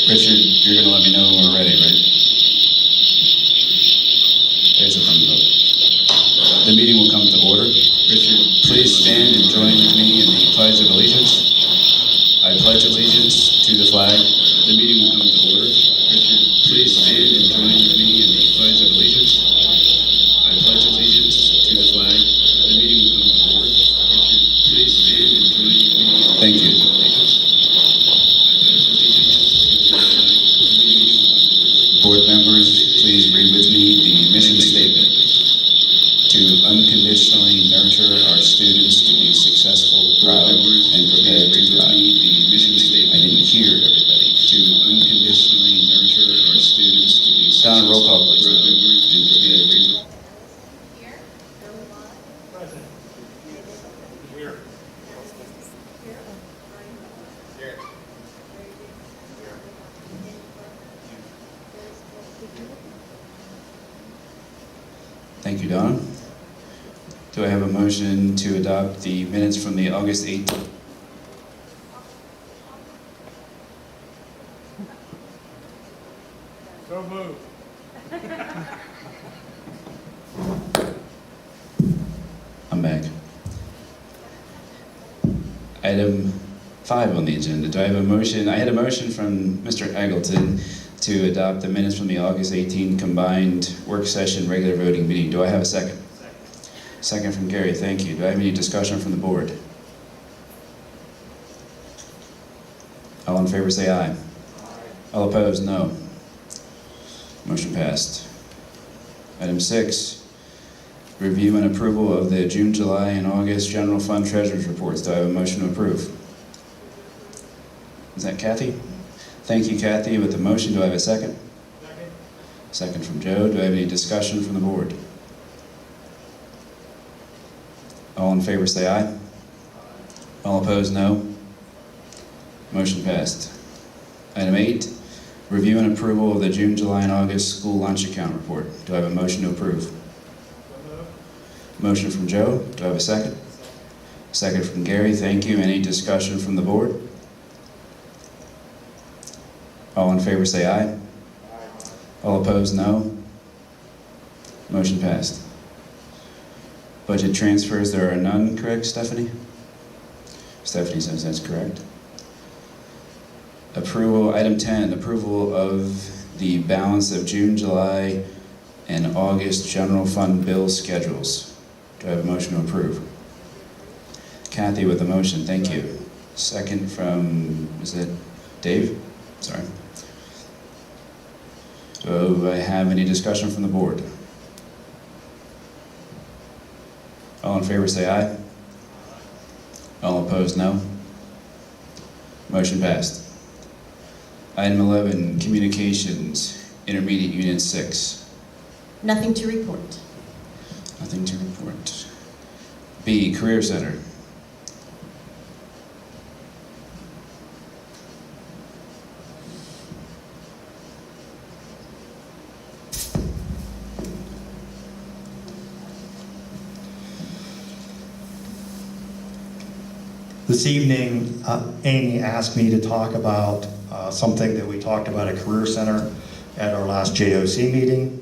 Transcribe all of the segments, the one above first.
Richard, you're going to let me know when we're ready, right? There's a thumbs up. The meeting will come to order. Richard, please stand and join with me in the Pledge of Allegiance. I pledge allegiance to the flag. The meeting will come to order. Richard, please stand and join with me in the Pledge of Allegiance. I pledge allegiance to the flag. The meeting will come to order. Richard, please stand and join with me. Thank you. Board members, please read with me the mission statement. To unconditionally nurture our students to be successful, proud, and prepared to thrive. The mission statement. I didn't hear everybody. To unconditionally nurture our students to be successful. Don, roll call, please. And prepared to thrive. Here. Present. Here. Here. Thank you, Don. Do I have a motion to adopt the minutes from the August 18th? So moved. I'm back. Item 5 on the agenda. Do I have a motion? I had a motion from Mr. Eggleton to adopt the minutes from the August 18 combined work session regular voting meeting. Do I have a second? Second from Gary. Thank you. Do I have any discussion from the board? All in favor say aye. All opposed, no. Motion passed. Item 6, review and approval of the June, July, and August general fund treasurer's reports. Do I have a motion to approve? Is that Kathy? Thank you, Kathy. With the motion, do I have a second? Second. Second from Joe. Do I have any discussion from the board? All in favor say aye. All opposed, no. Motion passed. Item 8, review and approval of the June, July, and August school lunch account report. Do I have a motion to approve? So moved. Motion from Joe. Do I have a second? Second from Gary. Thank you. Any discussion from the board? All in favor say aye. All opposed, no. Motion passed. Budget transfers, there are none, correct, Stephanie? Stephanie says that's correct. Approval, item 10, approval of the balance of June, July, and August general fund bill schedules. Do I have a motion to approve? Kathy with the motion, thank you. Second from, is it Dave? Sorry. Do I have any discussion from the board? All in favor say aye. All opposed, no. Motion passed. Item 11, communications, intermediate unit 6. Nothing to report. Nothing to report. B, career center. This evening, Amy asked me to talk about something that we talked about at Career Center. at our last JOC meeting.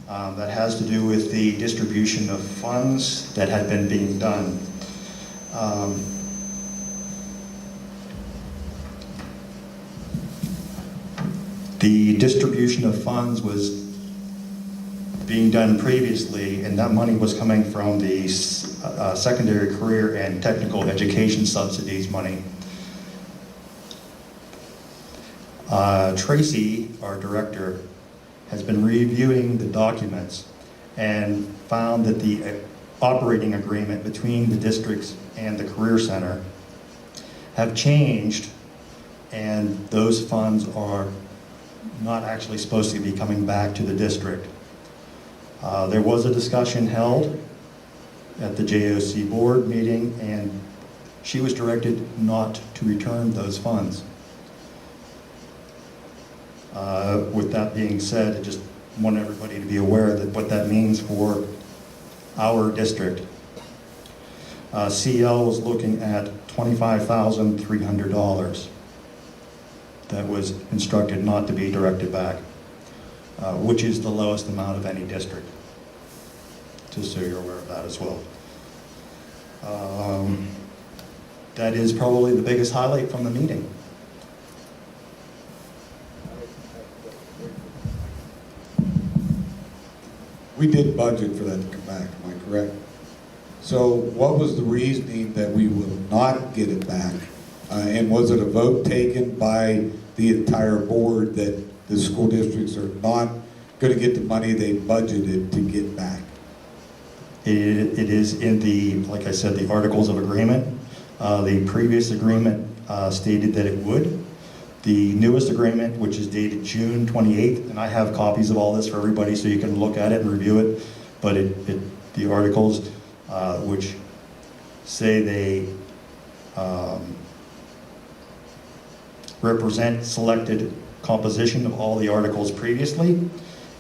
That has to do with the distribution of funds that had been being done. The distribution of funds was being done previously, and that money was coming from the secondary career and technical education subsidies money. Tracy, our director, has been reviewing the documents and found that the operating agreement between the districts and the Career Center have changed, and those funds are not actually supposed to be coming back to the district. There was a discussion held at the JOC board meeting, and she was directed not to return those funds. With that being said, I just want everybody to be aware that what that means for our district. CL was looking at $25,300 that was instructed not to be directed back, which is the lowest amount of any district, just so you're aware of that as well. That is probably the biggest highlight from the meeting. We did budget for that to come back, am I correct? So what was the reasoning that we will not get it back? And was it a vote taken by the entire board that the school districts are not going to get the money they budgeted to get back? It is in the, like I said, the Articles of Agreement. The previous agreement stated that it would. The newest agreement, which is dated June 28th, and I have copies of all this for everybody so you can look at it and review it, but the articles which say they represent selected composition of all the articles previously,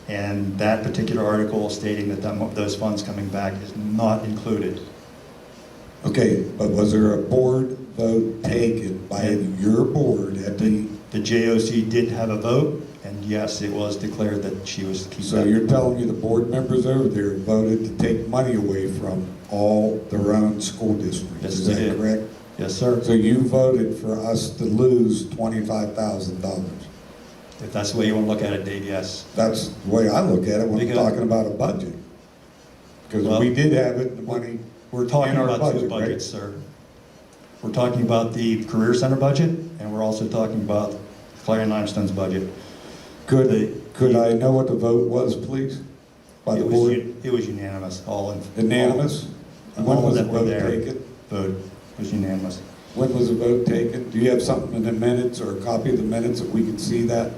and that particular article stating that those funds coming back is not included. Okay, but was there a board vote taken by your board at the... The JOC did have a vote, and yes, it was declared that she was to keep So that. you're telling me the board members over there voted to take money away from all their own school districts? Yes, Is they that did. correct? Yes, sir. So you voted for us to lose $25,000. If that's the way you want to look at it, Dave, yes. That's the way I look at it when I'm Because- talking about a budget. Because Well, we did have it, the money. We're talking in our about two budget, right? budgets, sir. We're talking about the Career Center budget, and we're also talking about Clarion-Limestone's budget. Could I know what the vote was, please? By the board? It was unanimous, all in. Unanimous? And when All was the that were vote there. taken? Vote was unanimous. When was the vote taken? Do you have something in the minutes or a copy of the minutes that we can see that?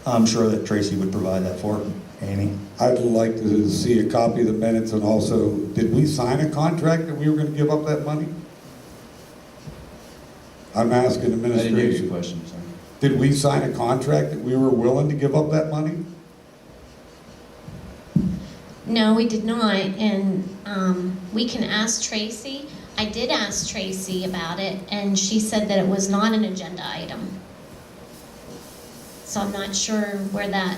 I'm sure that Tracy would provide that for Amy. I'd like to see a copy of the minutes, and also, did we sign a contract that we were going to give up that money? I'm asking I didn't hear your administration. question, sorry. Did we sign a contract that we were willing to give up that money? No, we did not, and we can ask Tracy. I did ask Tracy about it, and she said that it was not an agenda item. So I'm not sure where that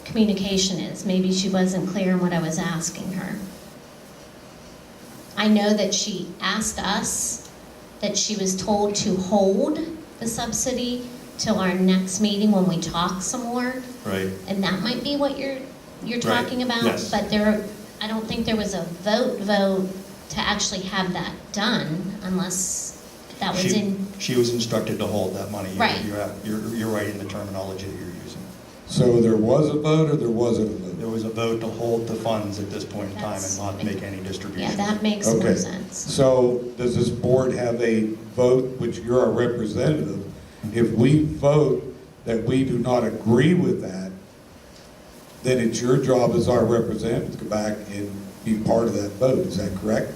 communication is. Maybe she wasn't clear in what I was asking her. I know that she asked us that she was told to hold the subsidy till our next meeting when we talk some more. Right. And that might be what you're talking about. yes. But I don't think there was a vote to actually have that done unless that was in. She was instructed to hold that money. Right. You're right in the terminology that you're using. So there was a vote or there wasn't a vote? There was a vote to hold the funds at this point in time and That's- not make any distribution. Yeah, that makes more Okay. sense. So does this board have a vote, which you're our representative? If we vote that we do not agree with that, then it's your job as our representative to go back and be part of that vote. Is that correct?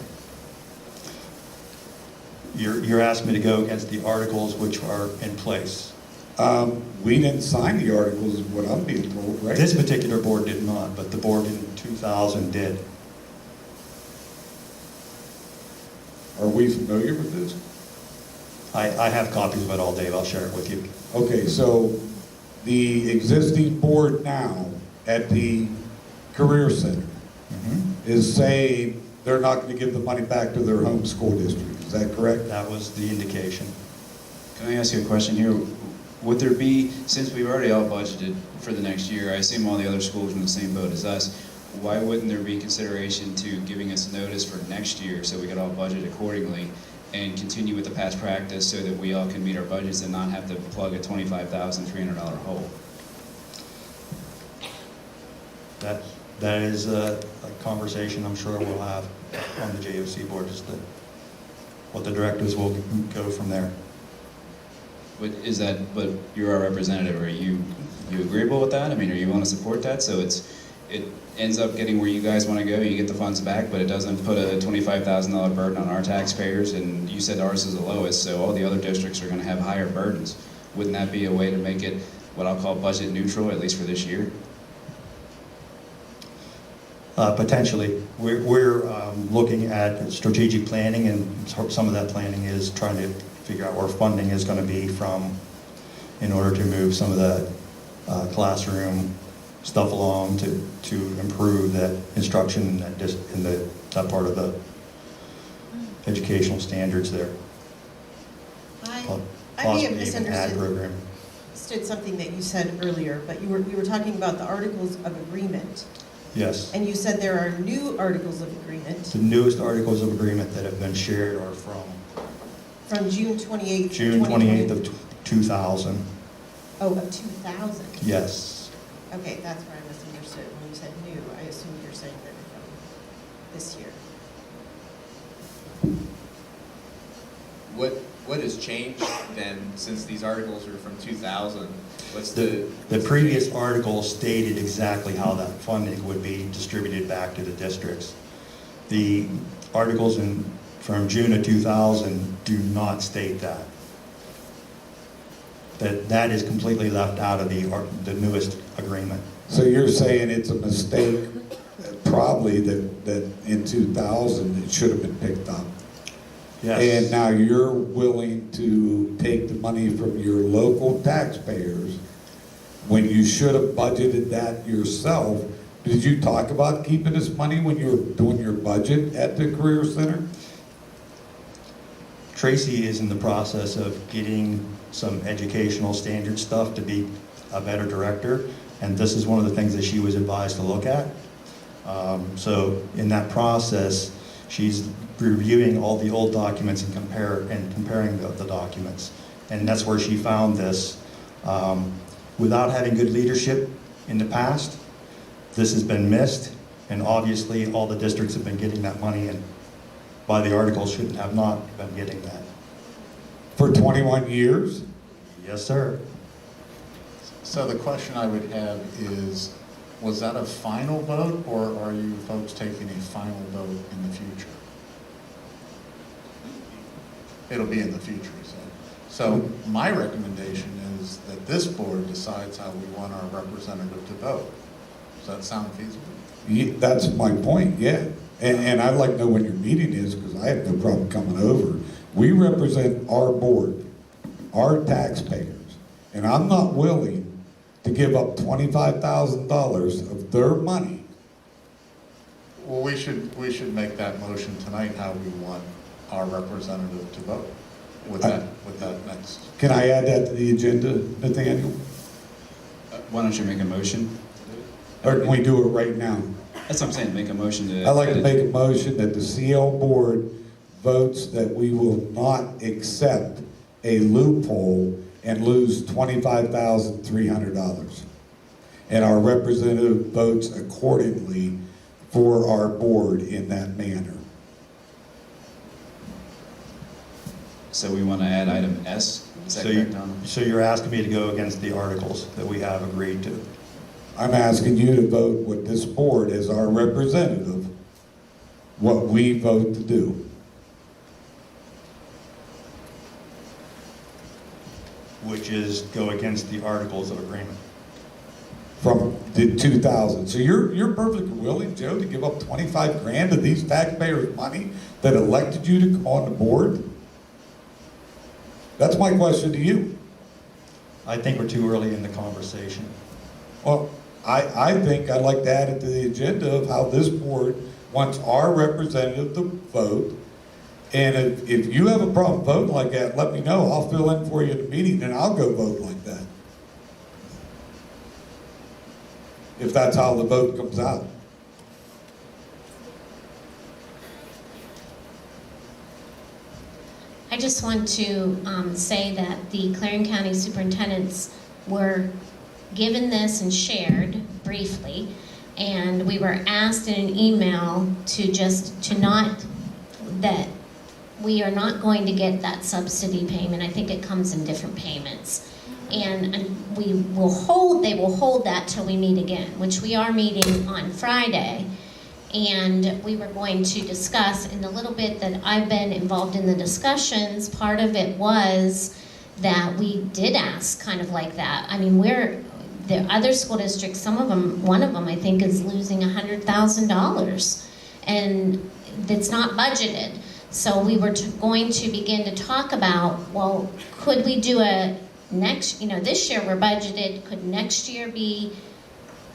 You're asking me to go against the articles which are in place. We didn't sign the articles, is what I'm being told, right? This particular board did not, but the board in 2000 did. Are we familiar with this? I have copies of it all, Dave. I'll share it with you. Okay, so the existing board now at the Career Center is saying they're not going to give the money back to their home school district. Is that correct? That was the indication. Can I ask you a question here? Would there be, since we've already all budgeted for the next year, I assume all the other schools are in the same boat as us, why wouldn't there be consideration to giving us notice for next year so we could all budget accordingly and continue with the past practice so that we all can meet our budgets and not have to plug a $25,300 hole? That is a conversation I'm sure we'll have on the JOC board, just what the directives will go from there. But you're our representative, are you agreeable with that? I mean, are you willing to support that? So it ends up getting where you guys want to go, you get the funds back, but it doesn't put a $25,000 burden on our taxpayers, and you said ours is the lowest, so all the other districts are going to have higher burdens. Wouldn't that be a way to make it what I'll call budget neutral, at least for this year? Potentially. We're looking at strategic planning, and some of that planning is trying to figure out where funding is going to be from in order to move some of the classroom stuff along to improve that instruction in that part of the educational standards there. I may Possibly have even add program. misunderstood something that you said earlier, but we were talking about the articles of agreement, Yes. and you said there are new articles of agreement The newest articles of agreement that have been shared are from from June 28th. June 28th of 2000. Oh, of 2000. Yes. Okay, that's where I misunderstood. When you said new, I assumed you're saying that from this year. What has changed then since these articles are from 2000? What's the previous article stated exactly how that funding would be distributed back to the districts. The articles from June of 2000 do not state that. That is completely left out of the newest agreement. So you're saying it's a mistake, probably, that in 2000 it should have been picked up? Yes. And now you're willing to take the money from your local taxpayers when you should have budgeted that yourself. Did you talk about keeping this money when you were doing your budget at the Career Center? Tracy is in the process of getting some educational standard stuff to be a better director, and this is one of the things that she was advised to look at. So in that process, she's reviewing all the old documents and comparing the documents, and that's where she found this. Without having good leadership in the past, this has been missed, and obviously all the districts have been getting that money, and by the articles should have not been getting that. For 21 years? Yes, sir. So the question I would have is, was that a final vote, or are you folks taking a final vote in the future? It'll be in the future, you said. So my recommendation is that this board decides how we want our representative to vote. Does that sound feasible? Yeah, that's my point, yeah. And I'd like to know when your meeting is, because I have no problem coming over. We represent our board, our taxpayers, and I'm not willing to give up $25,000 of their money. Well, we should make that motion tonight, how we want our representative to vote with that next. Can I add that to the agenda, Nathaniel? Why don't you make a motion? Or can we do it right now? That's what I'm saying, make a motion to... I'd like to make a motion that the CL board votes that we will not accept a loophole and lose $25,300. And our representative votes accordingly for our board in that manner. So we want to add item S? Is that correct, Tom? So you're asking me to go against the articles that we have agreed to? I'm asking you to vote with this board as our representative, what we vote to do. Which is go against the articles of agreement. From the 2000. So you're perfectly willing, Joe, to give up 25 grand of these taxpayers' money that elected you to come on the board? That's my question to you. I think we're too early in the conversation. Well, I think I'd like to add it to the agenda of how this board wants our representative to vote. And if you have a problem voting like that, let me know. I'll fill in for you at the meeting, and I'll go vote like that. If that's how the vote comes out. I just want to say that the Clarion County superintendents were given this and shared briefly, and we were asked in an email that we are not going to get that subsidy payment. I think it comes in different payments. And they will hold that till we meet again, which we are meeting on Friday. And we were going to discuss, in the little bit that I've been involved in the discussions, part of it was that we did ask kind of like that. I mean, the other school districts, some of them, one of them I think is losing $100,000, and it's not budgeted. So we were going to begin to talk about, well, could we do this year we're budgeted, could next year be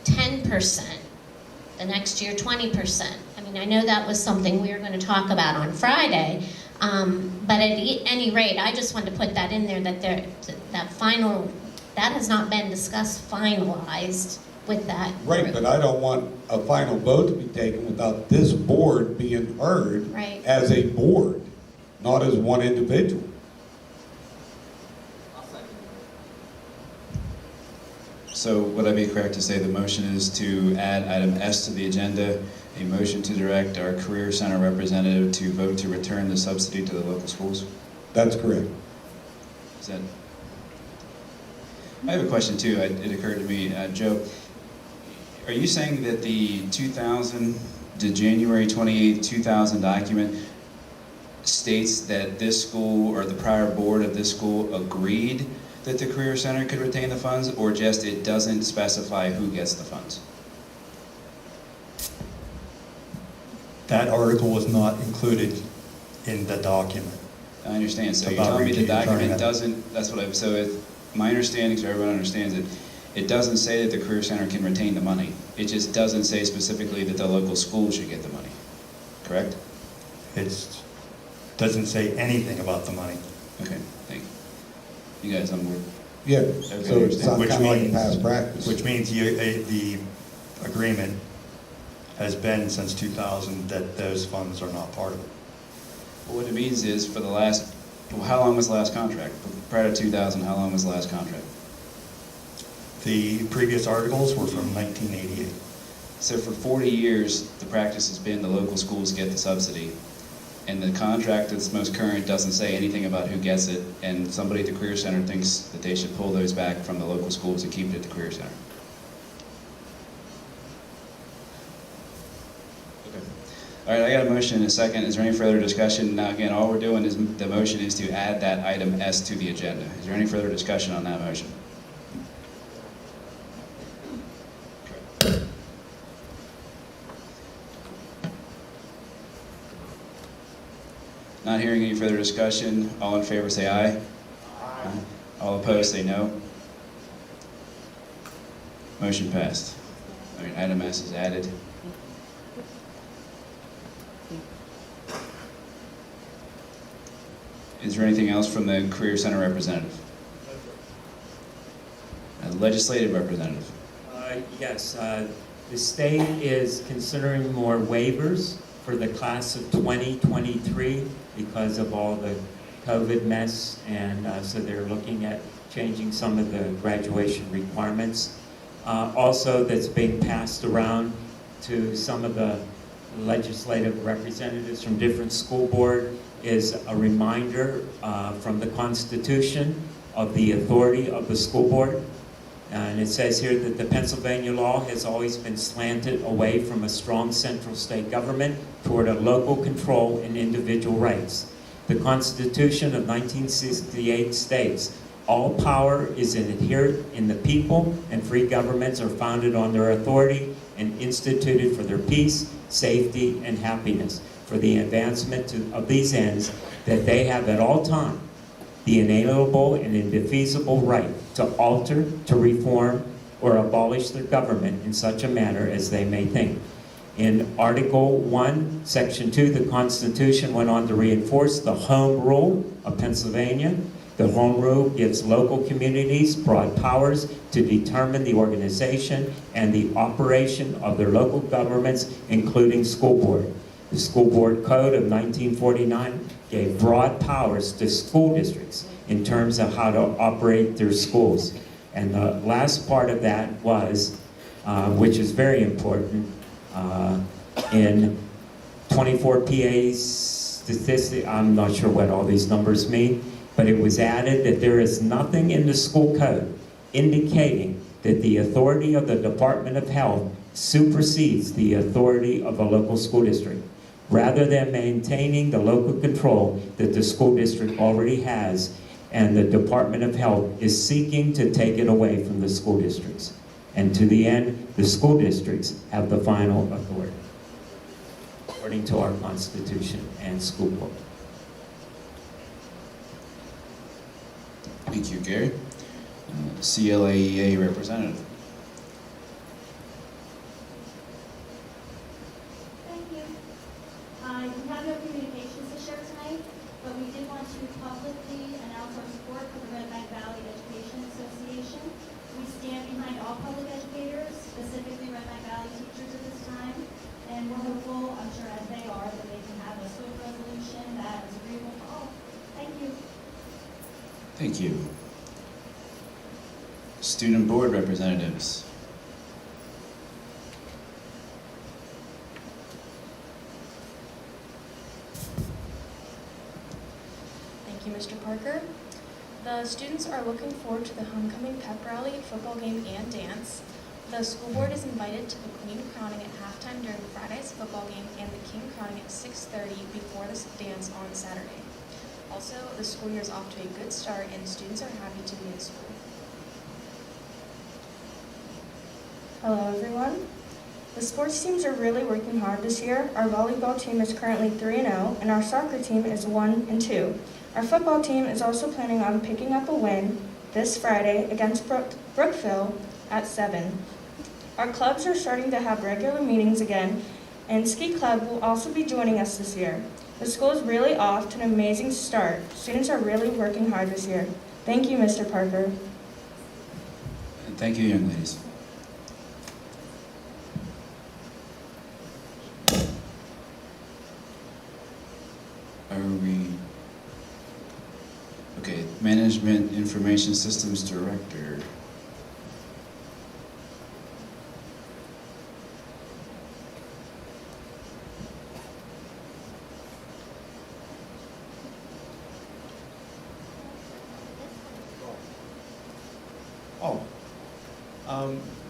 10%? The next year 20%. I mean, I know that was something we were going to talk about on Friday, but at any rate, I just wanted to put that in there, that has not been discussed, finalized with that. Right, group. but I don't want a final vote to be taken without this board being heard Right. as a board, not as one individual. So would I be correct to say the motion is to add item S to the agenda, a motion to direct our Career Center representative to vote to return the subsidy to the local schools? That's correct. Is that? I have a question too. It occurred to me, Joe. Are you saying that the January 28th, 2000 document states that this school or the prior board of this school agreed that the Career Center could retain the funds, or just it doesn't specify who gets the funds? That article was not included in the document. I understand. So you're About telling me the returning document it. doesn't, that's what I, so my understanding, so everyone understands it, it doesn't say that the Career Center can retain the money. It just doesn't say specifically that the local school should get the money, correct? It doesn't say anything about the money. Okay, thank you. You guys on board? Yeah, Okay, so it's understand. kind of like past practice. Which means the agreement has been since 2000 that those funds are not part of it. Well, what it means is for the last, well, how long was the last contract? Prior to 2000, how long was the last contract? The previous articles were from 1988. So for 40 years, the practice has been the local schools get the subsidy, and the contract that's most current doesn't say anything about who gets it, and somebody at the Career Center thinks that they should pull those back from the local schools and keep it at the Career Center. Okay. All right, I got a motion and a second. Is there any further discussion? Now, again, all we're doing is, the motion is to add that item S to the agenda. Is there any further discussion on that motion? Not hearing any further discussion, all in favor say aye. Aye. All opposed say no. Motion passed. All right, item S is added. Is there anything else from the Career Center representative? Legislative representative? Yes, the state is considering more waivers for the class of 2023 because of all the COVID mess, and so they're looking at changing some of the graduation requirements. Also, that's being passed around to some of the legislative representatives from different school board is a reminder from the Constitution of the authority of the school board. And it says here that the Pennsylvania law has always been slanted away from a strong central state government toward a local control and individual rights. The Constitution of 1968 states, all power is inherent in the people, and free governments are founded on their authority and instituted for their peace, safety, and happiness, for the advancement of these ends, that they have at all time the inalienable and indefeasible right to alter, to reform, or abolish their government in such a manner as they may think. In Article 1, Section 2, the Constitution went on to reinforce the Home Rule of Pennsylvania. The Home Rule gives local communities broad powers to determine the organization and the operation of their local governments, including school board. The School Board Code of 1949 gave broad powers to school districts in terms of how to operate their schools. And the last part of that was, which is very important, in 24 PA statistic, I'm not sure what all these numbers mean, but it was added that there is nothing in the school code indicating that the authority of the Department of Health supersedes the authority of a local school district, rather than maintaining the local control that the school district already has, and the Department of Health is seeking to take it away from the school districts. And to the end, the school districts have the final authority, according to our Constitution and school board. Thank you, Gary. CLAEA representative. Thank you. We have no communications to share tonight, but we did want to publicly announce our support for the Red Bank Valley Education Association. We stand behind all public educators, specifically Red Bank Valley teachers at this time, and we're hopeful, I'm sure as they are, that they can have a swift resolution that is agreeable to all. Thank you. Thank you. Student board representatives. Thank you, Mr. Parker. The students are looking forward to the homecoming pep rally, football game, and dance. The school board is invited to the Queen crowning at halftime during Friday's football game and the King crowning at 6:30 before the dance on Saturday. Also, the school year is off to a good start and students are happy to be in school. Hello everyone. The sports teams are really working hard this year. Our volleyball team is currently 3-0 and our soccer team is 1-2. Our football team is also planning on picking up a win this Friday against Brookville at 7. Our clubs are starting to have regular meetings again, and Ski Club will also be joining us this year. The school is really off to an amazing start. Students are really working hard this year. Thank you, Mr. Parker. And thank you, young ladies. Are we... Okay, Management Information Systems Director.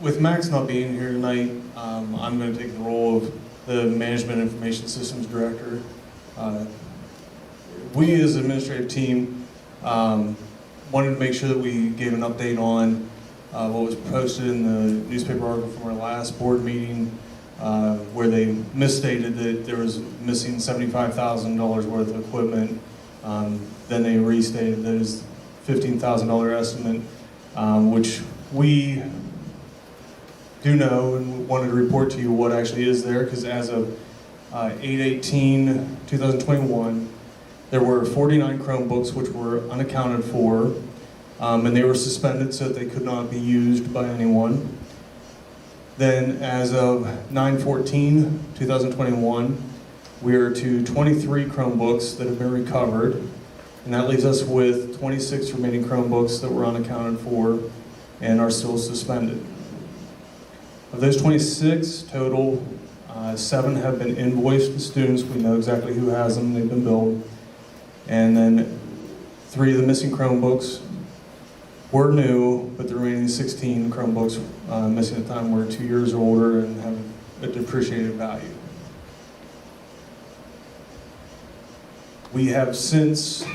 With Max not being here tonight, I'm going to take the role of the Management Information Systems Director. We as an administrative team wanted to make sure that we gave an update on what was posted in the newspaper article from our last board meeting where they misstated that there was missing $75,000 worth of equipment. Then they restated that it's $15,000 estimate, which we do know and wanted to report to you what actually is there, because as of 8/18/2021, there were 49 Chromebooks which were unaccounted for, and they were suspended so that they could not be used by anyone. Then as of 9/14/2021, we are to 23 Chromebooks that have been recovered, and that leaves us with 26 remaining Chromebooks that were unaccounted for and are still suspended. Of those 26 total, 7 have been invoiced to students. We know exactly who has them, they've been billed. And then 3 of the missing Chromebooks were new, but the remaining 16 Chromebooks missing at the time were 2 years or older and have a depreciated value. We have since,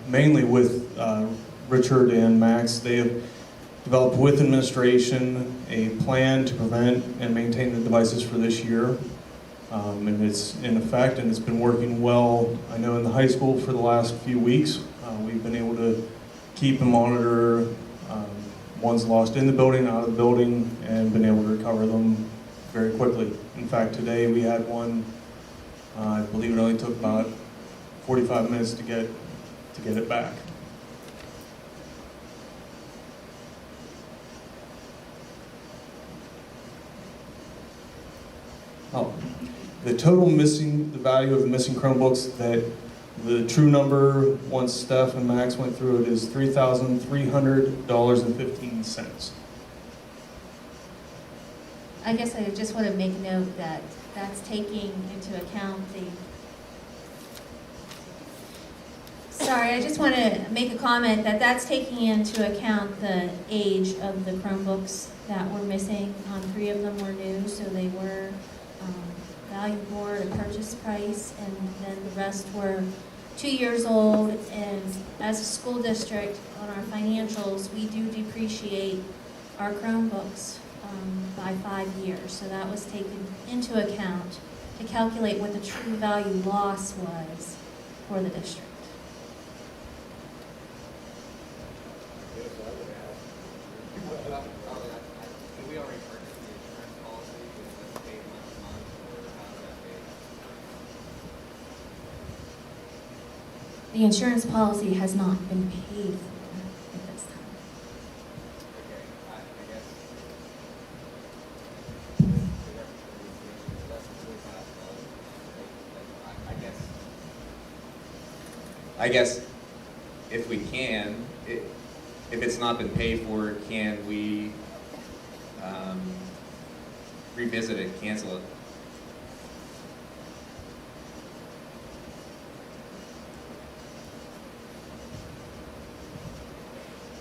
mainly with Richard and Max, they have developed with administration a plan to prevent and maintain the devices for this year. And it's in effect, and it's been working well. I know in the high school for the last few weeks, We've been able to keep and monitor ones lost in the building, out of the building, and been able to recover them very quickly. In fact, today we had one, I believe it only took about 45 minutes to get it back. Oh, the value of the missing Chromebooks, that the true number, once Steph and Max went through it, is $3,300.15. I guess I just want to make note that that's taking into account I just want to make a comment that that's taking into account the age of the Chromebooks that were missing. 3 of them were new, so they were value more at a purchase price, and then the rest were 2 years old. And as a school district, on our financials, we do depreciate our Chromebooks by 5 years. So that was taken into account to calculate what the true value loss was for the district. Can we already purchase the insurance policy? Is that paid month to month, or how is that paid? The insurance policy has not been paid for at this time. Okay, I guess. Less than $3,000. I guess if we can, if it's not been paid for, can we revisit it, cancel it?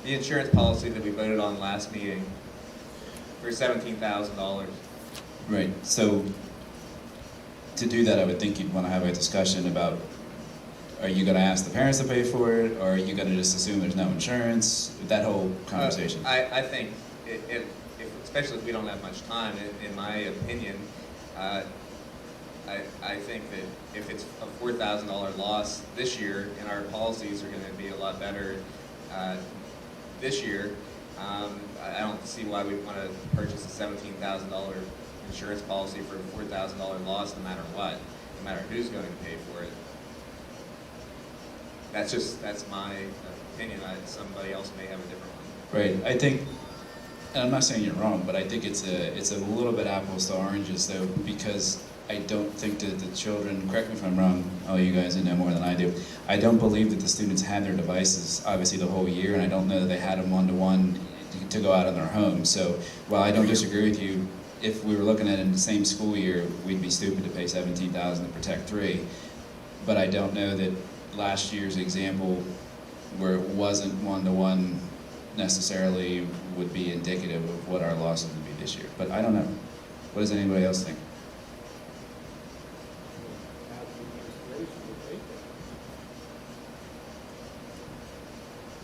The insurance policy that we voted on last meeting for $17,000. Right, so to do that, I would think you'd want to have a discussion about, are you going to ask the parents to pay for it, or are you going to just assume there's no insurance? That whole conversation. I think, especially if we don't have much time, in my opinion, I think that if it's a $4,000 loss this year, and our policies are going to be a lot better this year, I don't see why we'd want to purchase a $17,000 insurance policy for a $4,000 loss, no matter what, no matter who's going to pay for it. That's my opinion. Somebody else may have a different one. Right, I think, and I'm not saying you're wrong, but I think it's a little bit apples to oranges, though, because I don't think that the children, correct me if I'm wrong, all you guys know more than I do, I don't believe that the students had their devices, obviously, the whole year, and I don't know that they had them one-to-one to go out in their homes. So while I don't disagree with you, if we were looking at it in the same school year, we'd be stupid to pay $17,000 to protect 3. But I don't know that last year's example, where it wasn't one-to-one necessarily, would be indicative of what our losses would be this year. But I don't know. What does anybody else think?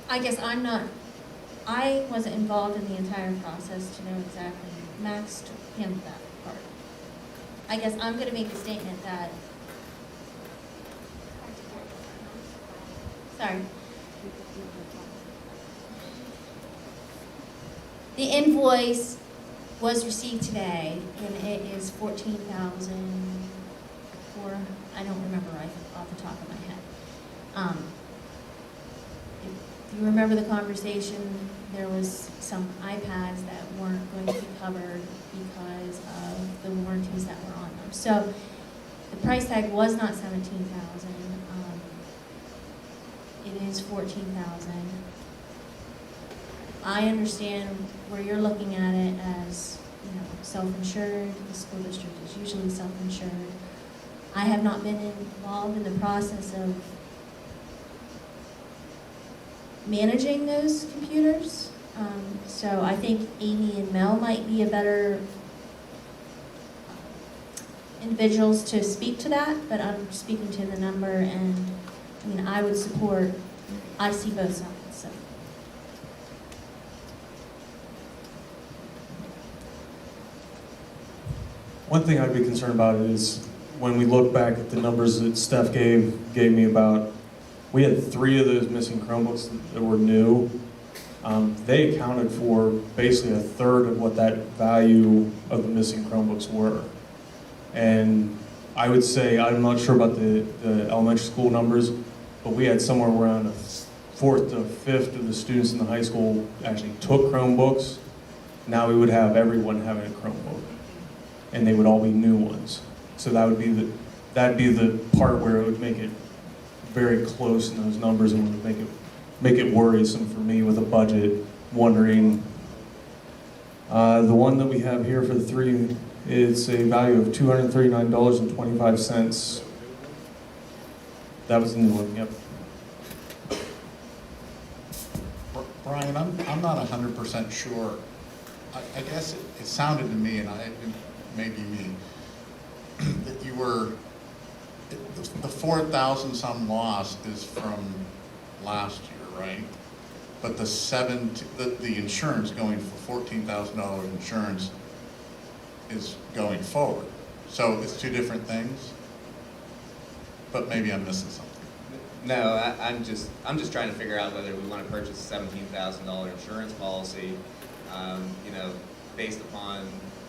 I guess I wasn't involved in the entire process to know exactly. Max handled that part. I guess I'm going to make a statement that, sorry. The invoice was received today, and it is $14,004. I don't remember right off the top of my head. If you remember the conversation, there was some iPads that weren't going to be covered because of the warranties that were on them. So the price tag was not $17,000. It is $14,000. I understand where you're looking at it as, self-insured. The school district is usually self-insured. I have not been involved in the process of managing those computers. So I think Amy and Mel might be a better individuals to speak to that, but I'm speaking to the number, and I would support, I see both sides. So. One thing I'd be concerned about is when we look back at the numbers that Steph gave me about we had 3 of those missing Chromebooks that were new. They accounted for basically a third of what that value of the missing Chromebooks were. And I would say, I'm not sure about the elementary school numbers, but we had somewhere around a fourth to fifth of the students in the high school actually took Chromebooks. Now we would have everyone having a Chromebook, and they would all be new ones. So that'd be the part where it would make it very close in those numbers, and would make it worrisome for me with a budget, wondering. The one that we have here for the 3, it's a value of $239.25. That was the new one, yep. Brian, I'm not 100% sure. I guess it sounded to me, and it may be me, that you were, the 4,000 some loss is from last year, right? But the insurance going for $14,000 insurance is going forward. So it's 2 different things? But maybe I'm missing something. No, I'm just trying to figure out whether we want to purchase a $17,000 insurance policy, you know, based upon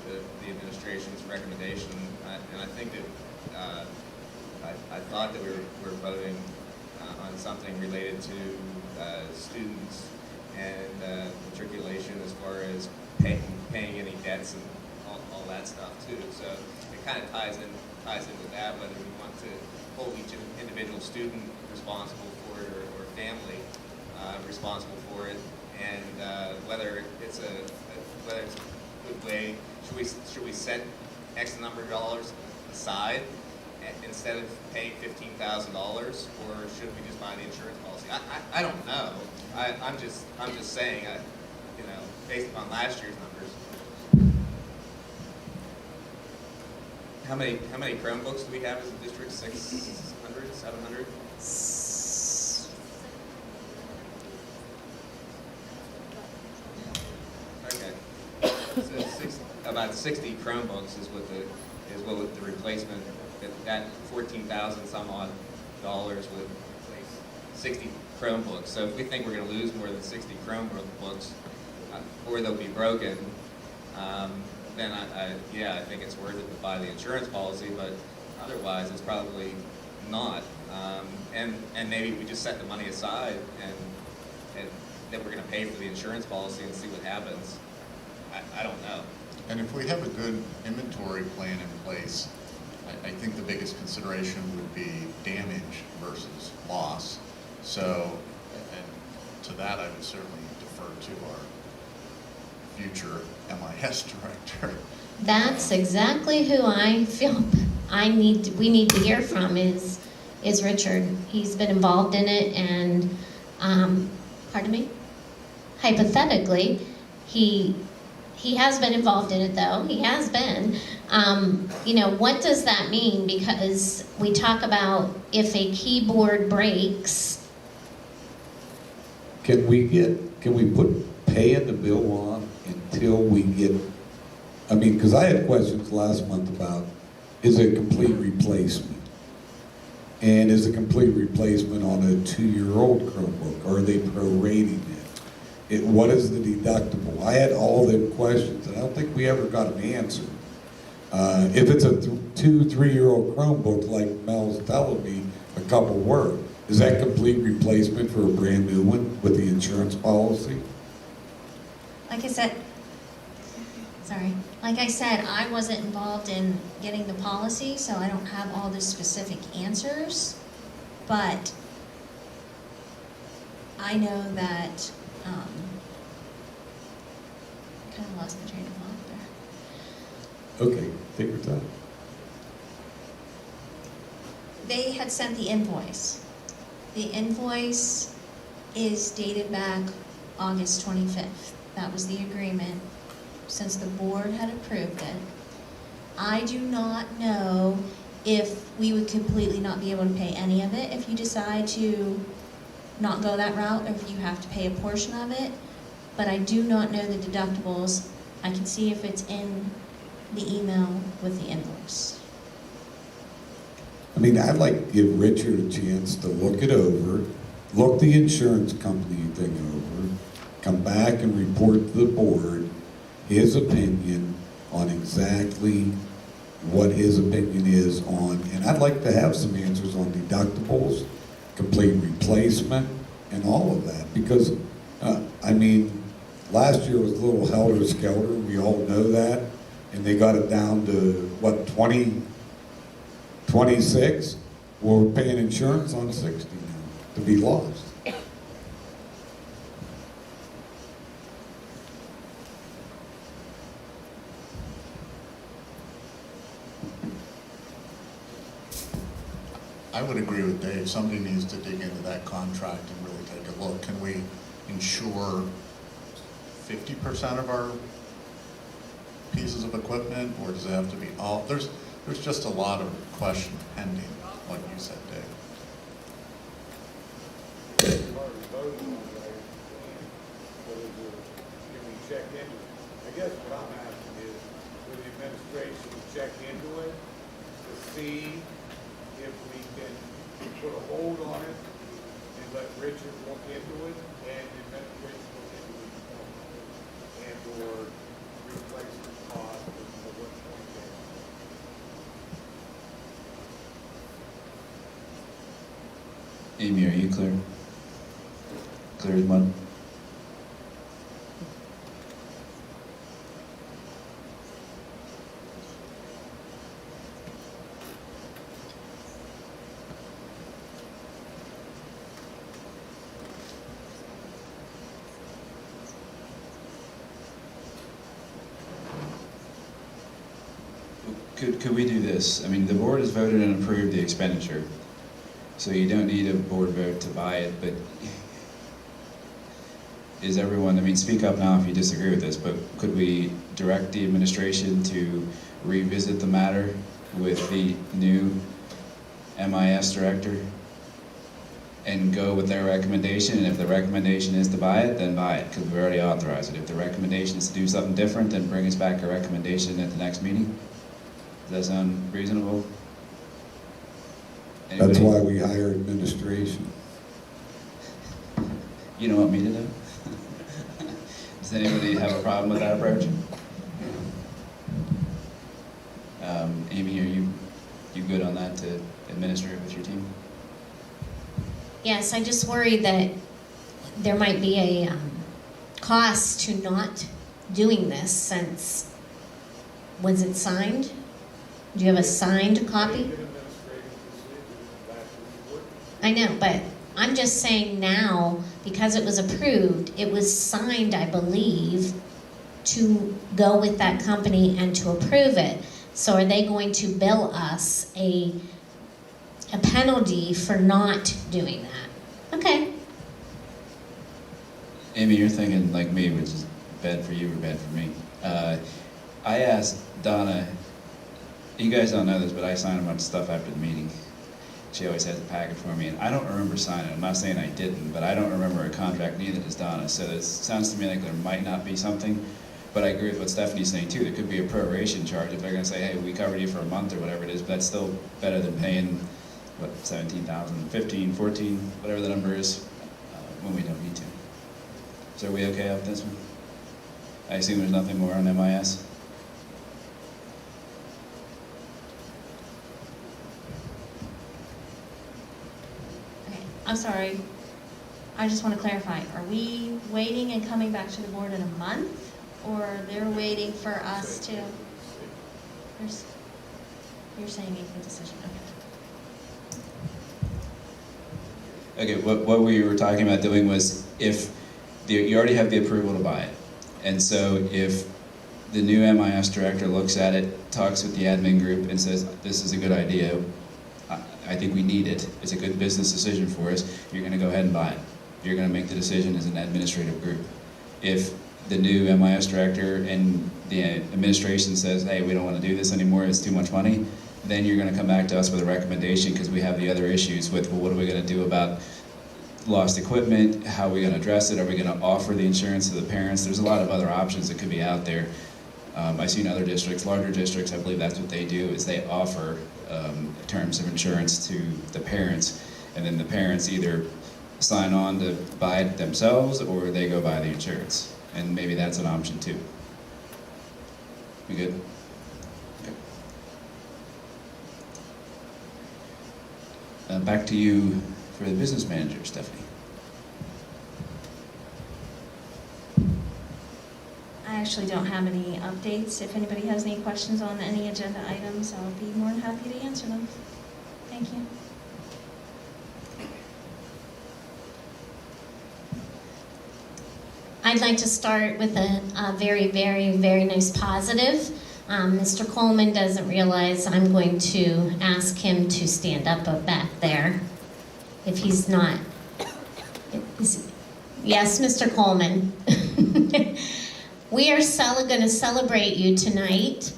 the administration's recommendation. And I think that I thought that we were voting on something related to students and matriculation as far as paying any debts and all that stuff too. So it kind of ties in with that, whether we want to hold each individual student responsible for it or family responsible for it, and whether it's a good way. Should we set X number of dollars aside instead of paying $15,000, or should we just buy the insurance policy? I don't know. I'm just saying, you know, based upon last year's numbers. How many Chromebooks do we have as a district? 600, 700? Okay. So about 60 Chromebooks is what the replacement, that 14,000 some odd dollars would replace 60 Chromebooks. So if we think we're going to lose more than 60 Chromebooks, or they'll be broken, then I think it's worth it to buy the insurance policy, but otherwise it's probably not. And maybe we just set the money aside and then we're going to pay for the insurance policy and see what happens. I don't know. And if we have a good inventory plan in place, I think the biggest consideration would be damage versus loss. So, and to that I would certainly defer to our future MIS director. That's exactly who I feel we need to hear from is Richard. He's been involved in it, and pardon me? Hypothetically, he has been involved in it, though. He has been. You know, what does that mean? Because we talk about if a keyboard breaks. Can we put pay in the bill on until we get, I mean, because I had questions last month about, is it a complete replacement? And is a complete replacement on a 2-year-old Chromebook? Or are they prorating it? What is the deductible? I had all them questions, and I don't think we ever got an answer. If it's a 2-3-year-old Chromebook, like Mel's telling me a couple were, is that complete replacement for a brand new one with the insurance policy? Like I said, I wasn't involved in getting the policy, so I don't have all the specific answers, but I know that, I kind of lost the train of thought there. Okay, take your time. They had sent the invoice. The invoice is dated back August 25th. That was the agreement, since the board had approved it. I do not know if we would completely not be able to pay any of it if you decide to not go that route, or if you have to pay a portion of it, but I do not know the deductibles. I can see if it's in the email with the invoice. I mean, I'd like to give Richard a chance to look it over look the insurance company thing over, come back and report to the board his opinion on exactly what his opinion is on, and I'd like to have some answers on deductibles, complete replacement, and all of that, because, I mean, last year was a little helter-skelter, we all know that, and they got it down to, what, 26? Well, we're paying insurance on 60 now, to be lost. I would agree with Dave. Somebody needs to dig into that contract and really take a look. Can we insure 50% of our pieces of equipment, or does it have to be all? There's just a lot of questions pending, like you said, Dave. Check into it. I guess what I'm asking is, will the administration check into it to see if we can put a hold on it and let Richard look into it, and the administration look into it, and or replacement cost at what point they Amy, are you clear? Clear as mud? Could we do this? I mean, the board has voted and approved the expenditure, so you don't need a board vote to buy it, but is everyone, I mean, speak up now if you disagree with this, but could we direct the administration to revisit the matter with the new MIS director and go with their recommendation? And if the recommendation is to buy it, then buy it, because we already authorized it. If the recommendation is to do something different, then bring us back a recommendation at the next meeting. Does that sound reasonable? Anybody? That's why we hire administration. You don't want me to do? Does anybody have a problem with that approach? Amy, are you good on that to administer it with your team? Yes, I just worry that there might be a cost to not doing this since, was it signed? Do you have a signed copy? I know, but I'm just saying now, because it was approved, it was signed, I believe, to go with that company and to approve it. So are they going to bill us a penalty for not doing that? Okay. Amy, you're thinking like me, which is bad for you or bad for me. I asked Donna, you guys don't know this, but I sign a bunch of stuff after the meeting. She always has a packet for me, and I don't remember signing it. I'm not saying I didn't, but I don't remember a contract, neither does Donna. So it sounds to me like there might not be something, but I agree with what Stephanie's saying too. There could be a proration charge if they're gonna say, hey, we covered you for a month or whatever it is, but that's still better than paying, what, 17,000, 15, 14, whatever the number is, when we don't need to. So are we okay with this one? I assume there's nothing more on MIS? I'm sorry, I just want to clarify, are we waiting and coming back to the board in a month? Or they're waiting for us to, you're saying make the decision, okay. Okay, what we were talking about doing was if you already have the approval to buy it, and so if the new MIS director looks at it, talks with the admin group and says, this is a good idea, I think we need it, it's a good business decision for us, you're going to go ahead and buy it. You're going to make the decision as an administrative group. If the new MIS director and the administration says, hey, we don't want to do this anymore, it's too much money, then you're going to come back to us with a recommendation because we have the other issues with, well, what are we going to do about lost equipment, how are we going to address it, are we going to offer the insurance to the parents? There's a lot of other options that could be out there. I've seen other districts, larger districts, I believe that's what they do, is they offer terms of insurance to the parents, and then the parents either sign on to buy it themselves, or they go buy the insurance. And maybe that's an option too. We good? Okay. Back to you for the business manager, Stephanie. I actually don't have any updates. If anybody has any questions on any agenda items, I'll be more than happy to answer them. Thank you. I'd like to start with a very, very, very nice positive. Mr. Coleman doesn't realize I'm going to ask him to stand up back there. If he's not. Yes, Mr. Coleman. We are going to celebrate you tonight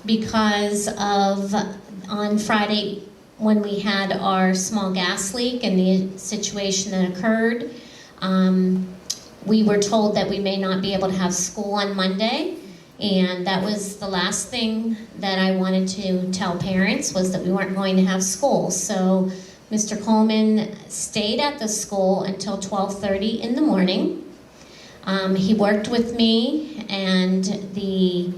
because of on Friday when we had our small gas leak and the situation that occurred. We were told that we may not be able to have school on Monday, and that was the last thing that I wanted to tell parents, was that we weren't going to have school. So Mr. Coleman stayed at the school until 12:30 in the morning. He worked with me and the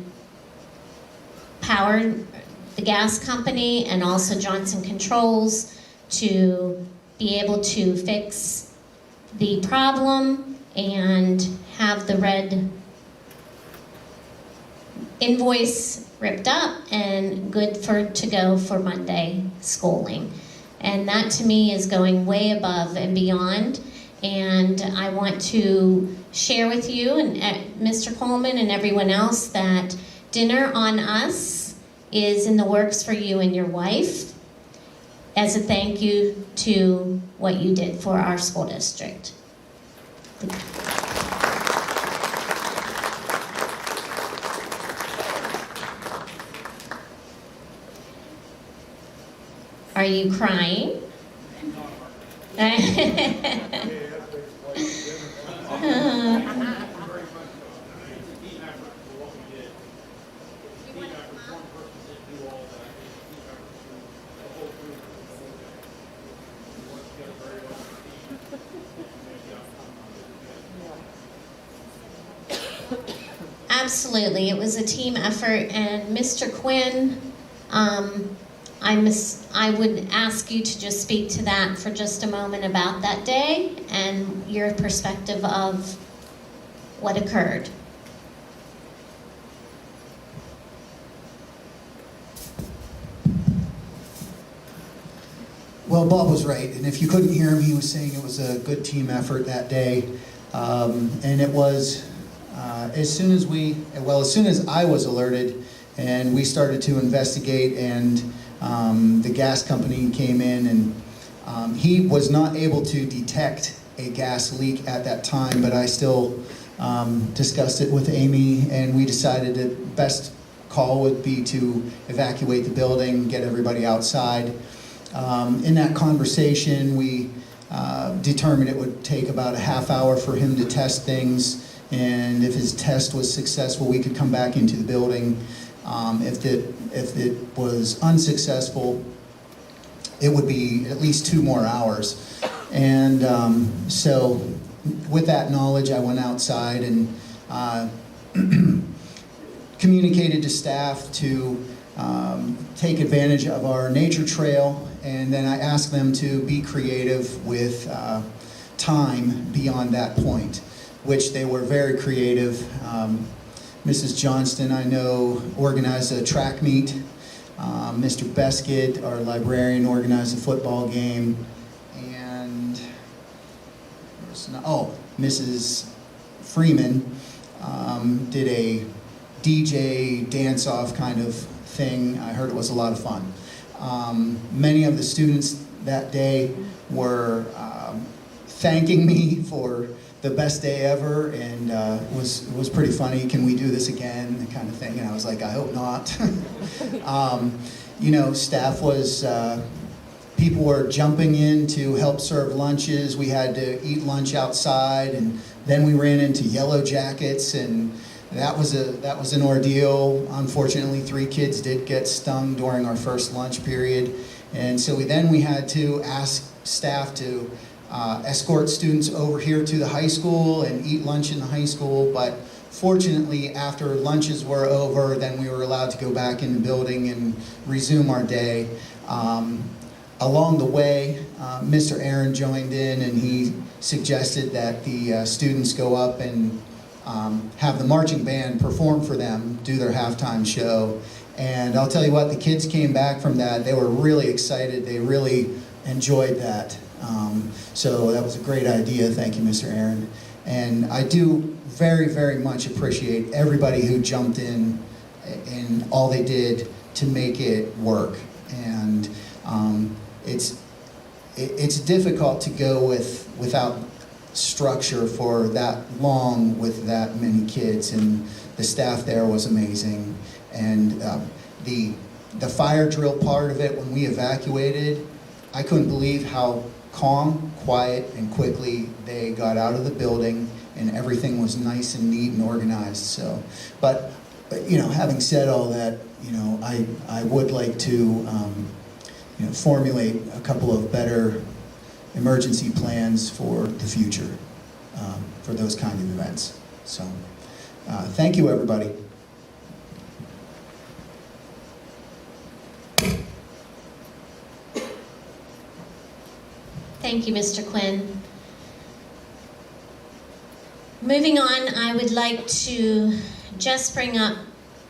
gas company and also Johnson Controls to be able to fix the problem and have the red invoice ripped up and good to go for Monday schooling. And that to me is going way above and beyond. And I want to share with you and Mr. Coleman and everyone else that Dinner on Us is in the works for you and your wife as a thank you to what you did for our school district. Are you crying? Absolutely, it was a team effort, and Mr. Quinn, I would ask you to just speak to that for just a moment about that day and your perspective of what occurred. Well, Bob was right, and if you couldn't hear him, he was saying it was a good team effort that day, and it was as soon as I was alerted, and we started to investigate, and the gas company came in, and he was not able to detect a gas leak at that time, but I still discussed it with Amy, and we decided that best call would be to evacuate the building, get everybody outside. In that conversation, we determined it would take about a half hour for him to test things, and if his test was successful, we could come back into the building. If it was unsuccessful, it would be at least 2 more hours. And so with that knowledge, I went outside and communicated to staff to take advantage of our nature trail, and then I asked them to be creative with time beyond that point, which they were very creative. Mrs. Johnston, I know, organized a track meet. Mr. Beskett, our librarian, organized a football game. And, Mrs. Freeman did a DJ dance-off kind of thing. I heard it was a lot of fun. Many of the students that day were thanking me for the best day ever, and it was pretty funny. Can we do this again? That kind of thing. And I was like, I hope not. Staff was, people were jumping in to help serve lunches. We had to eat lunch outside, and then we ran into Yellow Jackets, and that was an ordeal. Unfortunately, 3 kids did get stung during our first lunch period, and so we had to ask staff to escort students over here to the high school and eat lunch in the high school, but fortunately, after lunches were over, then we were allowed to go back in the building and resume our day. Along the way, Mr. Aaron joined in and he suggested that the students go up and have the marching band perform for them, do their halftime show. And I'll tell you what, the kids came back from that. They were really excited. They really enjoyed that. So that was a great idea. Thank you, Mr. Aaron. And I do very, very much appreciate everybody who jumped in and all they did to make it work. And it's difficult to go without structure for that long with that many kids, and the staff there was amazing. And the fire drill part of it, when we evacuated, I couldn't believe how calm, quiet, and quickly they got out of the building, and everything was nice and neat and organized. So, but having said all that, I would like to formulate a couple of better emergency plans for the future for those kind of events. So, thank you, everybody. Thank you, Mr. Quinn. Moving on, I would like to just bring up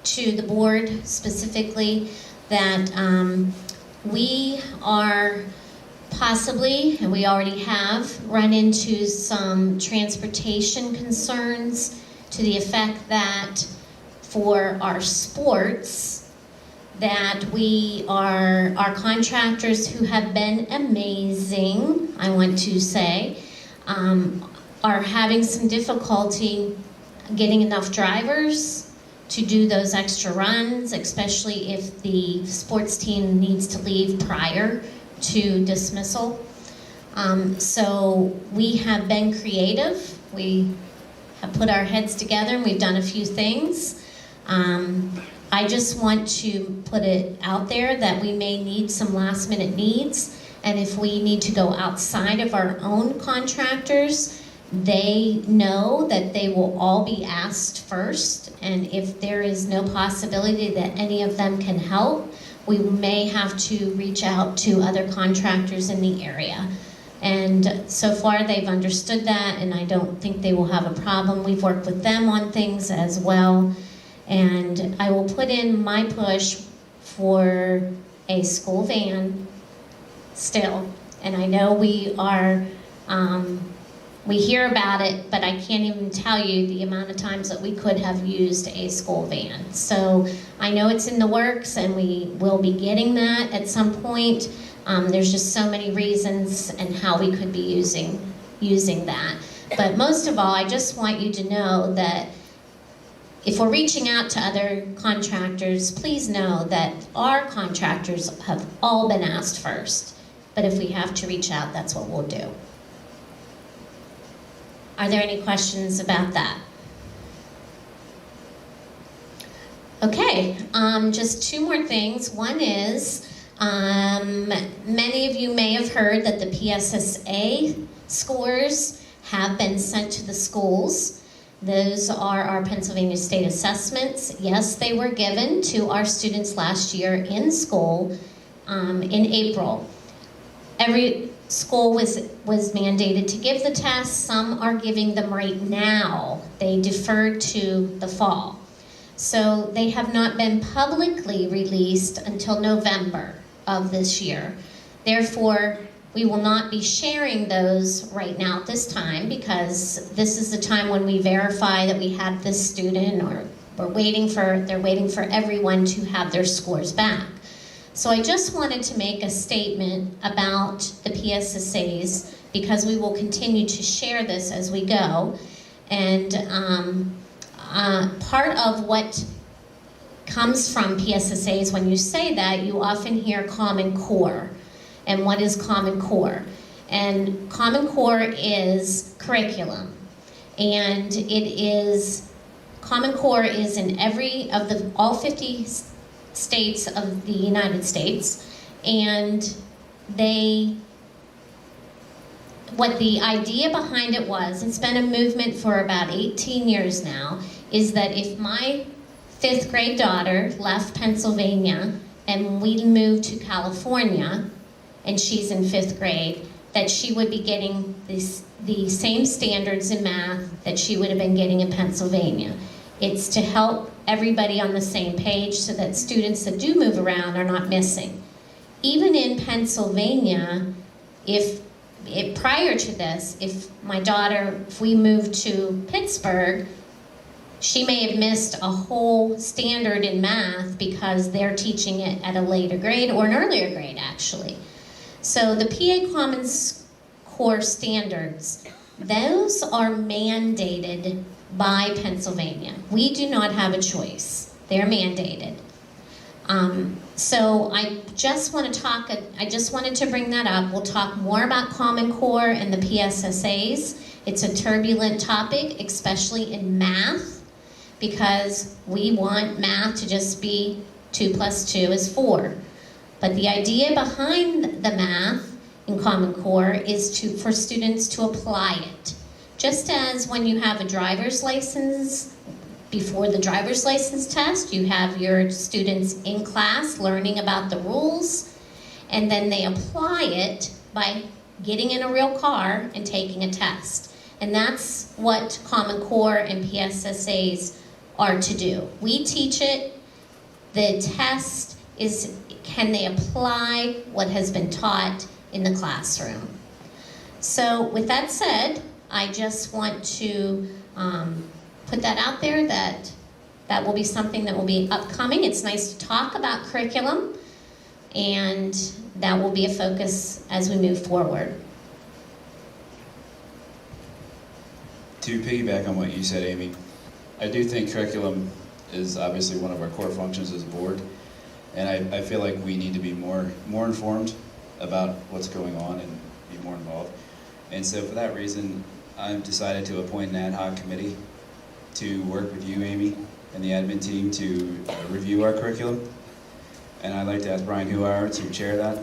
to the board specifically that we are possibly, and we already have, run into some transportation concerns to the effect that for our sports, that our contractors who have been amazing, I want to say, are having some difficulty getting enough drivers to do those extra runs, especially if the sports team needs to leave prior to dismissal. So we have been creative. We have put our heads together and we've done a few things. I just want to put it out there that we may need some last minute needs, and if we need to go outside of our own contractors, they know that they will all be asked first, and if there is no possibility that any of them can help, we may have to reach out to other contractors in the area. And so far they've understood that, and I don't think they will have a problem. We've worked with them on things as well. And I will put in my push for a school van still. And I know we hear about it, but I can't even tell you the amount of times that we could have used a school van. So I know it's in the works and we will be getting that at some point. There's just so many reasons and how we could be using that. But most of all, I just want you to know that if we're reaching out to other contractors, please know that our contractors have all been asked first. But if we have to reach out, that's what we'll do. Are there any questions about that? Okay, just two more things. One is, many of you may have heard that the PSSA scores have been sent to the schools. Those are our Pennsylvania State assessments. Yes, they were given to our students last year in school in April. Every school was mandated to give the tests. Some are giving them right now. They deferred to the fall. So they have not been publicly released until November of this year. Therefore, we will not be sharing those right now at this time, because this is the time when we verify that we had this student, or they're waiting for everyone to have their scores back. So I just wanted to make a statement about the PSSAs, because we will continue to share this as we go. And part of what comes from PSSAs, when you say that, you often hear Common Core. And what is Common Core? And Common Core is curriculum. And Common Core is in all 50 states of the United States. And they what the idea behind it was, it's been a movement for about 18 years now, is that if my 5th grade daughter left Pennsylvania and we moved to California, and she's in 5th grade, that she would be getting the same standards in math that she would have been getting in Pennsylvania. It's to help everybody on the same page so that students that do move around are not missing. Even in Pennsylvania, prior to this, if we moved to Pittsburgh, she may have missed a whole standard in math because they're teaching it at a later grade or an earlier grade, actually. So the PA Commons Core standards, those are mandated by Pennsylvania. We do not have a choice. They're mandated. So I just wanted to bring that up. We'll talk more about Common Core and the PSSAs. It's a turbulent topic, especially in math, because we want math to just be 2 + 2 is 4. But the idea behind the math in Common Core is for students to apply it. Just as when you have a driver's license, before the driver's license test, you have your students in class learning about the rules, and then they apply it by getting in a real car and taking a test. And that's what Common Core and PSSAs are to do. We teach it. The test is, can they apply what has been taught in the classroom? So with that said, I just want to put that out there, that will be something that will be upcoming. It's nice to talk about curriculum, and that will be a focus as we move forward. To piggyback on what you said, Amy, I do think curriculum is obviously one of our core functions as a board, and I feel like we need to be more informed about what's going on and be more involved. And so for that reason, I've decided to appoint an ad hoc committee to work with you, Amy, and the admin team to review our curriculum. And I'd like to ask Brian Huauer to chair that.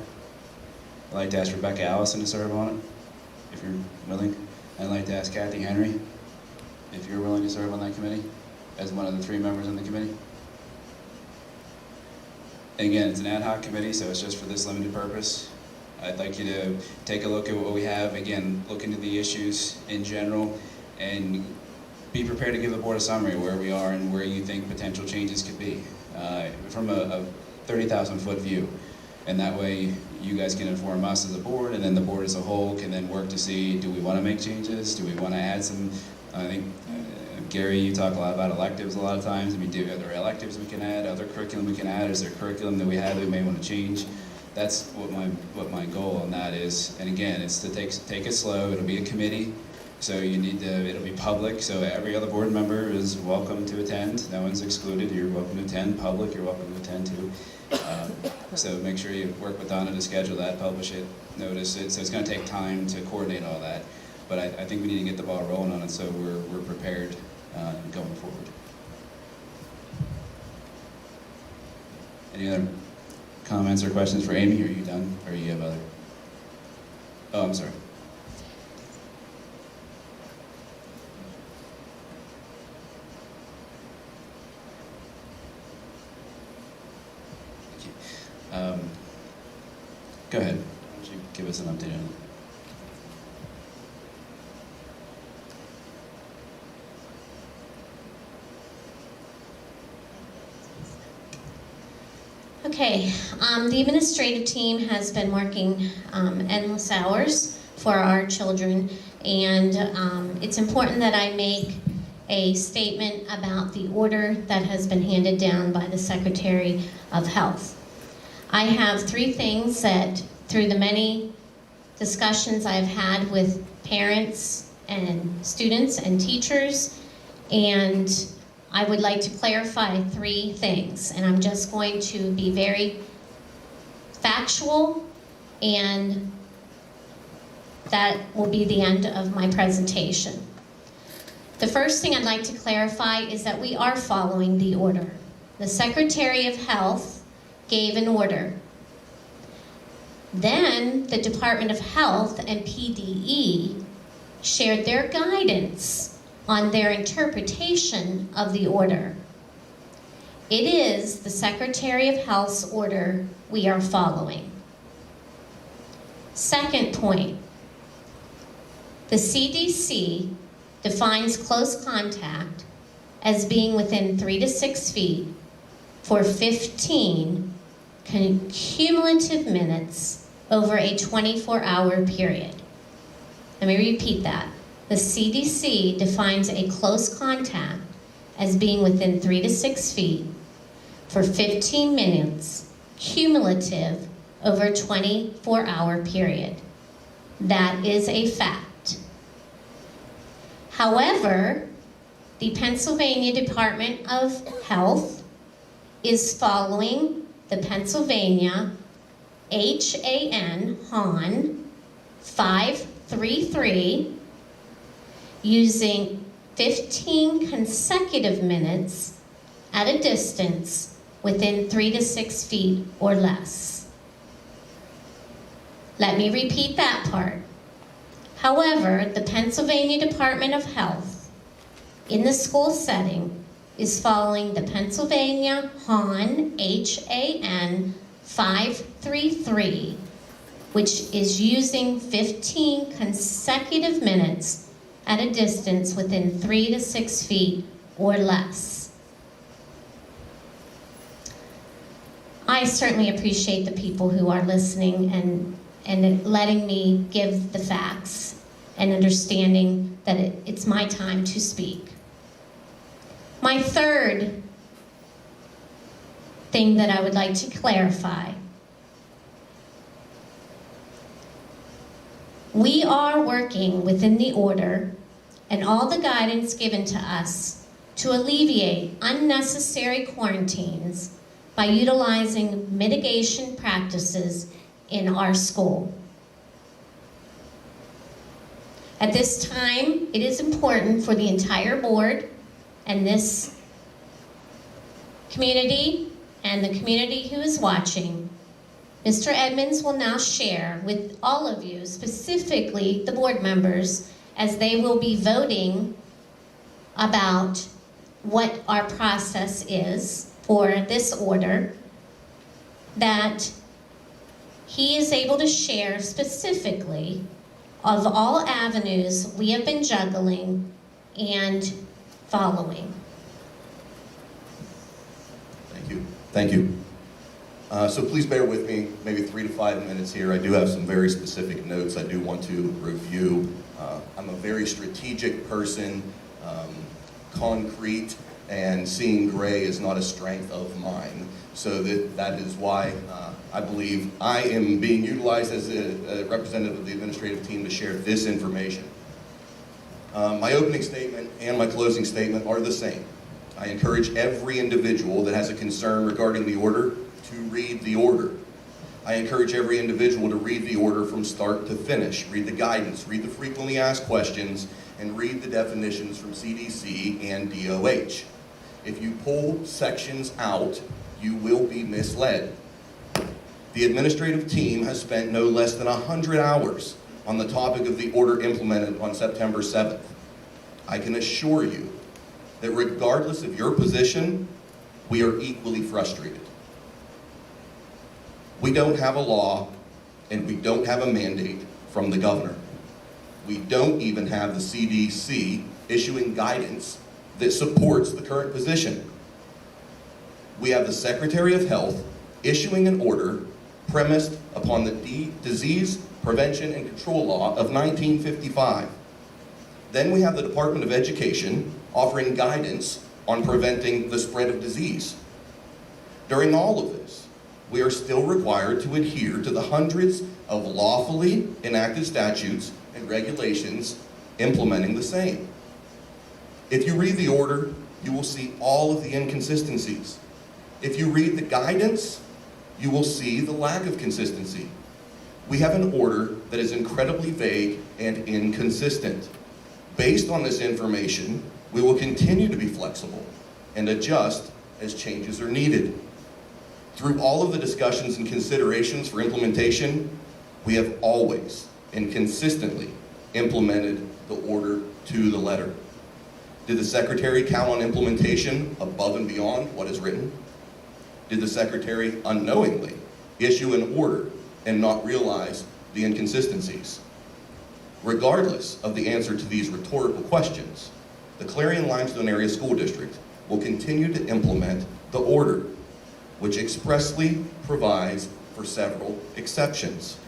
I'd like to ask Rebecca Allison to serve on it, if you're willing. I'd like to ask Kathy Henry, if you're willing to serve on that committee, as one of the 3 members on the committee. And again, it's an ad hoc committee, so it's just for this limited purpose. I'd like you to take a look at what we have, again, look into the issues in general, and be prepared to give the board a summary of where we are and where you think potential changes could be, from a 30,000-foot view. And that way, you guys can inform us as a board, and then the board as a whole can then work to see, do we want to make changes? Do we want to add some, I think, Gary, you talk a lot about electives a lot of times. I mean, are there electives we can add, other curriculum we can add? Is there curriculum that we have that we may want to change? That's what my goal on that is. And again, it's to take it slow. It'll be a committee, so it'll be public, so every other board member is welcome to attend. No one's excluded. You're welcome to attend. Public, you're welcome to attend too. So make sure you work with Donna to schedule that, publish it, notice it. So it's going to take time to coordinate all that. But I think we need to get the ball rolling on it so we're prepared going forward. Any other comments or questions for Amy? Are you done? Or you have other? Oh, I'm sorry. Thank you. Go ahead. Why don't you give us an update on it? Okay, the administrative team has been working endless hours for our children, and it's important that I make a statement about the order that has been handed down by the Secretary of Health. I have 3 things that, through the many discussions I've had with parents and students and teachers, and I would like to clarify 3 things, and I'm just going to be very factual, and that will be the end of my presentation. The first thing I'd like to clarify is that we are following the order. The Secretary of Health gave an order. Then the Department of Health and PDE shared their guidance on their interpretation of the order. It is the Secretary of Health's order we are following. Second point, the CDC defines close contact as being within 3 to 6 feet for 15 cumulative minutes over a 24-hour period. Let me repeat that. The CDC defines a close contact as being within 3 to 6 feet for 15 minutes cumulative over a 24-hour period. That is a fact. However, the Pennsylvania Department of Health is following the Pennsylvania HAN 533 using 15 consecutive minutes at a distance within 3 to 6 feet or less. Let me repeat that part. However, the Pennsylvania Department of Health in the school setting is following the Pennsylvania HAN 533, which is using 15 consecutive minutes at a distance within 3 to 6 feet or less. I certainly appreciate the people who are listening and letting me give the facts and understanding that it's my time to speak. My third thing that I would like to clarify. We are working within the order and all the guidance given to us to alleviate unnecessary quarantines by utilizing mitigation practices in our school. At this time, it is important for the entire board and this community and the community who is watching. Mr. Edmonds will now share with all of you, specifically the board members, as they will be voting about what our process is for this order, that he is able to share specifically of all avenues we have been juggling and following. Thank you. Thank you. So please bear with me, maybe 3 to 5 minutes here. I do have some very specific notes I do want to review. I'm a very strategic person, concrete, and seeing gray is not a strength of mine. So that is why I believe I am being utilized as a representative of the administrative team to share this information. My opening statement and my closing statement are the same. I encourage every individual that has a concern regarding the order to read the order. I encourage every individual to read the order from start to finish. Read the guidance, read the frequently asked questions, and read the definitions from CDC and DOH. If you pull sections out, you will be misled. The administrative team has spent no less than 100 hours on the topic of the order implemented on September 7th. I can assure you that regardless of your position, we are equally frustrated. We don't have a law and we don't have a mandate from the governor. We don't even have the CDC issuing guidance that supports the current position. We have the Secretary of Health issuing an order premised upon the Disease Prevention and Control Law of 1955. Then we have the Department of Education offering guidance on preventing the spread of disease. During all of this, we are still required to adhere to the hundreds of lawfully enacted statutes and regulations implementing the same. If you read the order, you will see all of the inconsistencies. If you read the guidance, you will see the lack of consistency. We have an order that is incredibly vague and inconsistent. Based on this information, we will continue to be flexible and adjust as changes are needed. Through all of the discussions and considerations for implementation, We have always and consistently implemented the order to the letter. Did the Secretary count on implementation above and beyond what is written? Did the Secretary unknowingly issue an order and not realize the inconsistencies? Regardless of the answer to these rhetorical questions, the Clarion-Limestone Area School District will continue to implement the order, which expressly provides for several exceptions.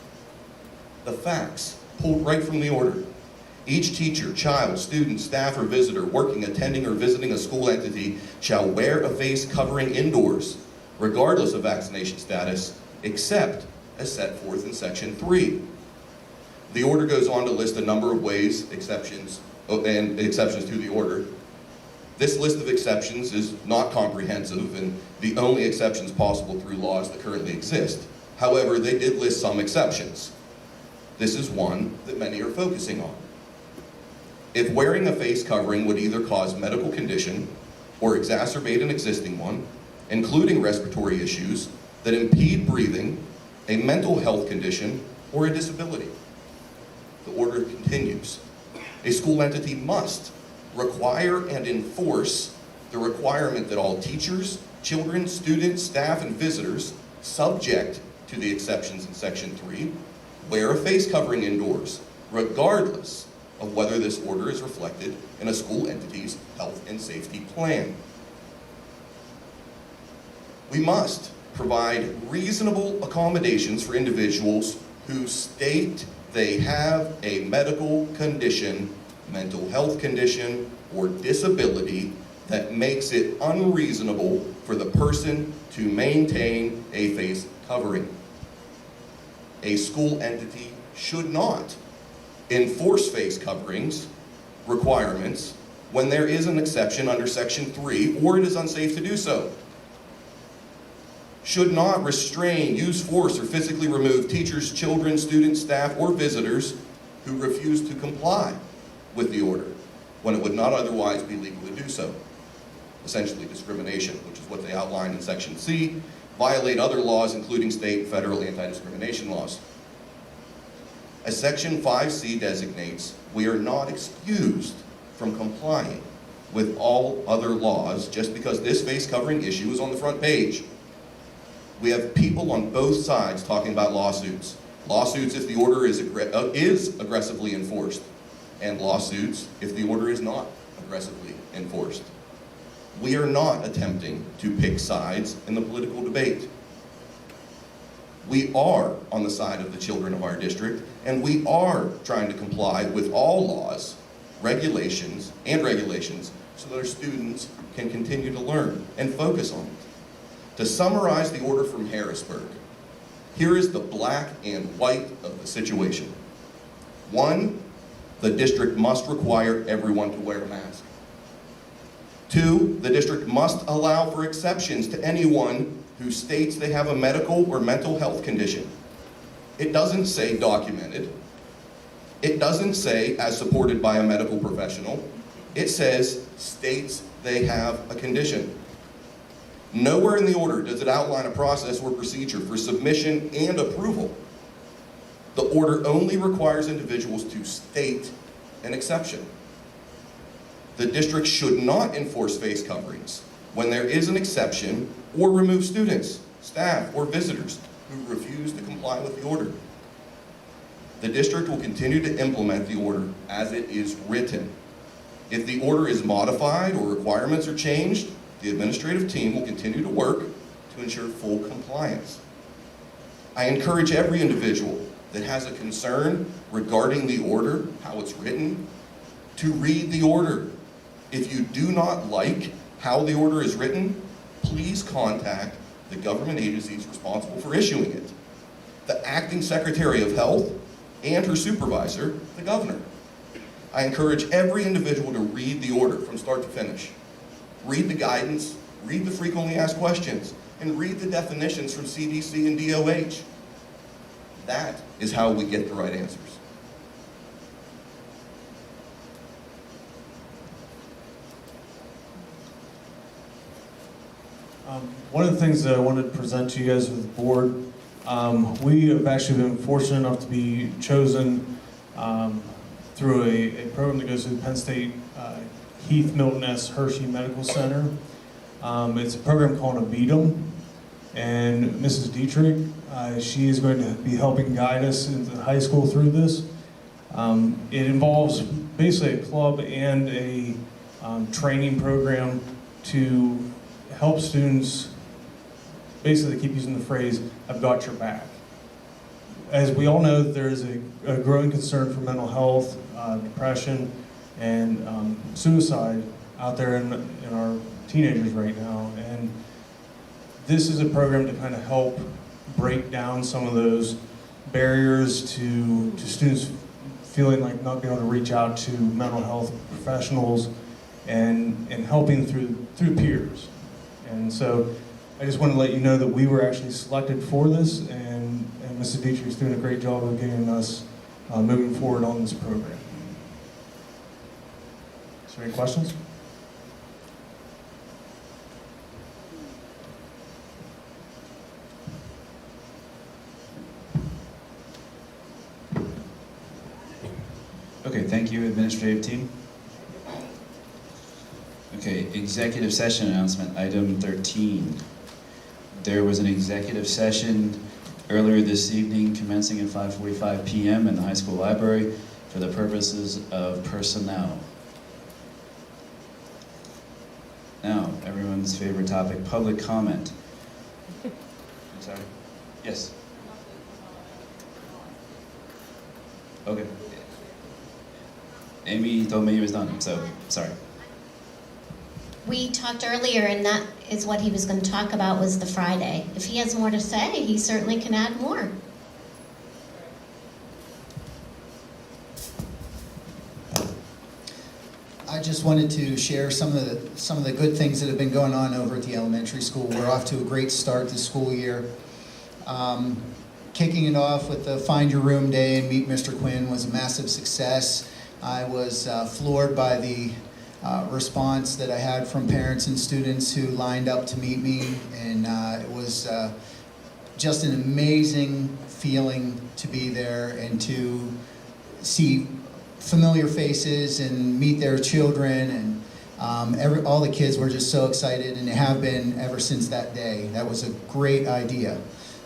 The facts pulled right from the order. Each teacher, child, student, staff, or visitor working, attending, or visiting a school entity shall wear a face covering indoors, regardless of vaccination status, except as set forth in Section 3. The order goes on to list a number of ways, exceptions to the order. This list of exceptions is not comprehensive and the only exceptions possible through laws that currently exist. However, they did list some exceptions. This is one that many are focusing on. If wearing a face covering would either cause medical condition or exacerbate an existing one, including respiratory issues that impede breathing, a mental health condition, or a disability. The order continues. A school entity must require and enforce the requirement that all teachers, children, students, staff, and visitors subject to the exceptions in Section 3 wear a face covering indoors, regardless of whether this order is reflected in a school entity's health and safety plan. We must provide reasonable accommodations for individuals who state they have a medical condition, mental health condition, or disability that makes it unreasonable for the person to maintain a face covering. A school entity should not enforce face coverings requirements when there is an exception under Section 3 or it is unsafe to do so. Should not restrain, use force, or physically remove teachers, children, students, staff, or visitors who refuse to comply with the order when it would not otherwise be legal to do so. Essentially discrimination, which is what they outlined in Section C, violate other laws including state and federal anti-discrimination laws. As Section 5C designates, we are not excused from complying with all other laws just because this face covering issue is on the front page. We have people on both sides talking about lawsuits. Lawsuits if the order is aggressively enforced, and lawsuits if the order is not aggressively enforced. We are not attempting to pick sides in the political debate. We are on the side of the children of our district, and we are trying to comply with all laws, regulations, so that our students can continue to learn and focus on it. To summarize the order from Harrisburg, here is the black and white of the situation. 1, the district must require everyone to wear a mask. 2, the district must allow for exceptions to anyone who states they have a medical or mental health condition. It doesn't say documented. It doesn't say as supported by a medical professional. It says states they have a condition. Nowhere in the order does it outline a process or procedure for submission and approval. The order only requires individuals to state an exception. The district should not enforce face coverings when there is an exception or remove students, staff, or visitors who refuse to comply with the order. The district will continue to implement the order as it is written. If the order is modified or requirements are changed, the administrative team will continue to work to ensure full compliance. I encourage every individual that has a concern regarding the order, how it's written, to read the order. If you do not like how the order is written, please contact the government agencies responsible for issuing it, the Acting Secretary of Health and her supervisor, the governor. I encourage every individual to read the order from start to finish. Read the guidance, read the frequently asked questions, and read the definitions from CDC and DOH. That is how we get the right answers. One of the things that I wanted to present to you guys with the board, We have actually been fortunate enough to be chosen through a program that goes through the Penn State Heath Milton S. Hershey Medical Center. It's a program called AVITAM, and Mrs. Dietrich, she is going to be helping guide us into high school through this. It involves basically a club and a training program to help students. Basically, they keep using the phrase, "I've got your back." As we all know, there's a growing concern for mental health, depression, and suicide out there in our teenagers right now. And this is a program to kind of help break down some of those barriers to students feeling like not being able to reach out to mental health professionals and helping through peers. And so I just want to let you know that we were actually selected for this, and Mrs. Dietrich's doing a great job of getting us moving forward on this program. Is there any questions? Okay, thank you, administrative team. Okay, executive session announcement, item 13. There was an executive session earlier this evening commencing at 5:45 p.m. in the high school library for the purposes of personnel. Now, everyone's favorite topic, public comment. I'm sorry? Yes? Okay. Amy told me he was done, so sorry. We talked earlier, and that is what he was going to talk about, was the Friday. If he has more to say, he certainly can add more. I just wanted to share some of the good things that have been going on over at the elementary school. We're off to a great start this school year. Kicking it off with the Find Your Room Day and Meet Mr. Quinn was a massive success. I was floored by the response that I had from parents and students who lined up to meet me, and it was just an amazing feeling to be there and to see familiar faces and meet their children, and all the kids were just so excited, and they have been ever since that day. That was a great idea.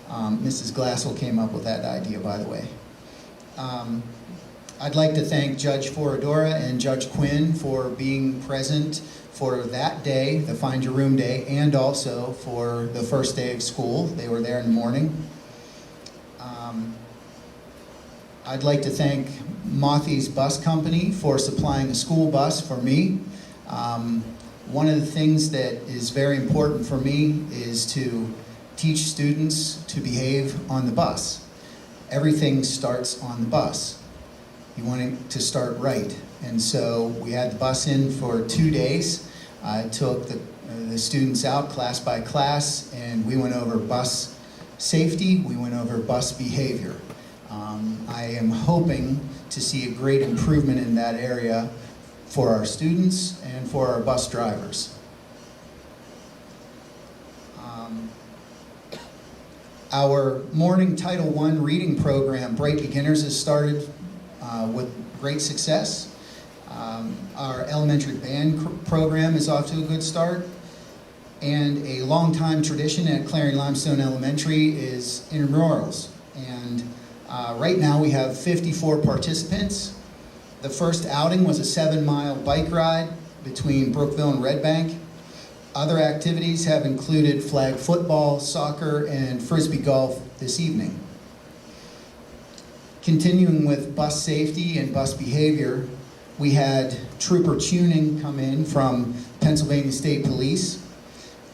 Mrs. Glassell came up with that idea, by the way. I'd like to thank Judge Foradora and Judge Quinn for being present for that day, the Find Your Room Day, and also for the first day of school. They were there in the morning. I'd like to thank Mothy's Bus Company for supplying a school bus for me. One of the things that is very important for me is to teach students to behave on the bus. Everything starts on the bus. You want it to start right. And so we had the bus in for 2 days. I took the students out class by class, and we went over bus safety, we went over bus behavior. I am hoping to see a great improvement in that area for our students and for our bus drivers. Our morning Title I reading program, Bright Beginners, has started with great success. Our elementary band program is off to a good start. And a long-time tradition at Clarion-Limestone Elementary is intramurals. And right now we have 54 participants. The first outing was a 7-mile bike ride between Brookville and Red Bank. Other activities have included flag football, soccer, and frisbee golf this evening. Continuing with bus safety and bus behavior, we had Trooper Tuning come in from Pennsylvania State Police,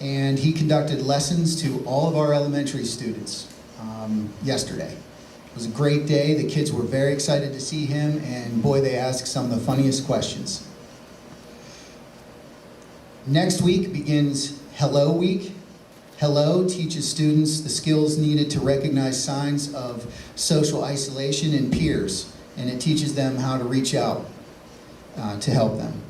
and he conducted lessons to all of our elementary students yesterday. It was a great day. The kids were very excited to see him, and boy, they asked some of the funniest questions. Next week begins Hello Week. Hello teaches students the skills needed to recognize signs of social isolation in peers, and it teaches them how to reach out to help them.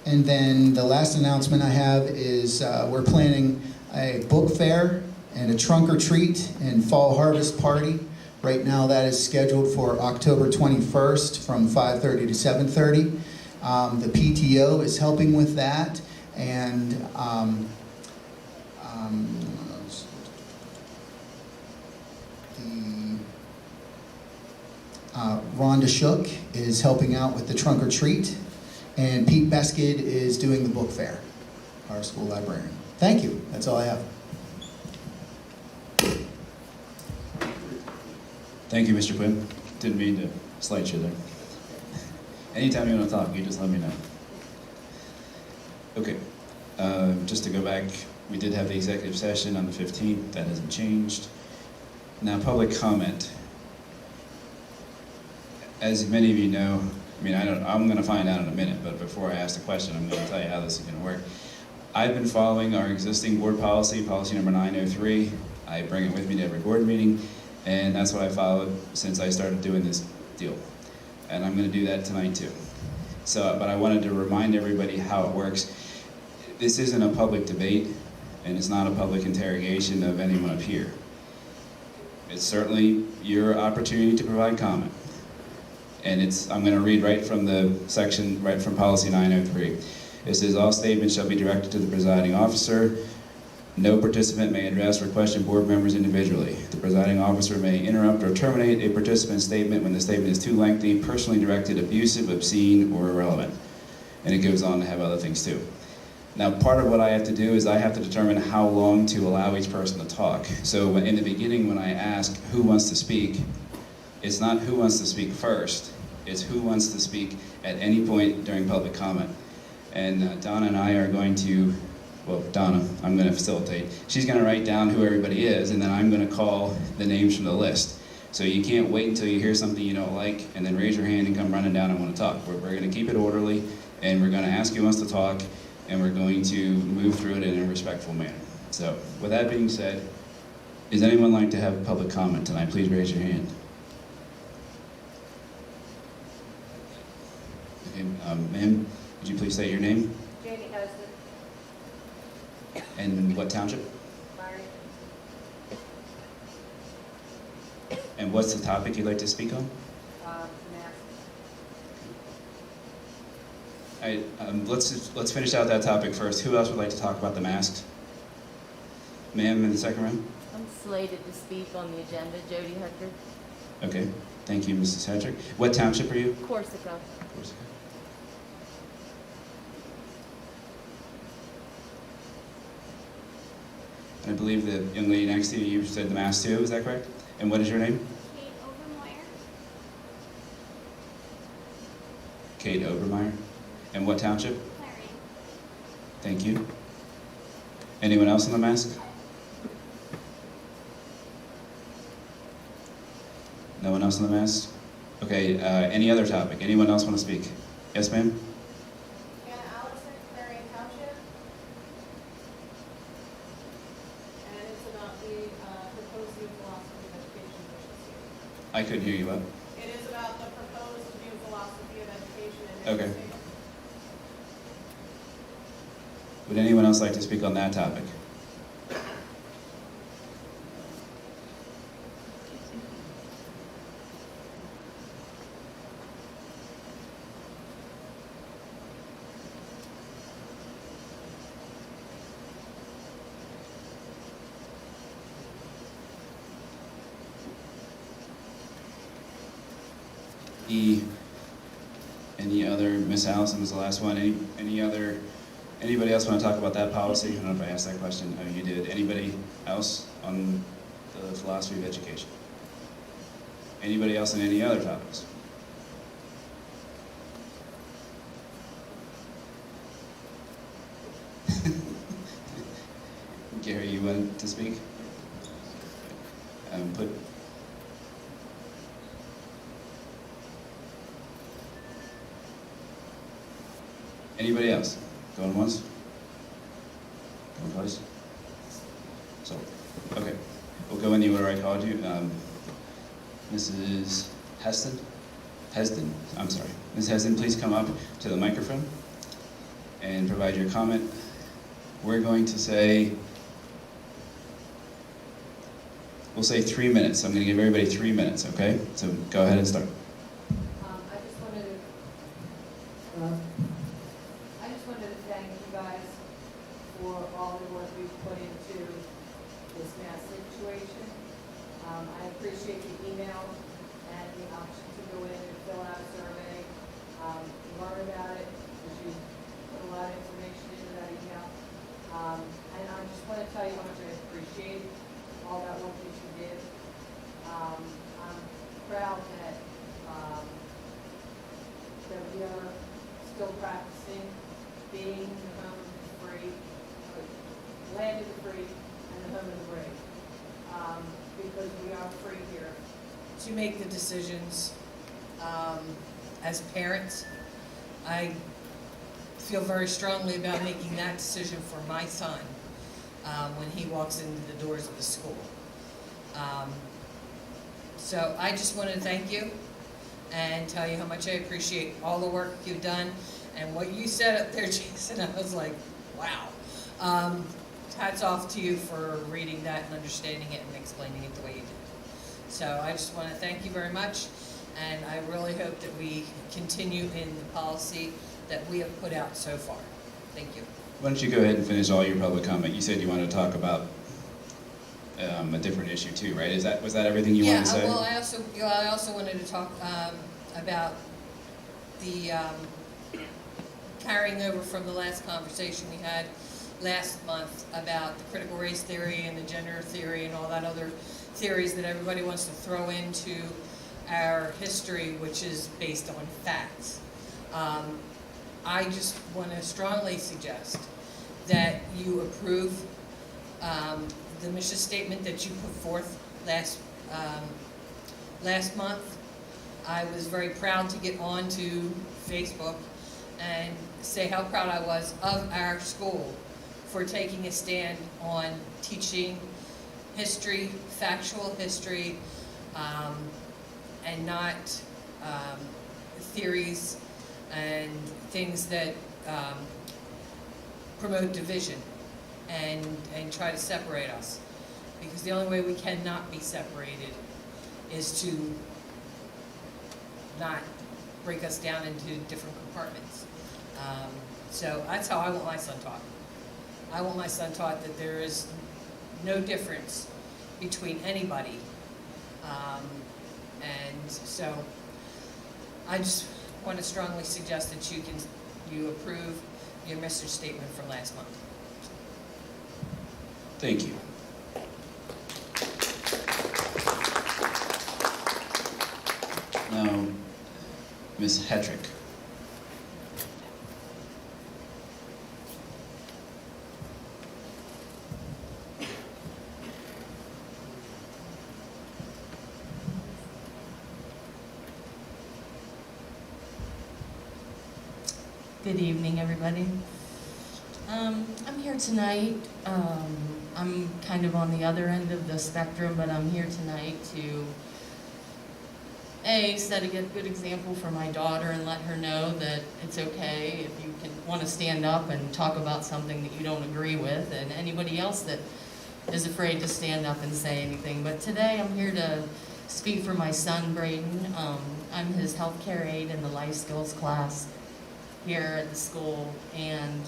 And then the last announcement I have is we're planning a book fair and a trunk or treat and fall harvest party. Right now that is scheduled for October 21st from 5:30 to 7:30. The PTO is helping with that, and Rhonda Shook is helping out with the trunk or treat, and Pete Beskid is doing the book fair, our school librarian. Thank you. That's all I have. Thank you, Mr. Quinn. Didn't mean to slight you there. Anytime you want to talk, you just let me know. Okay, just to go back, we did have the executive session on the 15th. That hasn't changed. Now, public comment. As many of you know, I mean, I'm going to find out in a minute, but before I ask the question, I'm going to tell you how this is going to work. I've been following our existing board policy, policy number 903. I bring it with me to every board meeting, and that's what I followed since I started doing this deal. And I'm going to do that tonight too. So, but I wanted to remind everybody how it works. This isn't a public debate, and it's not a public interrogation of anyone up here. It's certainly your opportunity to provide comment. And I'm going to read right from the section, right from policy 903. It says, all statements shall be directed to the presiding officer. No participant may address or question board members individually. The presiding officer may interrupt or terminate a participant's statement when the statement is too lengthy, personally directed, abusive, obscene, or irrelevant. And it goes on to have other things too. Now, part of what I have to do is I have to determine how long to allow each person to talk. So in the beginning, when I ask who wants to speak, it's not who wants to speak first, it's who wants to speak at any point during public comment. And Donna and I are going to, well, Donna, I'm going to facilitate. She's going to write down who everybody is, and then I'm going to call the names from the list. So you can't wait until you hear something you don't like, and then raise your hand and come running down and want to talk. We're going to keep it orderly, and we're going to ask who wants to talk, and we're going to move through it in a respectful manner. So with that being said, does anyone like to have public comment tonight? Please raise your hand. Okay, ma'am, would you please state your name? Jamie Huston. And what township? Larry. And what's the topic you'd like to speak on? Mask. Let's finish out that topic first. Who else would like to talk about the masks? Ma'am, in the second row? I'm slated to speak on the agenda, Jody Hudson. Okay, thank you, Mrs. Hedrick. What township are you? Corsica. Corsica. I believe the young lady next to you said the mask too, is that correct? And what is your name? Kate Overmeyer. Kate Obermeyer. And what township? Clarion. Thank you. Anyone else on the mask? No one else on the mask? Okay, any other topic? Anyone else want to speak? Yes, ma'am? Anna Allison, Clarion Township. And it's about the proposed new philosophy of education efficiency. I couldn't hear you up. It is about the proposed new philosophy of education and Okay. efficiency. Would anyone else like to speak on that topic? Any other, Miss Allison was the last one, anybody else want to talk about that policy? I don't know if I asked that question. Oh, you did. Anybody else on the philosophy of education? Anybody else on any other topics? Gary, you wanted to speak? Anybody else? Going once? Going twice? So, okay. We'll go in the order I called you. Mrs. Heston? Heston, I'm sorry. Ms. Heston, please come up to the microphone and provide your comment. We're going to say We'll say 3 minutes. I'm going to give everybody 3 minutes, okay? So go ahead and start. I just wanted to thank you guys for all the work you've put into this mass situation. I appreciate the email and the option to go in and fill out a survey, learn about it, because you put a lot of information into that email. And I just want to tell you how much I appreciate all that work that you did. I'm proud that that we are still practicing being the home of the free, land of the free, and the home of the brave. Because we are free here to make the decisions. As parents, I feel very strongly about making that decision for my son when he walks into the doors of the school. So I just wanted to thank you and tell you how much I appreciate all the work you've done. And what you said up there, Jason, I was like, wow. Hats off to you for reading that and understanding it and explaining it the way you did. So I just want to thank you very much, and I really hope that we continue in the policy that we have put out so far. Thank you. Why don't you go ahead and finish all your public comment? You said you wanted to talk about a different issue too, right? Was that everything you wanted to say? Yeah, well, I also wanted to talk about the carrying over from the last conversation we had last month about the critical race theory and the gender theory and all that other theories that everybody wants to throw into our history, which is based on facts. I just want to strongly suggest that you approve the mission statement that you put forth last month. I was very proud to get onto Facebook and say how proud I was of our school for taking a stand on teaching history, factual history, and not theories and things that promote division and try to separate us. Because the only way we cannot be separated is to not break us down into different compartments. So that's how I want my son taught. I want my son taught that there is no difference between anybody. And so I just want to strongly suggest that you approve your mission statement from last month. Thank you. Now, Ms. Hetrick. Good evening, everybody. I'm here tonight. I'm kind of on the other end of the spectrum, but I'm here tonight to set a good example for my daughter and let her know that it's okay if you want to stand up and talk about something that you don't agree with, and anybody else that is afraid to stand up and say anything. But today I'm here to speak for my son, Braden. I'm his healthcare aide in the life skills class here at the school, and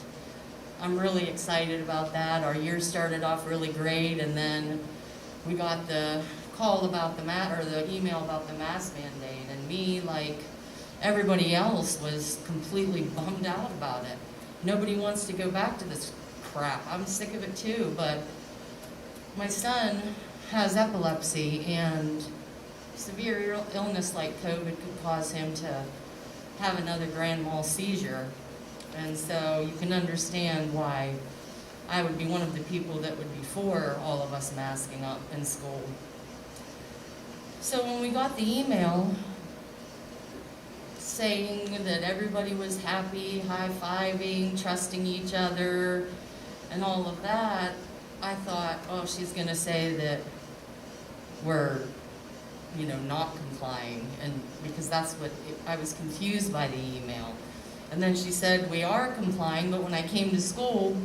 I'm really excited about that. Our year started off really great, and then we got the call about the email about the mask mandate, and me, like everybody else, was completely bummed out about it. Nobody wants to go back to this crap. I'm sick of it too, but my son has epilepsy, and severe illness like COVID could cause him to have another grand mal seizure. And so you can understand why I would be one of the people that would be for all of us masking up in school. So when we got the email saying that everybody was happy, high-fiving, trusting each other, and all of that, I thought, oh, she's gonna say that we're not complying, and because that's what I was confused by the email. And then she said we are complying, but when I came to school,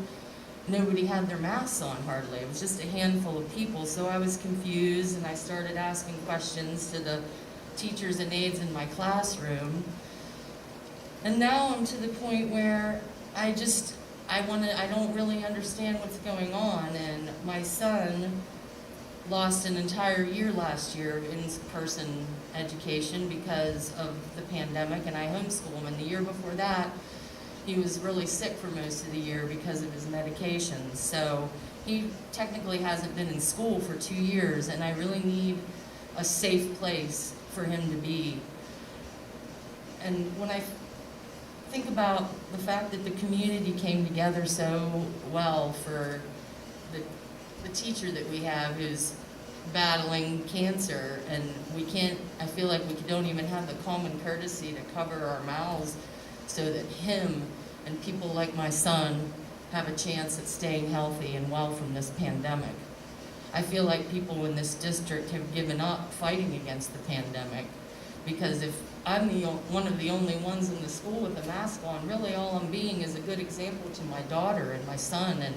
nobody had their masks on hardly. It was just a handful of people. So I was confused, and I started asking questions to the teachers and aides in my classroom. And now I'm to the point where I don't really understand what's going on. And my son lost an entire year last year in person education because of the pandemic, and I homeschool him. And the year before that, he was really sick for most of the year because of his medications. So he technically hasn't been in school for 2 years, and I really need a safe place for him to be. And when I think about the fact that the community came together so well for the teacher that we have who's battling cancer, and I feel like we don't even have the common courtesy to cover our mouths so that him and people like my son have a chance at staying healthy and well from this pandemic. I feel like people in this district have given up fighting against the pandemic, because if I'm one of the only ones in the school with a mask on, really all I'm being is a good example to my daughter and my son and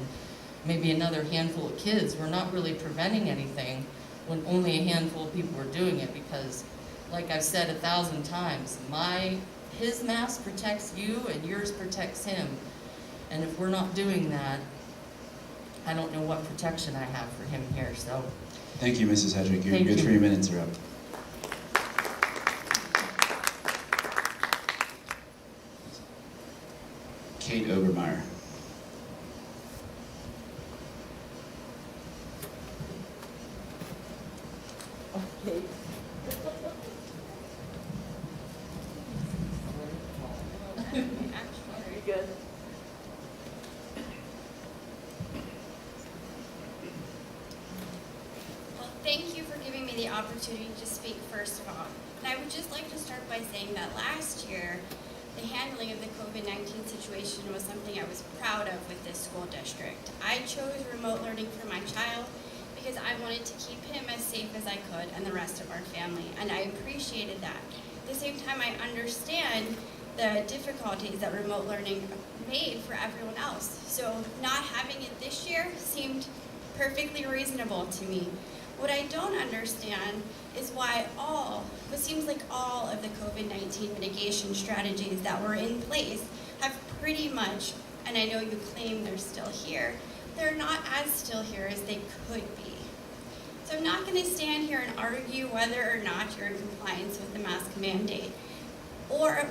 maybe another handful of kids. We're not really preventing anything when only a handful of people are doing it, because, like I've said 1,000 times, his mask protects you and yours protects him. And if we're not doing that, I don't know what protection I have for him here. So, Thank you, Mrs. Hedrick. Your Thank you. 3 minutes are up. Kate Obermeyer. Okay. Very good. Well, thank you for giving me the opportunity to speak first of all. And I would just like to start by saying that last year, the handling of the COVID-19 situation was something I was proud of with this school district. I chose remote learning for my child because I wanted to keep him as safe as I could and the rest of our family, and I appreciated that. At the same time, I understand the difficulties that remote learning made for everyone else. So not having it this year seemed perfectly reasonable to me. What I don't understand is why what seems like all of the COVID-19 mitigation strategies that were in place have pretty much, and I know you claim they're still here, they're not as still here as they could be. So I'm not going to stand here and argue whether or not you're in compliance with the mask mandate, or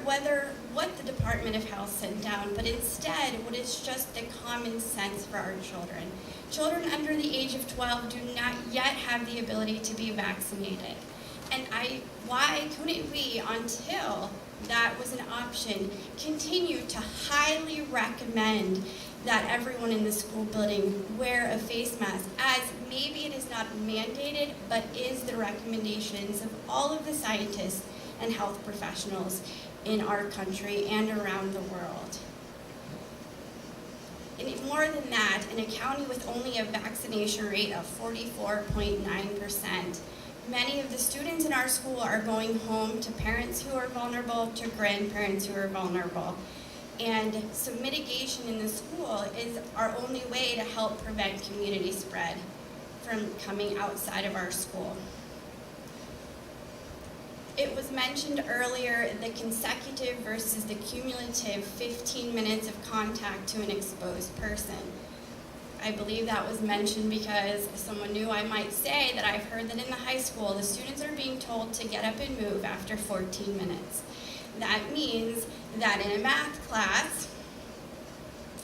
what the Department of Health sent down, but instead what is just the common sense for our children. Children under the age of 12 do not yet have the ability to be vaccinated. And why couldn't we, until that was an option, continue to highly recommend that everyone in the school building wear a face mask, as maybe it is not mandated, but is the recommendations of all of the scientists and health professionals in our country and around the world. And more than that, in a county with only a vaccination rate of 44.9%, many of the students in our school are going home to parents who are vulnerable, to grandparents who are vulnerable. And so mitigation in the school is our only way to help prevent community spread from coming outside of our school. It was mentioned earlier, the consecutive versus the cumulative 15 minutes of contact to an exposed person. I believe that was mentioned because someone knew I might say that I've heard that in the high school, the students are being told to get up and move after 14 minutes. That means that in a math class,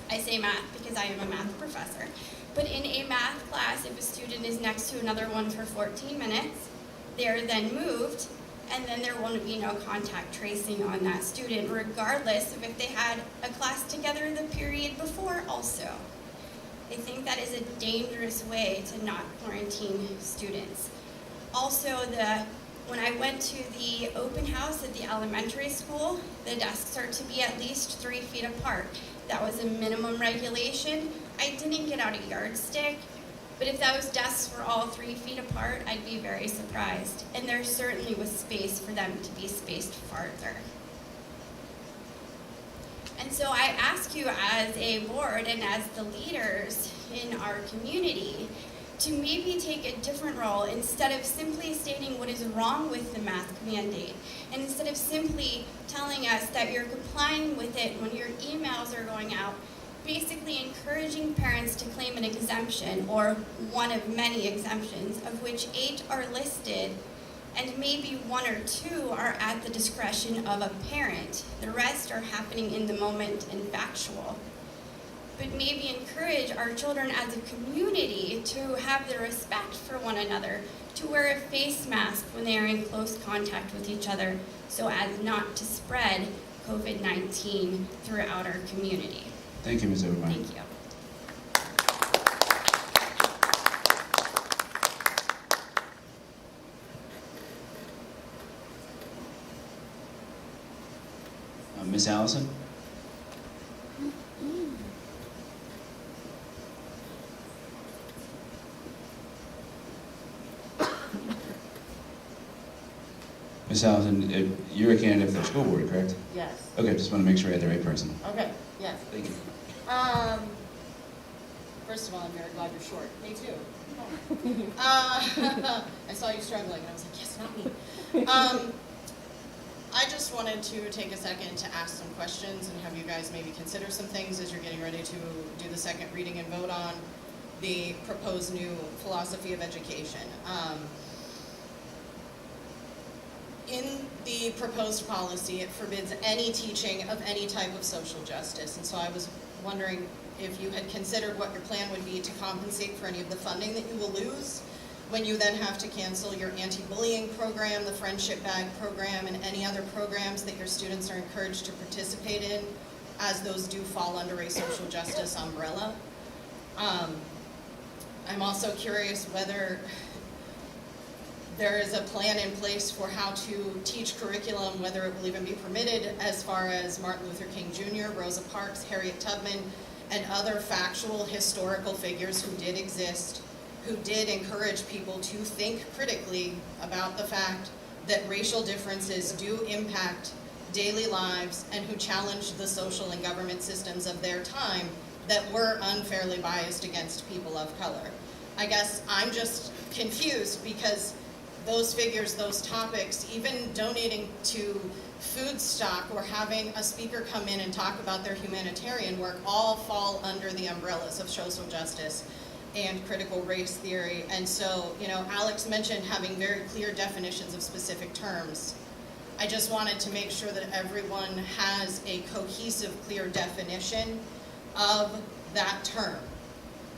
I say math because I am a math professor, but in a math class, if a student is next to another one for 14 minutes, they're then moved, and then there won't be no contact tracing on that student, regardless of if they had a class together the period before also. I think that is a dangerous way to not quarantine students. Also, when I went to the open house at the elementary school, the desks are to be at least 3 feet apart. That was a minimum regulation. I didn't get out a yardstick, but if those desks were all 3 feet apart, I'd be very surprised. And there certainly was space for them to be spaced farther. And so I ask you as a board and as the leaders in our community to maybe take a different role instead of simply stating what is wrong with the mask mandate, and instead of simply telling us that you're complying with it when your emails are going out, basically encouraging parents to claim an exemption or one of many exemptions, of which 8 are listed, and maybe 1 or 2 are at the discretion of a parent. The rest are happening in the moment and factual. But maybe encourage our children as a community to have the respect for one another, to wear a face mask when they are in close contact with each other, so as not to spread COVID-19 throughout our community. Thank you, Ms. Overmeyer. Thank you. Ms. Allison? Ms. Allison, you're a candidate for the school board, correct? Yes. Okay, just want to make sure I had the right person. Okay, yes. Thank you. First of all, I'm very glad you're short. Me too. I saw you struggling, and I was like, yes, not me. I just wanted to take a second to ask some questions and have you guys maybe consider some things as you're getting ready to do the second reading and vote on the proposed new philosophy of education. In the proposed policy, it forbids any teaching of any type of social justice, and so I was wondering if you had considered what your plan would be to compensate for any of the funding that you will lose when you then have to cancel your anti-bullying program, the friendship bag program, and any other programs that your students are encouraged to participate in, as those do fall under a social justice umbrella. I'm also curious whether there is a plan in place for how to teach curriculum, whether it will even be permitted, as far as Martin Luther King Jr., Rosa Parks, Harriet Tubman, and other factual historical figures who did exist, who did encourage people to think critically about the fact that racial differences do impact daily lives, and who challenged the social and government systems of their time that were unfairly biased against people of color. I guess I'm just confused because those figures, those topics, even donating to food stock or having a speaker come in and talk about their humanitarian work, all fall under the umbrellas of social justice and critical race theory. And so, you know, Alex mentioned having very clear definitions of specific terms. I just wanted to make sure that everyone has a cohesive, clear definition of that term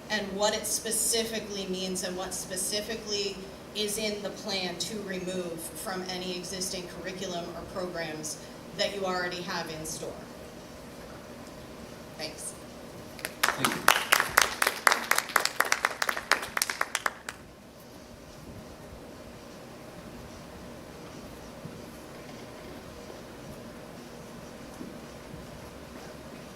and what it specifically means and what specifically is in the plan to remove from any existing curriculum or programs that you already have in store. Thanks. Thank you.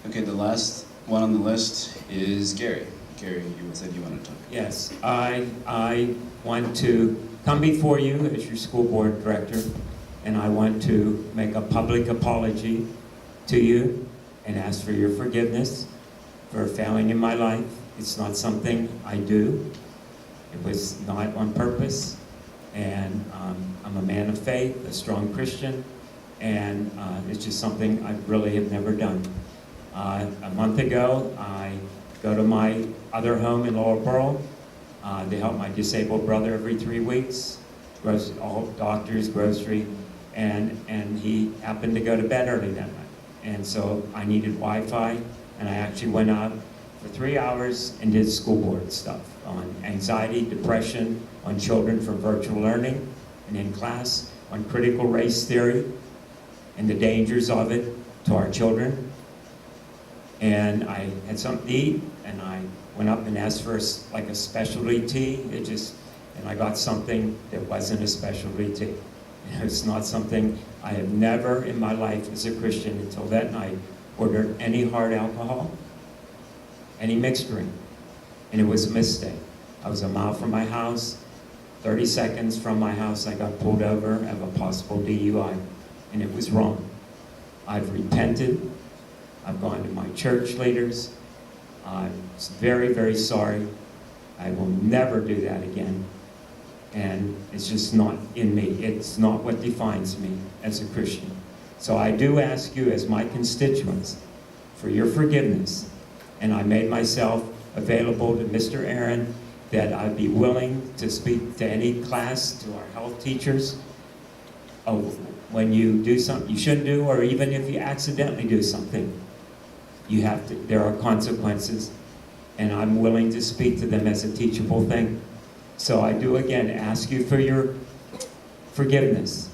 Okay, the last one on the list is Gary. Gary, you said you wanted to talk. Yes, I want to come before you as your school board director, and I want to make a public apology to you and ask for your forgiveness for failing in my life. It's not something I do. It was not on purpose, and I'm a man of faith, a strong Christian, and it's just something I really have never done. A month ago, I go to my other home in Lower Pearl. They help my disabled brother every 3 weeks, all doctors, grocery, and he happened to go to bed early that night. And so I needed Wi-Fi, and I actually went out for 3 hours and did school board stuff on anxiety, depression, on children for virtual learning, and in class on critical race theory and the dangers of it to our children. And I had something to eat, and I went up and asked for like a specialty tea. And I got something that wasn't a specialty tea. It's not something I have never in my life as a Christian until that night ordered any hard alcohol, any mixed drink, and it was a mistake. I was a mile from my house, 30 seconds from my house I got pulled over of a possible DUI, and it was wrong. I've repented, I've gone to my church leaders. I'm very, very sorry. I will never do that again. And it's just not in me. It's not what defines me as a Christian. So I do ask you as my constituents for your forgiveness. And I made myself available to Mr. Aaron that I'd be willing to speak to any class, to our health teachers, when you do something you shouldn't do, or even if you accidentally do something, there are consequences, and I'm willing to speak to them as a teachable thing. So I do again ask you for your forgiveness.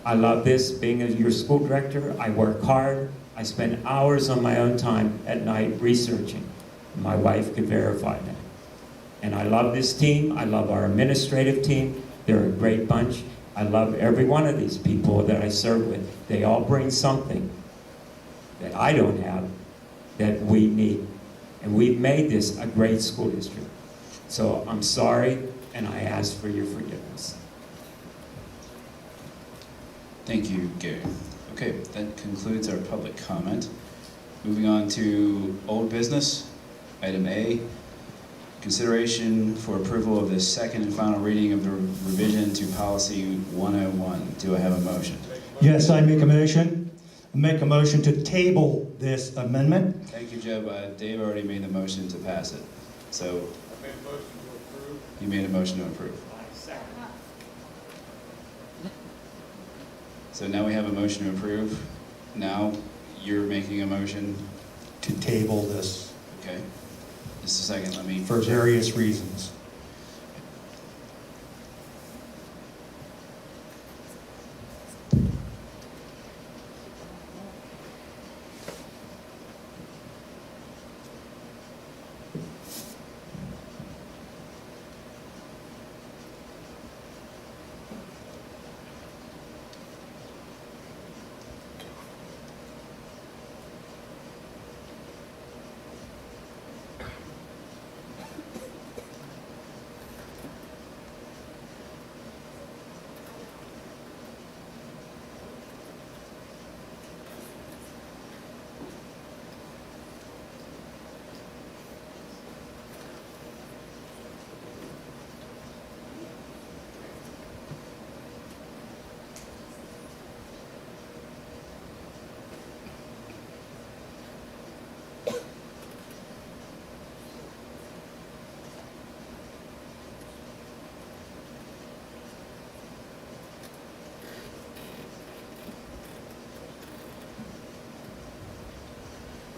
I love this, being your school director. I work hard. I spend hours on my own time at night researching. My wife could verify that. And I love this team. I love our administrative team. They're a great bunch. I love every one of these people that I serve with. They all bring something that I don't have that we need. And we've made this a great school district. So I'm sorry, and I ask for your forgiveness. Thank you, Gary. Okay, that concludes our public comment. Moving on to old business. Item A, consideration for approval of the second and final reading of the revision to policy 101. Do I have a motion? Yes, I make a motion. Make a motion to table this amendment. Thank you, Joe. Dave already made the motion to pass it. So I made a motion to approve. you made a motion to approve. So now we have a motion to approve. Now you're making a motion to table this. Okay. Just a second, let me... For various reasons.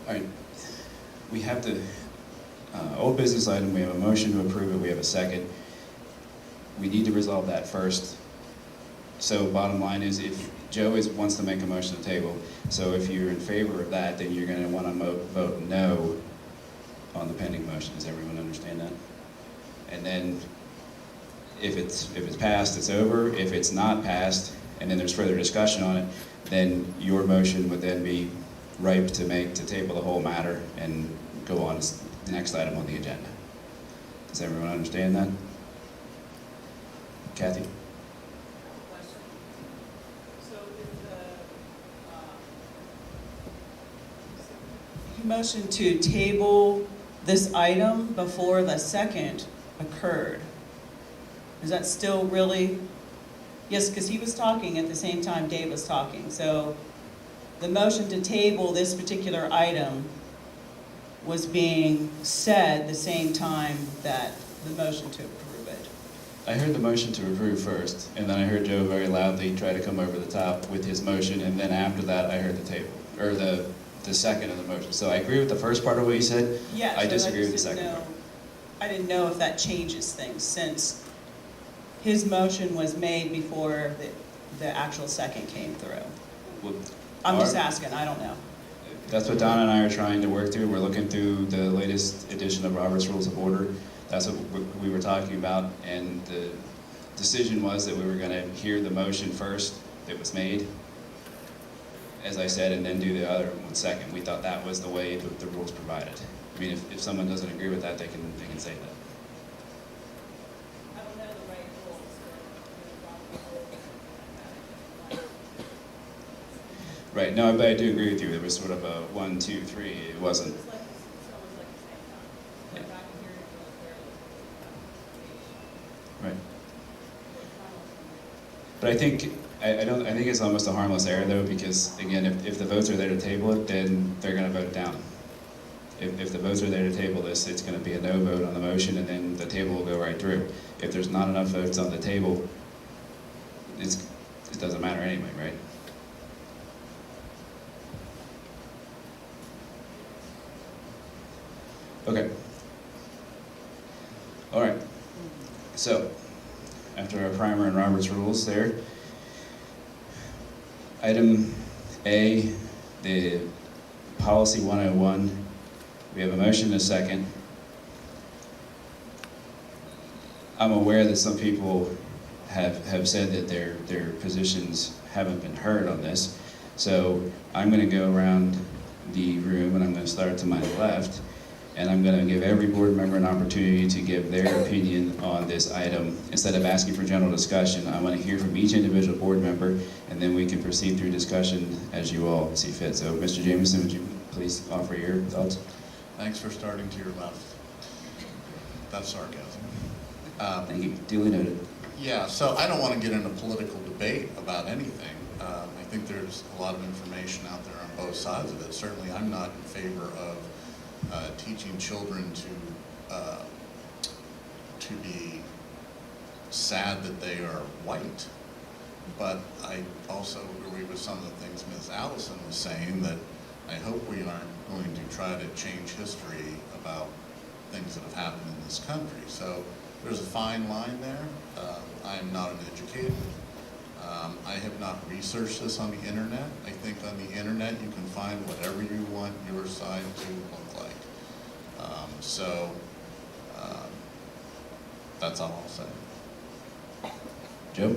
All right, we have the old business item. We have a motion to approve it. We have a second. We need to resolve that first. So bottom line is, if Joe wants to make a motion to table, so if you're in favor of that, then you're going to want to vote no on the pending motion. Does everyone understand that? And then if it's passed, it's over. If it's not passed, and then there's further discussion on it, then your motion would then be ripe to table the whole matter and go on to the next item on the agenda. Does everyone understand that? Kathy? You motioned to table this item before the second occurred. Is that still really? Yes, because he was talking at the same time Dave was talking. So the motion to table this particular item was being said the same time that the motion to approve it. I heard the motion to approve first, and then I heard Joe very loudly try to come over the top with his motion, and then after that I heard the table, or the second of the motion. So I agree with the first part of what you said. Yeah, I disagree with the second know, part. I didn't know if that changes things, since his motion was made before the actual second came through. Well, I'm just asking, I don't know. That's what Donna and I are trying to work through. We're looking through the latest edition of Robert's Rules of Order. That's what we were talking about, and the decision was that we were going to hear the motion first that was made, as I said, and then do the other one second. We thought that was the way the rules provided. I mean, if someone doesn't agree with that, they can say that. I don't know the right rules. Right, no, but I do agree with you. There was sort of a 1, 2, 3. It wasn't. Right. But I think I think it's almost a harmless error though, because again, if the votes are there to table it, then they're going to vote it down. If the votes are there to table this, it's going to be a no vote on the motion, and then the table will go right through. If there's not enough votes on the table, it doesn't matter anyway, right? Okay. All right. So, after our primer and Robert's rules there, item A, the policy 101, we have a motion and a second. I'm aware that some people have said that their positions haven't been heard on this, so I'm going to go around the room and I'm going to start to my left, and I'm going to give every board member an opportunity to give their opinion on this item. Instead of asking for general discussion, I want to hear from each individual board member, and then we can proceed through discussion as you all see fit. So, Mr. Jameson, would you please offer your thoughts? Thanks for starting to your left. That's sarcasm. Thank you. Duly noted. Yeah, so I don't want to get into political debate about anything. I think there's a lot of information out there on both sides of it. Certainly, I'm not in favor of teaching children to be sad that they are white. But I also agree with some of the things Ms. Allison was saying, that I hope we aren't going to try to change history about things that have happened in this country. So there's a fine line there. I am not an educator. I have not researched this on the internet. I think on the internet you can find whatever you want your side to look like. That's all I'll say. Joe?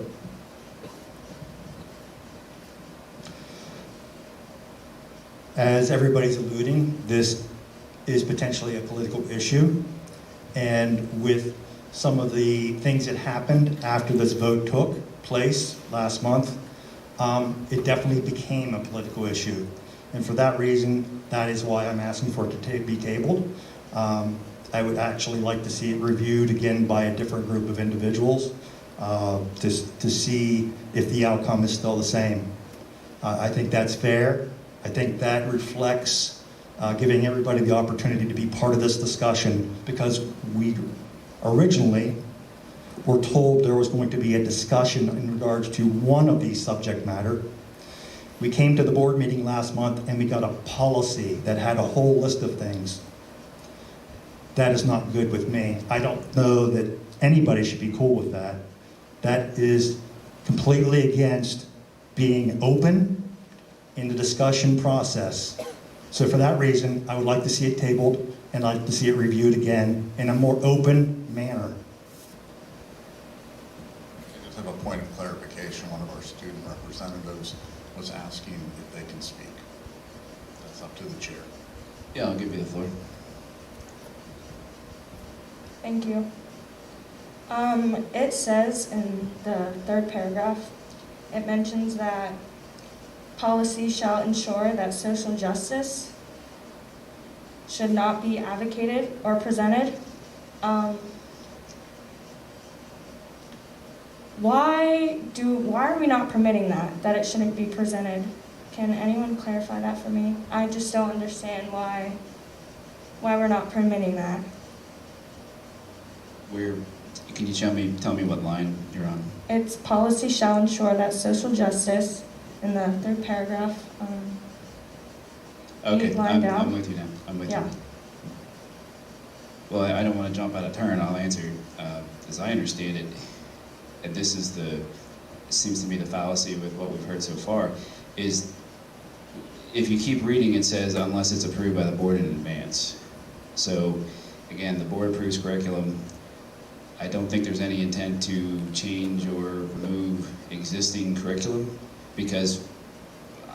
As everybody's alluding, this is potentially a political issue, and with some of the things that happened after this vote took place last month, it definitely became a political issue. And for that reason, that is why I'm asking for it to be tabled. I would actually like to see it reviewed again by a different group of individuals to see if the outcome is still the same. I think that's fair. I think that reflects giving everybody the opportunity to be part of this discussion, because we originally were told there was going to be a discussion in regards to one of these subject matter. We came to the board meeting last month and we got a policy that had a whole list of things. That is not good with me. I don't know that anybody should be cool with that. That is completely against being open in the discussion process. So for that reason, I would like to see it tabled and I'd like to see it reviewed again in a more open manner. I just have a point of clarification. One of our student representatives was asking if they can speak. That's up to the chair. Yeah, I'll give you the floor. Thank you. It says in the third paragraph, it mentions that policy shall ensure that social justice should not be advocated or presented. Why are we not permitting that it shouldn't be presented? Can anyone clarify that for me? I just don't understand why we're not permitting that. Can you tell me what line you're on? It's policy shall ensure that social justice in the third paragraph. Okay, line down. I'm with you now. I'm with Yeah. you. Well, I don't want to jump out of turn. I'll answer. As I understand it, and this is seems to be the fallacy with what we've heard so far, is if you keep reading, it says unless it's approved by the board in advance. So, again, the board approves curriculum. I don't think there's any intent to change or remove existing curriculum, because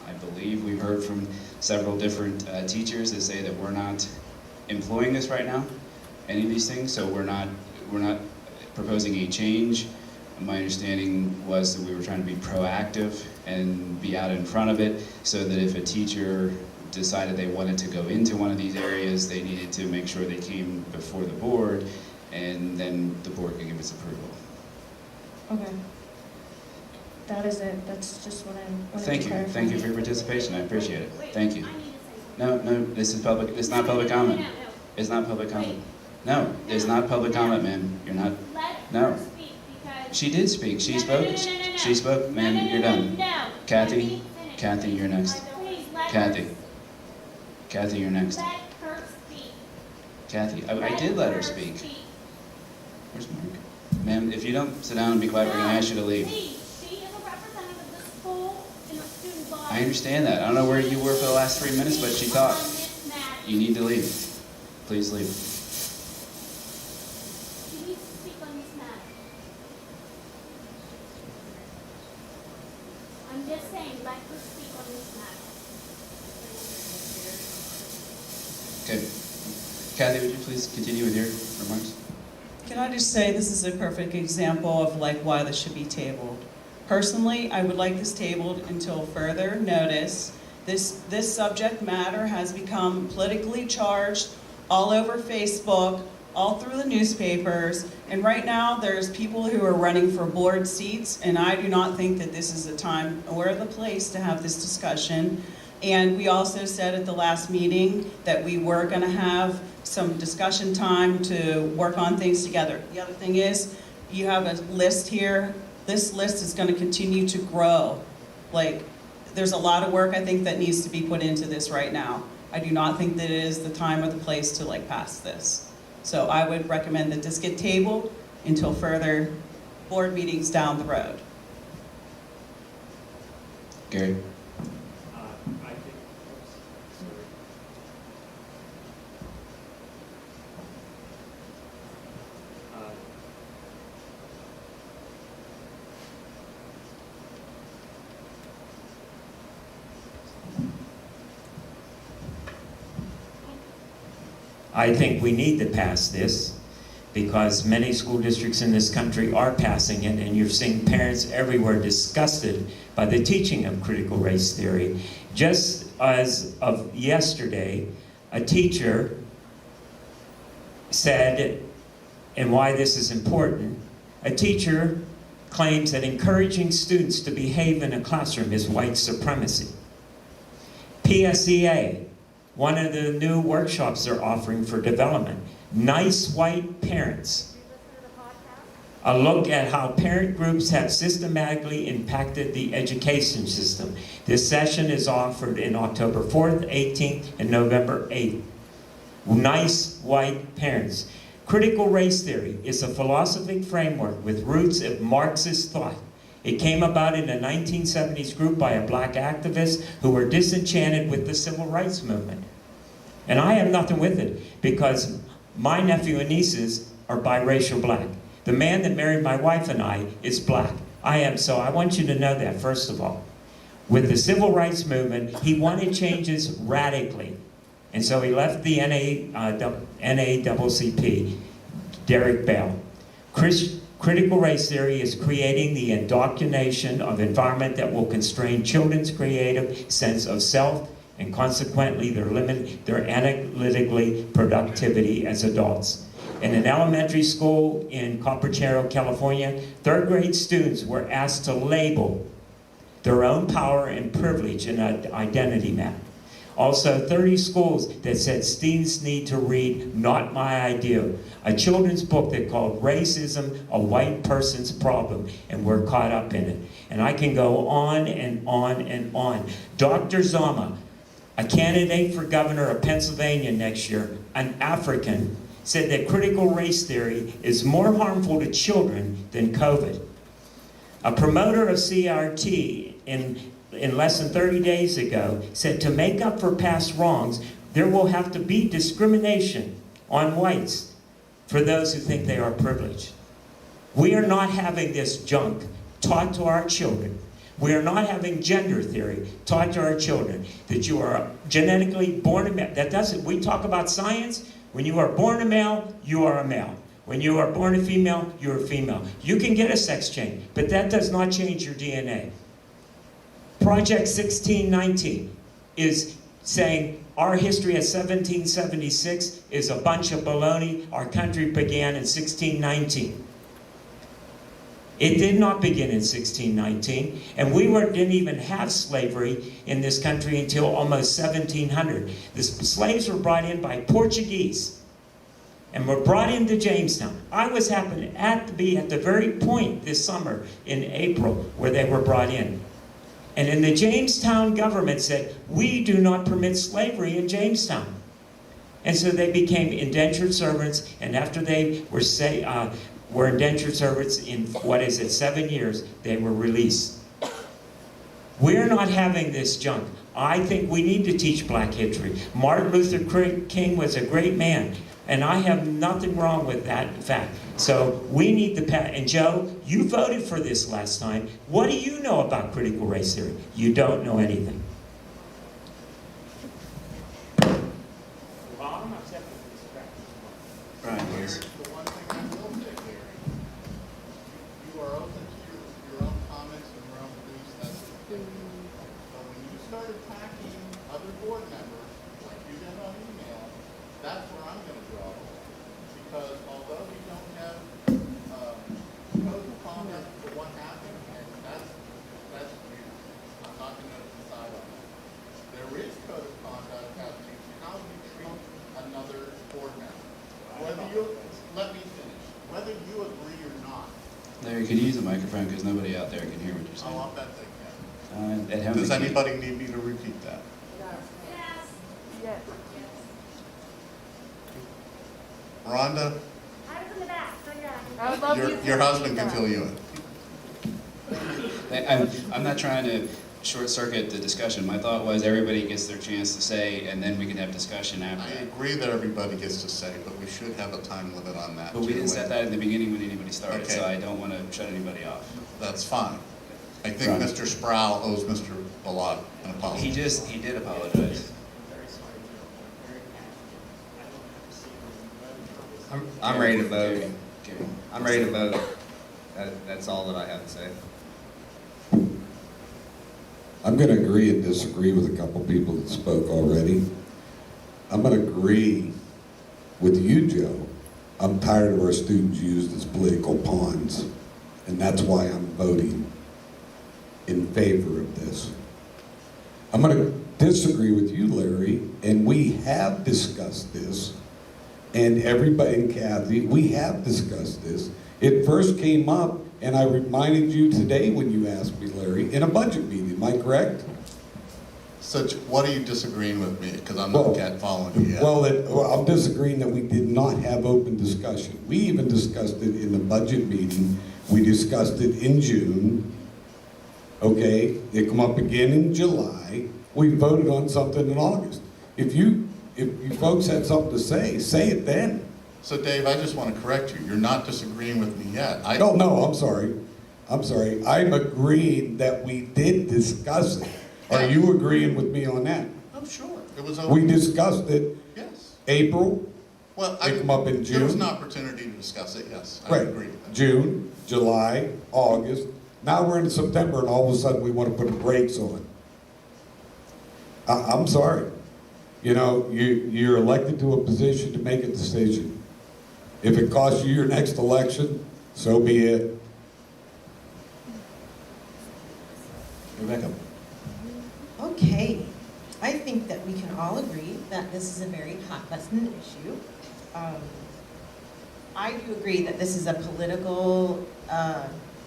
I believe we've heard from several different teachers that say that we're not employing this right now, any of these things, so we're not proposing a change My understanding was that we were trying to be proactive and be out in front of it, so that if a teacher decided they wanted to go into one of these areas, they needed to make sure they came before the board, and then the board could give its approval. Okay. That is it. That's just what I wanted Thank to you. clarify. Thank you for your participation. I appreciate it. Thank you. No, this is public. It's not public comment. It's not public comment. No, it's not public comment, ma'am. You're not. No. She did speak. She spoke. She spoke. Ma'am, you're done. Kathy, Kathy, you're next. Kathy, Kathy, you're next. Kathy, I did let her speak. Where's Mark? Ma'am, if you don't sit down and be quiet, we're going to ask you to leave. I understand that. I don't know where you were for the last 3 minutes, but she talked. You need to leave. Please leave. I'm just saying, let her speak on this matter. Okay. Kathy, would you please continue with your remarks? Can I just say this is a perfect example of like why this should be tabled. Personally, I would like this tabled until further notice. This subject matter has become politically charged all over Facebook, all through the newspapers, and right now there's people who are running for board seats, and I do not think that this is the time or the place to have this discussion. And we also said at the last meeting that we were going to have some discussion time to work on things together. The other thing is, you have a list here. This list is going to continue to grow. Like, there's a lot of work I think that needs to be put into this right now. I do not think that it is the time or the place to like pass this. So I would recommend that this get tabled until further board meetings down the road. Gary? I think we need to pass this because many school districts in this country are passing it, and you're seeing parents everywhere disgusted by the teaching of critical race theory. Just as of yesterday, a teacher said, and why this is important, a teacher claims that encouraging students to behave in a classroom is white supremacy. PSEA, one of the new workshops they're offering for development, Nice White Parents. A look at how parent groups have systematically impacted the education system. This session is offered in October 4th, 18th, and November 8th. Nice White Parents. Critical race theory is a philosophic framework with roots of Marxist thought. It came about in a 1970s group by a black activist who were disenchanted with the civil rights movement. And I have nothing with it because my nephew and nieces are biracial black. The man that married my wife and I is black. So I want you to know that, first of all. With the civil rights movement, he wanted changes radically. And so he left the NAACP, Derek Bell. Critical race theory is creating the indoctrination of environment that will constrain children's creative sense of self and consequently their analytically productivity as adults. In an elementary school in Copperchero, California, third grade students were asked to label their own power and privilege in an identity map. Also, 30 schools that said students need to read Not My Ideal, a children's book that called Racism, a White Person's Problem, and we're caught up in it. And I can go on and on and on. Dr. Zama, a candidate for governor of Pennsylvania next year, an African, said that critical race theory is more harmful to children than COVID. A promoter of CRT in less than 30 days ago said to make up for past wrongs, there will have to be discrimination on whites for those who think they are privileged. We are not having this junk taught to our children. We are not having gender theory taught to our children, that you are genetically born a male. We talk about science. When you are born a male, you are a male. When you are born a female, you're a female. You can get a sex change, but that does not change your DNA. Project 1619 is saying our history of 1776 is a bunch of baloney. Our country began in 1619. It did not begin in 1619, and we didn't even have slavery in this country until almost 1700. The slaves were brought in by Portuguese and were brought into Jamestown. I happened to be at the very point this summer in April where they were brought in. And then the Jamestown government said, we do not permit slavery in Jamestown. And so they became indentured servants, and after they were indentured servants in, 7 years, they were released. We're not having this junk. I think we need to teach black history. Martin Luther King was a great man, and I have nothing wrong with that fact. So we need to pass. And Joe, you voted for this last time. What do you know about critical race theory? You don't know anything. Brian, please. The one thing I will say, Gary, you are open to your own comments and your own beliefs, that's the thing. But when you start attacking other board members, like you did on email, that's where I'm going to draw the line. Because although we don't have code of conduct for what happened, and that's weird. I'm not going to decide on that. There is code of conduct happening to how you treat another board member. Let me finish. Whether you agree or not. Larry, could you use the microphone because nobody out there can hear what you're saying? I'll bet they can. At home Does they can't. anybody need me to repeat that? Yes. Rhonda, I'm from the back, so yeah. I would love your husband can fill you in. I'm not trying to short circuit the discussion. My thought was everybody gets their chance to say, and then we can have discussion after I that. agree that everybody gets to say, but we should have a time limit on that. But we too. didn't set that in the beginning when anybody started, Okay. so I don't want to shut anybody off. That's fine. I think Right. Mr. Sproul owes Mr. Balot an apology. He did apologize. I'm ready to vote. Gary. I'm ready to vote. That's all that I have to say. I'm going to agree and disagree with a couple people that spoke already. I'm going to agree with you, Joe. I'm tired of our students used as political pawns, and that's why I'm voting in favor of this. I'm going to disagree with you, Larry, and we have discussed this, and everybody, and Kathy, we have discussed this. It first came up, and I reminded you today when you asked me, Larry, in a budget meeting, am I correct? So what are you disagreeing with me? Because I'm not following you yet. Well, I'm disagreeing that we did not have open discussion. We even discussed it in the budget meeting. We discussed it in June. Okay, it come up again in July. We voted on something in August. If you folks had something to say it then. So Dave, I just want to correct you. You're not disagreeing with me yet. No, I'm sorry. I'm agreeing that we did discuss it. Are you agreeing with me on that? I'm sure. It was We discussed it. Yes. April. Well, It come up in June. There was an opportunity to discuss it, yes. I Right. agree with that. June, July, August. Now we're in September and all of a sudden we want to put the brakes on. I'm sorry. You know, you're elected to a position to make a decision. If it costs you your next election, so be it. Rebecca. Okay, I think that we can all agree that this is a very hot button issue. I do agree that this is a political,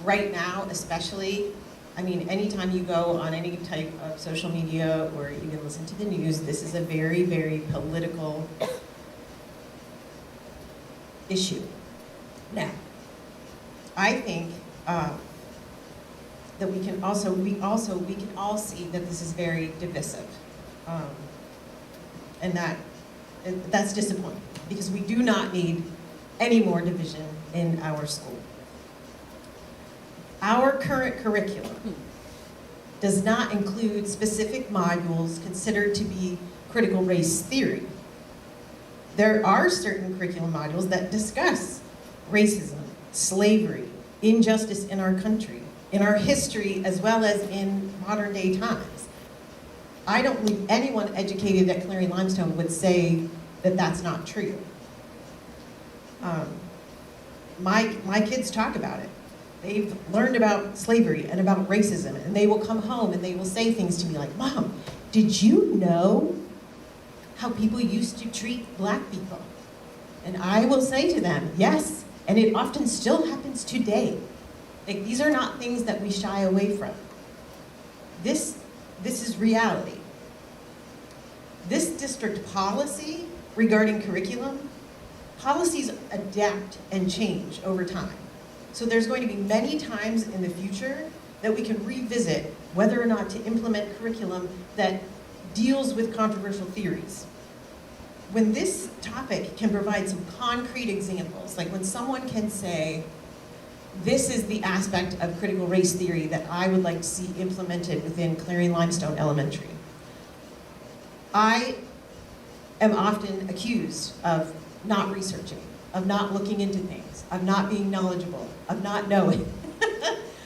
right now especially, I mean, anytime you go on any type of social media or even listen to the news, this is a very, very political issue. Now, I think that we can all see that this is very divisive, and that's disappointing because we do not need any more division in our school. Our current curriculum does not include specific modules considered to be critical race theory. There are certain curriculum modules that discuss racism, slavery, injustice in our country, in our history, as well as in modern day times. I don't believe anyone educated at Clarion-Limestone would say that that's not true. My kids talk about it. They've learned about slavery and about racism, and they will come home and they will say things to me like, Mom, did you know how people used to treat black people? And I will say to them, yes, and it often still happens today. Like, these are not things that we shy away from. This is reality. This district policy regarding curriculum, policies adapt and change over time. So there's going to be many times in the future that we can revisit whether or not to implement curriculum that deals with controversial theories. When this topic can provide some concrete examples, like when someone can say, this is the aspect of critical race theory that I would like to see implemented within Clarion-Limestone Elementary. I am often accused of not researching, of not looking into things, of not being knowledgeable, of not knowing.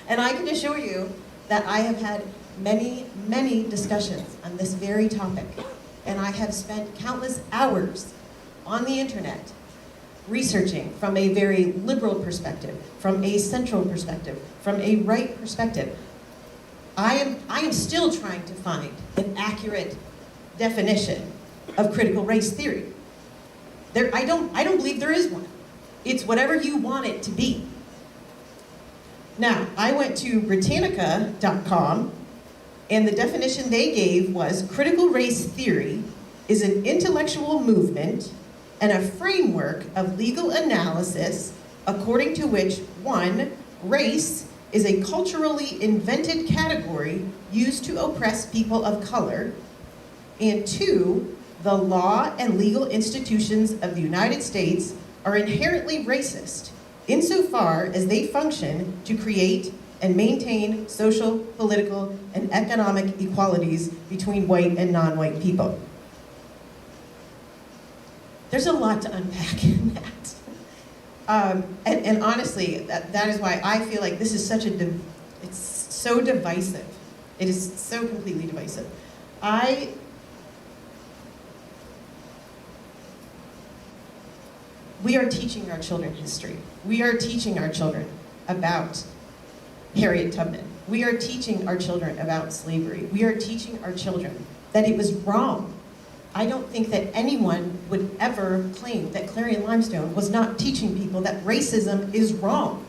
And I can assure you that I have had many, many discussions on this very topic. And I have spent countless hours on the internet researching from a very liberal perspective, from a central perspective, from a right perspective. I am still trying to find an accurate definition of critical race theory. I don't believe there is one. It's whatever you want it to be. Now, I went to Britannica.com, and the definition they gave was critical race theory is an intellectual movement and a framework of legal analysis according to which, 1, race is a culturally invented category used to oppress people of color, and 2, the law and legal institutions of the United States are inherently racist insofar as they function to create and maintain social, political, and economic equalities between white and non-white people. There's a lot to unpack in that. And honestly, that is why I feel like this is such it's so divisive. It is so completely divisive. We are teaching our children history. We are teaching our children about Harriet Tubman. We are teaching our children about slavery. We are teaching our children that it was wrong. I don't think that anyone would ever claim that Clarion-Limestone was not teaching people that racism is wrong.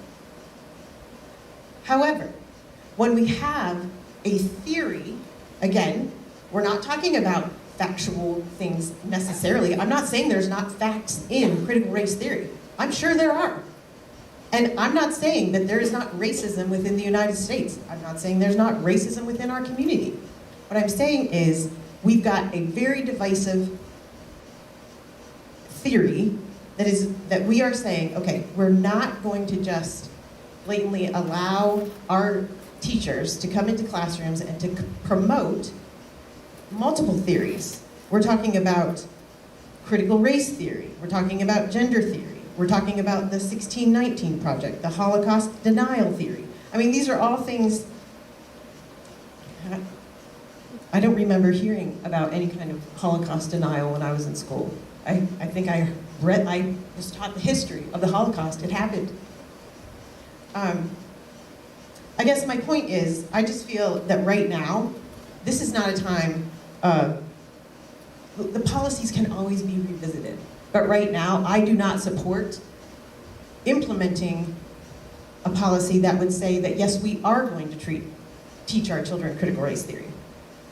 However, when we have a theory, again, we're not talking about factual things necessarily. I'm not saying there's not facts in critical race theory. I'm sure there are. And I'm not saying that there is not racism within the United States. I'm not saying there's not racism within our community. What I'm saying is we've got a very divisive theory that we are saying, okay, we're not going to just blatantly allow our teachers to come into classrooms and to promote multiple theories. We're talking about critical race theory. We're talking about gender theory. We're talking about the 1619 Project, the Holocaust denial theory. I mean, these are all things, I don't remember hearing about any kind of Holocaust denial when I was in school. I think I was taught the history of the Holocaust. It happened. I guess my point is, I just feel that right now, this is not a time, the policies can always be revisited. But right now, I do not support implementing a policy that would say that, yes, we are going to teach our children critical race theory.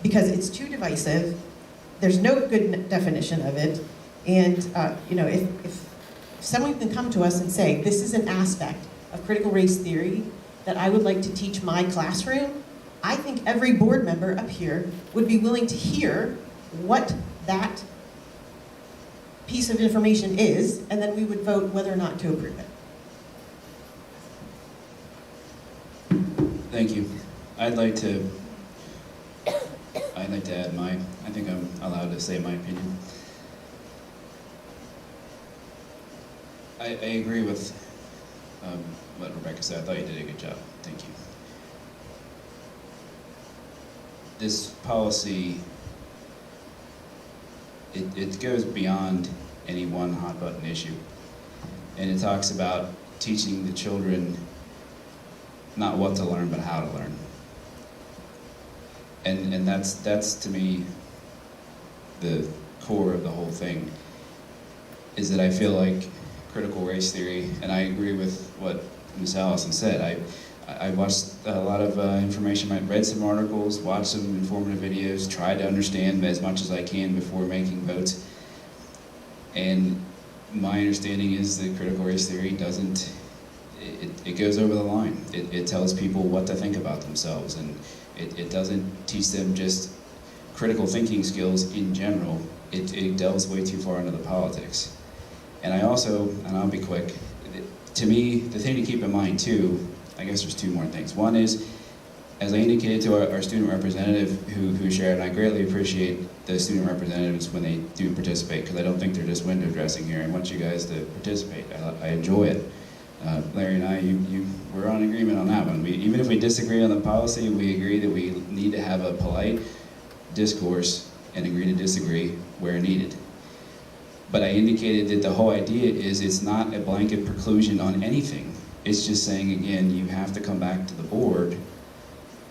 Because it's too divisive, there's no good definition of it, and if someone can come to us and say, this is an aspect of critical race theory that I would like to teach my classroom, I think every board member up here would be willing to hear what that piece of information is, and then we would vote whether or not to approve it. Thank you. I'd like to add I think I'm allowed to say my opinion. I agree with what Rebecca said. I thought you did a good job. Thank you. This policy, it goes beyond any one hot button issue. And it talks about teaching the children not what to learn, but how to learn. And that's to me the core of the whole thing, is that I feel like critical race theory, and I agree with what Ms. Allison said. I watched a lot of information, I read some articles, watched some informative videos, tried to understand as much as I can before making votes. And my understanding is that critical race theory doesn't, it goes over the line. It tells people what to think about themselves, and it doesn't teach them just critical thinking skills in general. It delves way too far into the politics. And I also, and I'll be quick, to me, the thing to keep in mind too, I guess there's two more things. One is, as I indicated to our student representative who shared, and I greatly appreciate the student representatives when they do participate, because I don't think they're just window dressing here. I want you guys to participate. I enjoy it. Larry and I, we're on agreement on that one. Even if we disagree on the policy, we agree that we need to have a polite discourse and agree to disagree where needed. But I indicated that the whole idea is it's not a blanket preclusion on anything. It's just saying, again, you have to come back to the board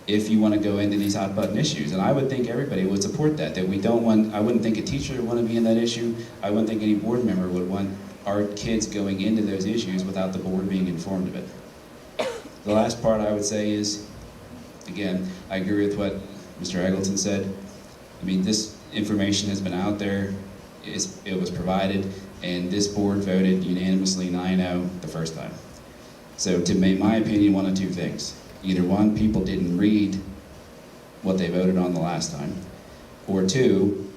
if you want to go into these hot button issues. And I would think everybody would support that we don't want, I wouldn't think a teacher would want to be in that issue. I wouldn't think any board member would want our kids going into those issues without the board being informed of it. The last part I would say is, again, I agree with what Mr. Eggleton said. I mean, this information has been out there, it was provided, and this board voted unanimously 9-0 the first time. So to me, my opinion, one of two things. Either one, people didn't read what they voted on the last time, or two,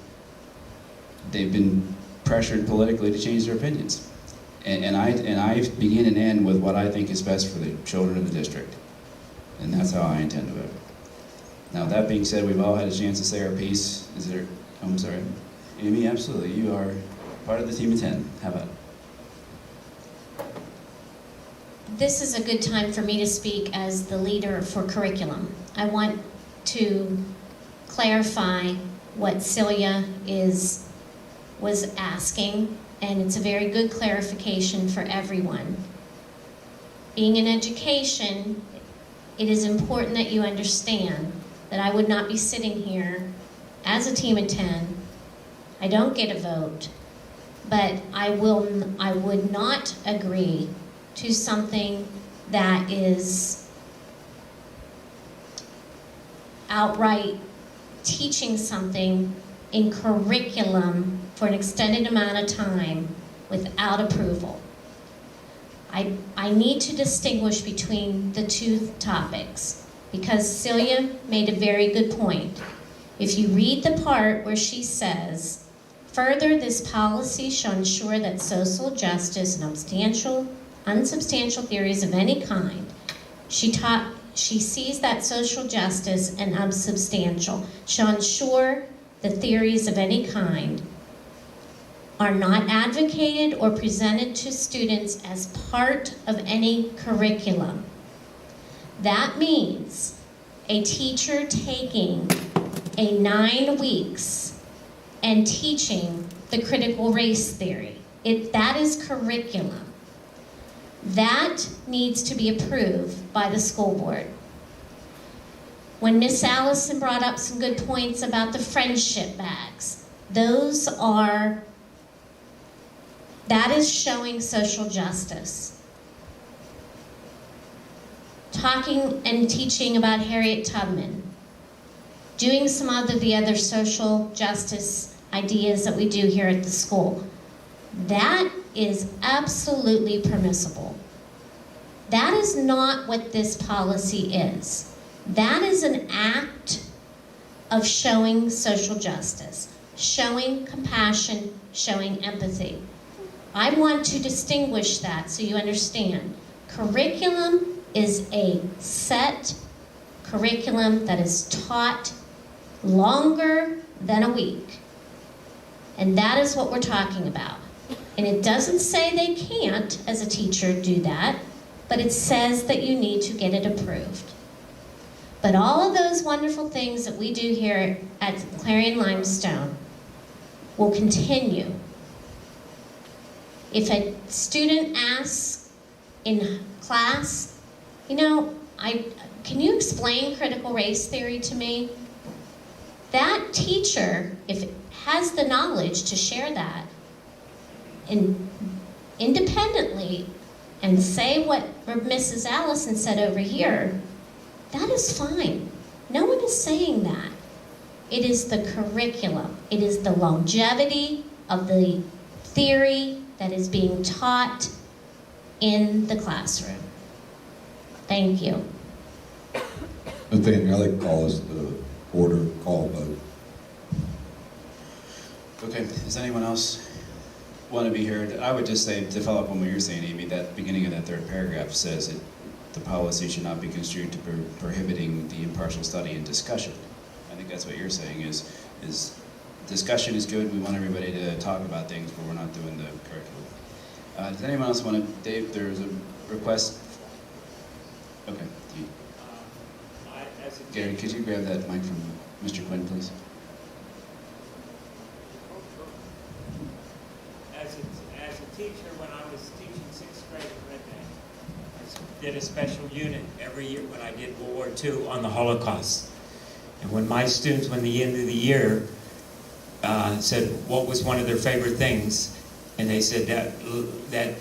they've been pressured politically to change their opinions. And I begin and end with what I think is best for the children of the district. And that's how I intend to vote. Now, that being said, we've all had a chance to say our piece. Is there, I'm sorry. Amy, absolutely, you are part of the team of 10. How about it? This is a good time for me to speak as the leader for curriculum. I want to clarify what Celia was asking, and it's a very good clarification for everyone. Being in education, it is important that you understand that I would not be sitting here as a team of 10. I don't get a vote, but I would not agree to something that is outright teaching something in curriculum for an extended amount of time without approval. I need to distinguish between the two topics, because Celia made a very good point. If you read the part where she says, further, this policy shall ensure that social justice and unsubstantial theories of any kind, she sees that social justice and unsubstantial shall ensure the theories of any kind are not advocated or presented to students as part of any curriculum. That means a teacher taking 9 weeks and teaching the critical race theory. That is curriculum. That needs to be approved by the school board. When Miss Allison brought up some good points about the friendship bags, that is showing social justice. Talking and teaching about Harriet Tubman, doing some of the other social justice ideas that we do here at the school. That is absolutely permissible. That is not what this policy is. That is an act of showing social justice, showing compassion, showing empathy. I want to distinguish that so you understand. Curriculum is a set curriculum that is taught longer than a week. And that is what we're talking about. And it doesn't say they can't, as a teacher, do that. but it says that you need to get it approved. But all of those wonderful things that we do here at Clarion-Limestone will continue. If a student asks in class, you know, can you explain critical race theory to me? That teacher, if it has the knowledge to share that independently and say what Mrs. Allison said over here, that is fine. No one is saying that. It is the curriculum. It is the longevity of the theory that is being taught in the classroom. Thank you. Nathaniel, I'd like to call this the order call vote. Okay, does anyone else want to be heard? I would just say, to follow up on what you're saying, Amy, that beginning of that third paragraph says that the policy should not be construed to prohibiting the impartial study and discussion. I think that's what you're saying is discussion is good. We want everybody to talk about things, but we're not doing the curriculum. Does anyone else want to, Dave, there's a request. Okay. Gary, could you grab that mic from Mr. Quinn, please? As a teacher, when I was teaching 6th grade at Red Bank, I did a special unit every year when I did World War II on the Holocaust. And when my students, when the end of the year, said what was one of their favorite things, and they said that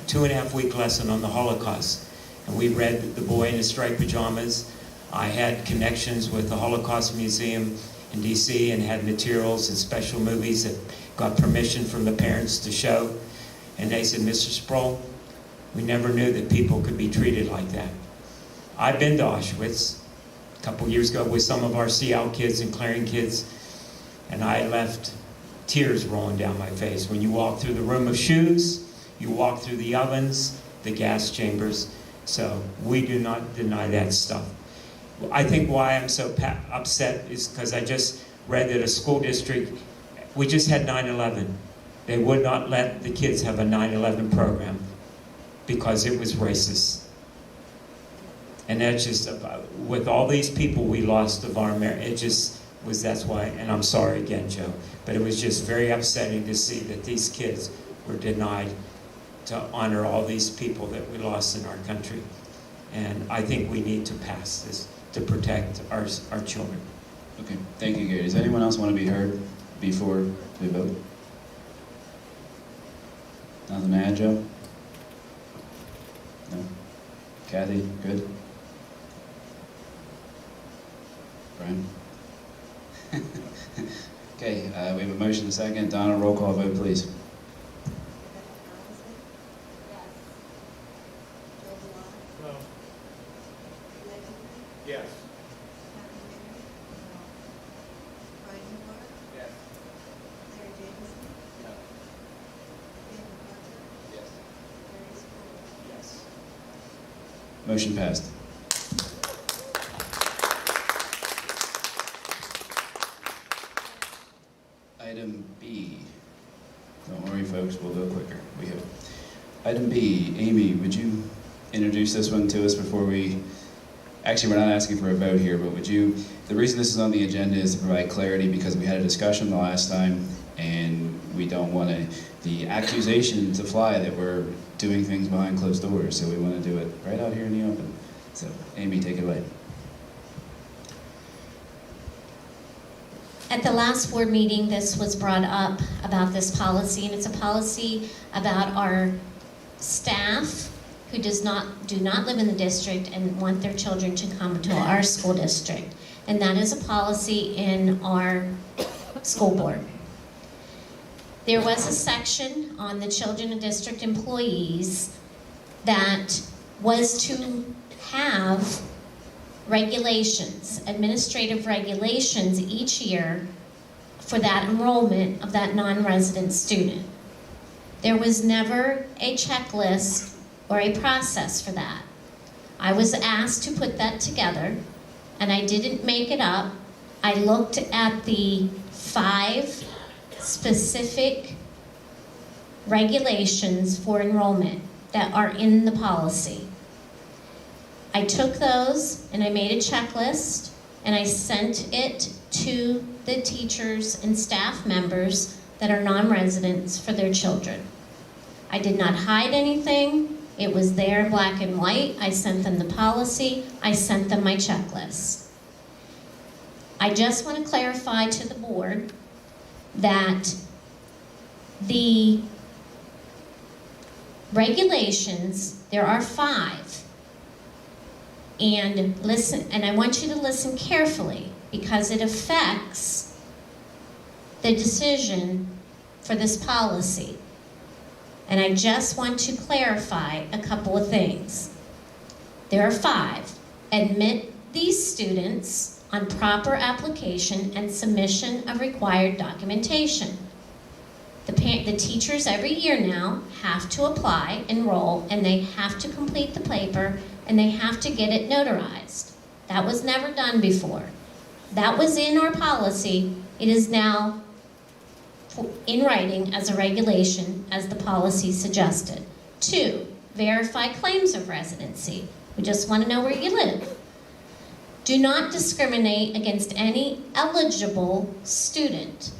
2.5-week lesson on the Holocaust. And we read The Boy in His Striped Pajamas. I had connections with the Holocaust Museum in DC and had materials and special movies that got permission from the parents to show. And they said, Mr. Sproul, we never knew that people could be treated like that. I've been to Auschwitz a couple years ago with some of our Seattle kids and Clarion kids, and I left tears rolling down my face. When you walk through the room of shoes, you walk through the ovens, the gas chambers. So we do not deny that stuff. I think why I'm so upset is because I just read that a school district, we just had 9/11. They would not let the kids have a 9/11 program because it was racist. And that's just, with all these people we lost of our marriage, it just was, that's why, and I'm sorry again, Joe, but it was just very upsetting to see that these kids were denied to honor all these people that we lost in our country. And I think we need to pass this to protect our children. Okay, thank you, Gary. Does anyone else want to be heard before we vote? Nothing to add, Joe? No? Kathy, good? Brian? Okay, we have a motion and a second. Donna, roll call vote, please. Yes. Motion passed. Item B. Don't worry, folks, we'll go quicker. We have item B. Amy, would you introduce this one to us before we... Actually, we're not asking for a vote here, but would you... The reason this is on the agenda is to provide clarity because we had a discussion the last time and we don't want the accusation to fly that we're doing things behind closed doors, so we want to do it right out here in the open. So, Amy, take it away. At the last board meeting, this was brought up about this policy, and it's a policy about our staff who do not live in the district and want their children to come to our school district. And that is a policy in our school board. There was a section on the children of district employees that was to have regulations, administrative regulations each year for that enrollment of that non-resident student. There was never a checklist or a process for that. I was asked to put that together, and I didn't make it up. I looked at the 5 specific regulations for enrollment that are in the policy. I took those and I made a checklist and I sent it to the teachers and staff members that are non-residents for their children. I did not hide anything. It was there, black and white. I sent them the policy. I sent them my checklist. I just want to clarify to the board that the regulations, there are 5. And listen, and I want you to listen carefully because it affects the decision for this policy. And I just want to clarify a couple of things. There are 5. Admit these students on proper application and submission of required documentation. The teachers every year now have to apply, enroll, and they have to complete the paper and they have to get it notarized. That was never done before. That was in our policy. It is now in writing as a regulation as the policy suggested. 2, verify claims of residency. We just want to know where you live. Do not discriminate against any eligible student.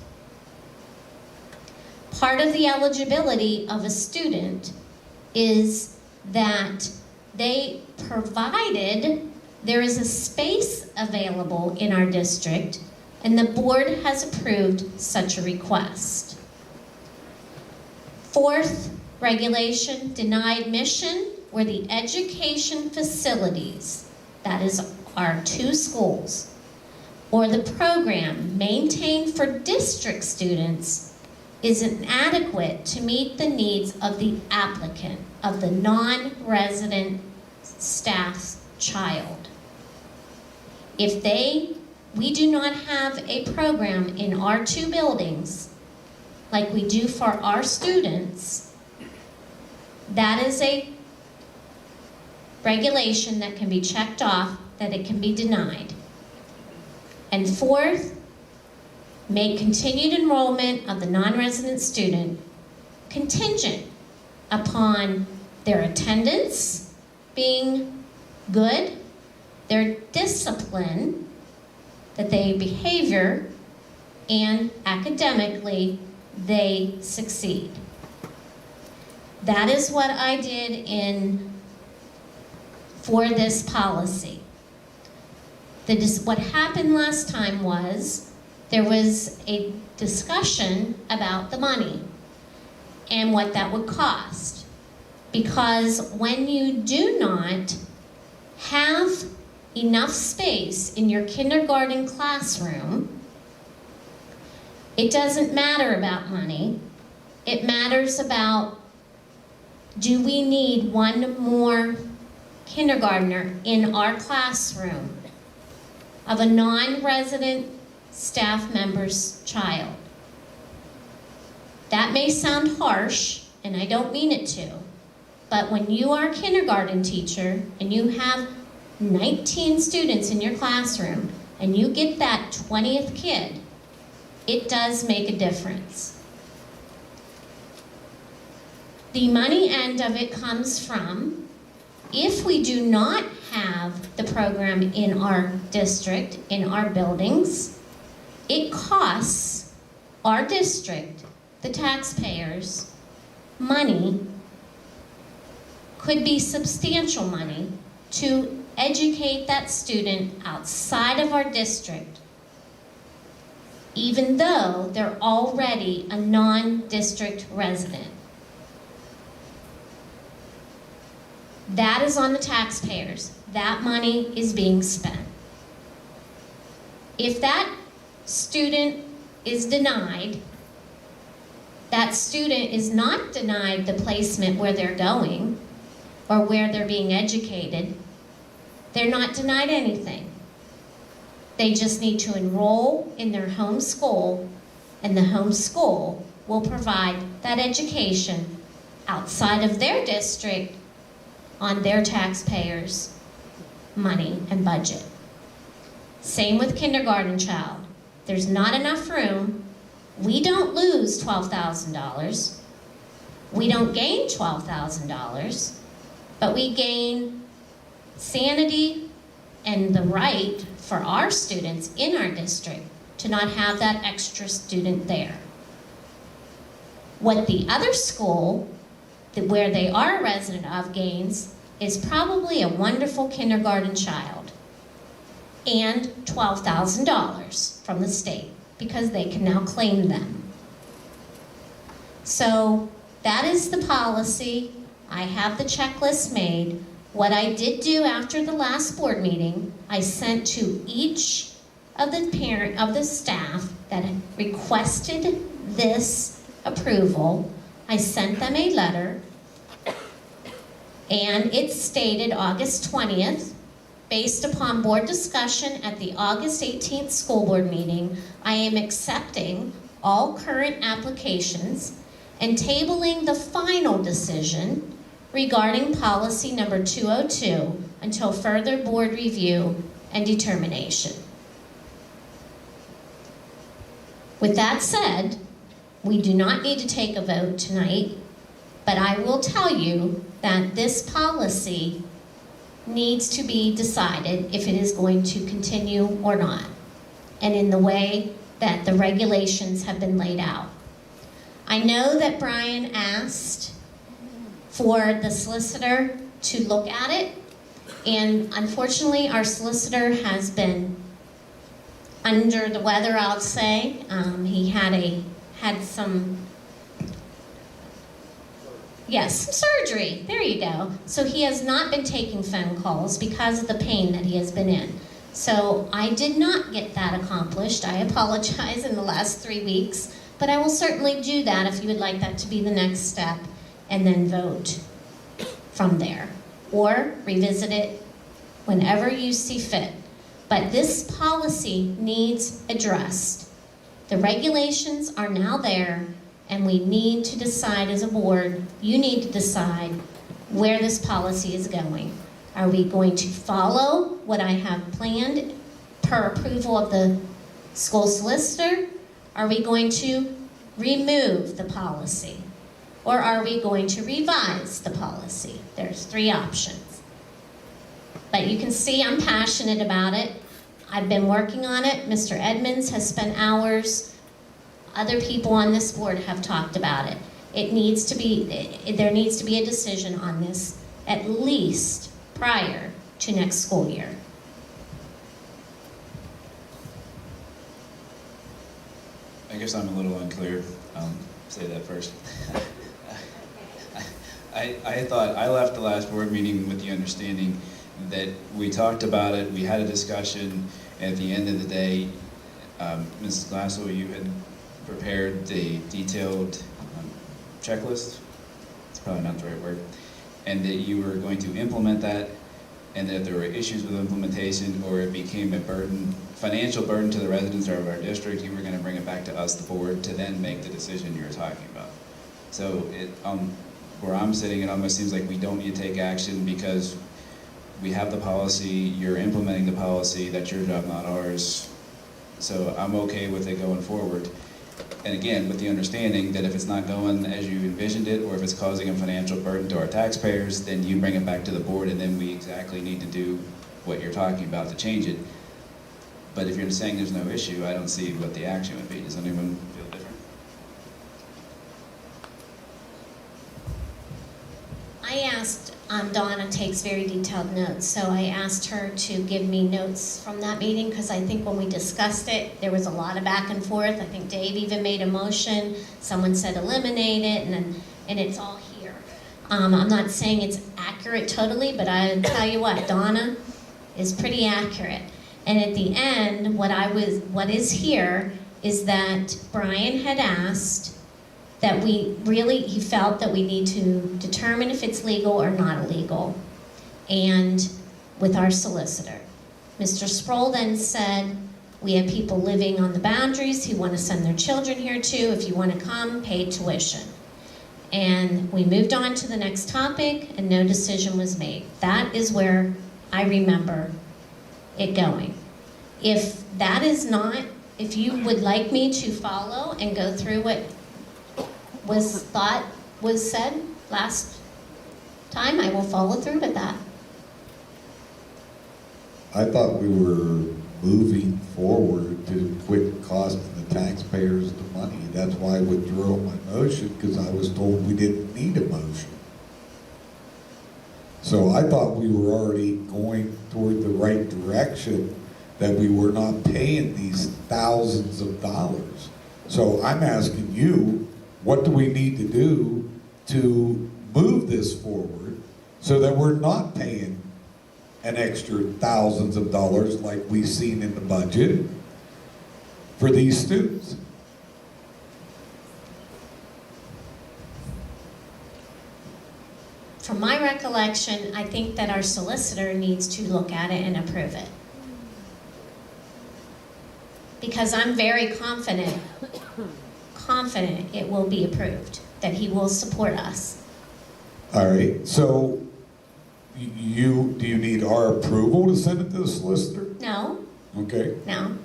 Part of the eligibility of a student is that they provided there is a space available in our district and the board has approved such a request. 4th regulation, deny admission where the education facilities, that is our 2 schools, or the program maintained for district students is inadequate to meet the needs of the applicant, of the non-resident staff's child. If we do not have a program in our 2 buildings like we do for our students, that is a regulation that can be checked off, that it can be denied. And 4th, make continued enrollment of the non-resident student contingent upon their attendance being good, their discipline, that they behavior, and academically they succeed. That is what I did for this policy. What happened last time was there was a discussion about the money and what that would cost. Because when you do not have enough space in your kindergarten classroom, it doesn't matter about money. It matters about, do we need one more kindergartner in our classroom of a non-resident staff member's child? That may sound harsh, and I don't mean it to, but when you are a kindergarten teacher and you have 19 students in your classroom and you get that 20th kid, it does make a difference. The money end of it comes from, if we do not have the program in our district, in our buildings, it costs our district, the taxpayers, money, could be substantial money, to educate that student outside of our district, even though they're already a non-district resident. That is on the taxpayers. That money is being spent. If that student is denied, that student is not denied the placement where they're going or where they're being educated. They're not denied anything. They just need to enroll in their home school, and the home school will provide that education outside of their district on their taxpayers' money and budget. Same with kindergarten child. There's not enough room. We don't lose $12,000. We don't gain $12,000, but we gain sanity and the right for our students in our district to not have that extra student there. What the other school, where they are a resident of, gains is probably a wonderful kindergarten child and $12,000 from the state because they can now claim them. So that is the policy. I have the checklist made. What I did do after the last board meeting, I sent to each of the staff that requested this approval, I sent them a letter, and it stated August 20th, based upon board discussion at the August 18th school board meeting, I am accepting all current applications and tabling the final decision regarding policy number 202 until further board review and determination. With that said, we do not need to take a vote tonight, but I will tell you that this policy needs to be decided if it is going to continue or not, and in the way that the regulations have been laid out. I know that Brian asked for the solicitor to look at it, and unfortunately our solicitor has been under the weather, I'll say. He had some surgery. There you go. So he has not been taking phone calls because of the pain that he has been in. So I did not get that accomplished. I apologize in the last 3 weeks, but I will certainly do that if you would like that to be the next step, and then vote from there. Or revisit it whenever you see fit. But this policy needs addressed. The regulations are now there, and we need to decide as a board, you need to decide where this policy is going. Are we going to follow what I have planned per approval of the school solicitor? Are we going to remove the policy? Or are we going to revise the policy? There's 3 options. But you can see I'm passionate about it. I've been working on it. Mr. Edmonds has spent hours. Other people on this board have talked about it. There needs to be a decision on this at least prior to next school year. I guess I'm a little unclear. Say that first. I thought I left the last board meeting with the understanding that we talked about it, we had a discussion, and at the end of the day, Mrs. Glassell, you had prepared the detailed checklist, it's probably not the right word, and that you were going to implement that, and that if there were issues with implementation or it became a burden, financial burden to the residents of our district, you were going to bring it back to us, the board, to then make the decision you were talking about. So where I'm sitting, it almost seems like we don't need to take action because we have the policy, you're implementing the policy, that's your job, not ours. So I'm okay with it going forward. And again, with the understanding that if it's not going as you envisioned it, or if it's causing a financial burden to our taxpayers, then you bring it back to the board and then we exactly need to do what you're talking about to change it. But if you're saying there's no issue, I don't see what the action would be. Does anyone feel different? I asked, Donna takes very detailed notes, so I asked her to give me notes from that meeting because I think when we discussed it, there was a lot of back and forth. I think Dave even made a motion, someone said eliminate it, and it's all here. I'm not saying it's accurate totally, but I'll tell you what, Donna is pretty accurate. And at the end, what is here is that Brian had asked that he felt that we need to determine if it's legal or not illegal, and with our solicitor. Mr. Sproul then said, we have people living on the boundaries who want to send their children here too. If you want to come, pay tuition. And we moved on to the next topic and no decision was made. That is where I remember it going. If that is not, if you would like me to follow and go through what was said last time, I will follow through with that. I thought we were moving forward to quit costing the taxpayers the money. That's why I withdrew my motion, because I was told we didn't need a motion. So I thought we were already going toward the right direction, that we were not paying these thousands of dollars. So I'm asking you, what do we need to do to move this forward so that we're not paying an extra thousands of dollars like we've seen in the budget for these students? From my recollection, I think that our solicitor needs to look at it and approve it. Because I'm very confident it will be approved, that he will support us. All right, so do you need our approval to send it to the solicitor? No, Okay. no.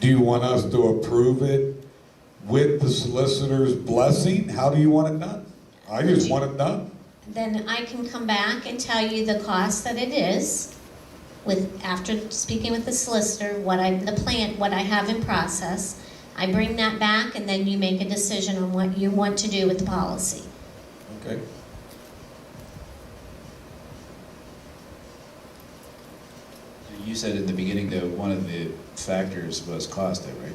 Do you want us to approve it with the solicitor's blessing? How do you want it done? I just want it done. Then I can come back and tell you the cost that it is, after speaking with the solicitor, what I have in process. I bring that back, and then you make a decision on what you want to do with the policy. Okay. You said at the beginning that one of the factors was cost, though, right?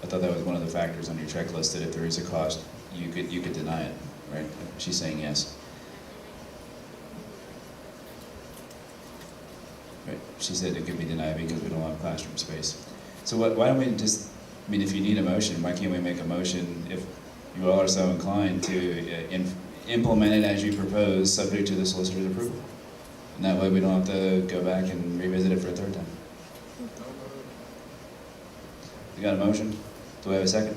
I thought that was one of the factors on your checklist, that if there is a cost, you could deny it, right? She's saying yes. Right. She said it could be denied because we don't have classroom space. So why don't we just, I mean, if you need a motion, why can't we make a motion if you all are so inclined to implement it as you propose, subject to the solicitor's approval? And that way we don't have to go back and revisit it for a third time. You got a motion? Do we have a second?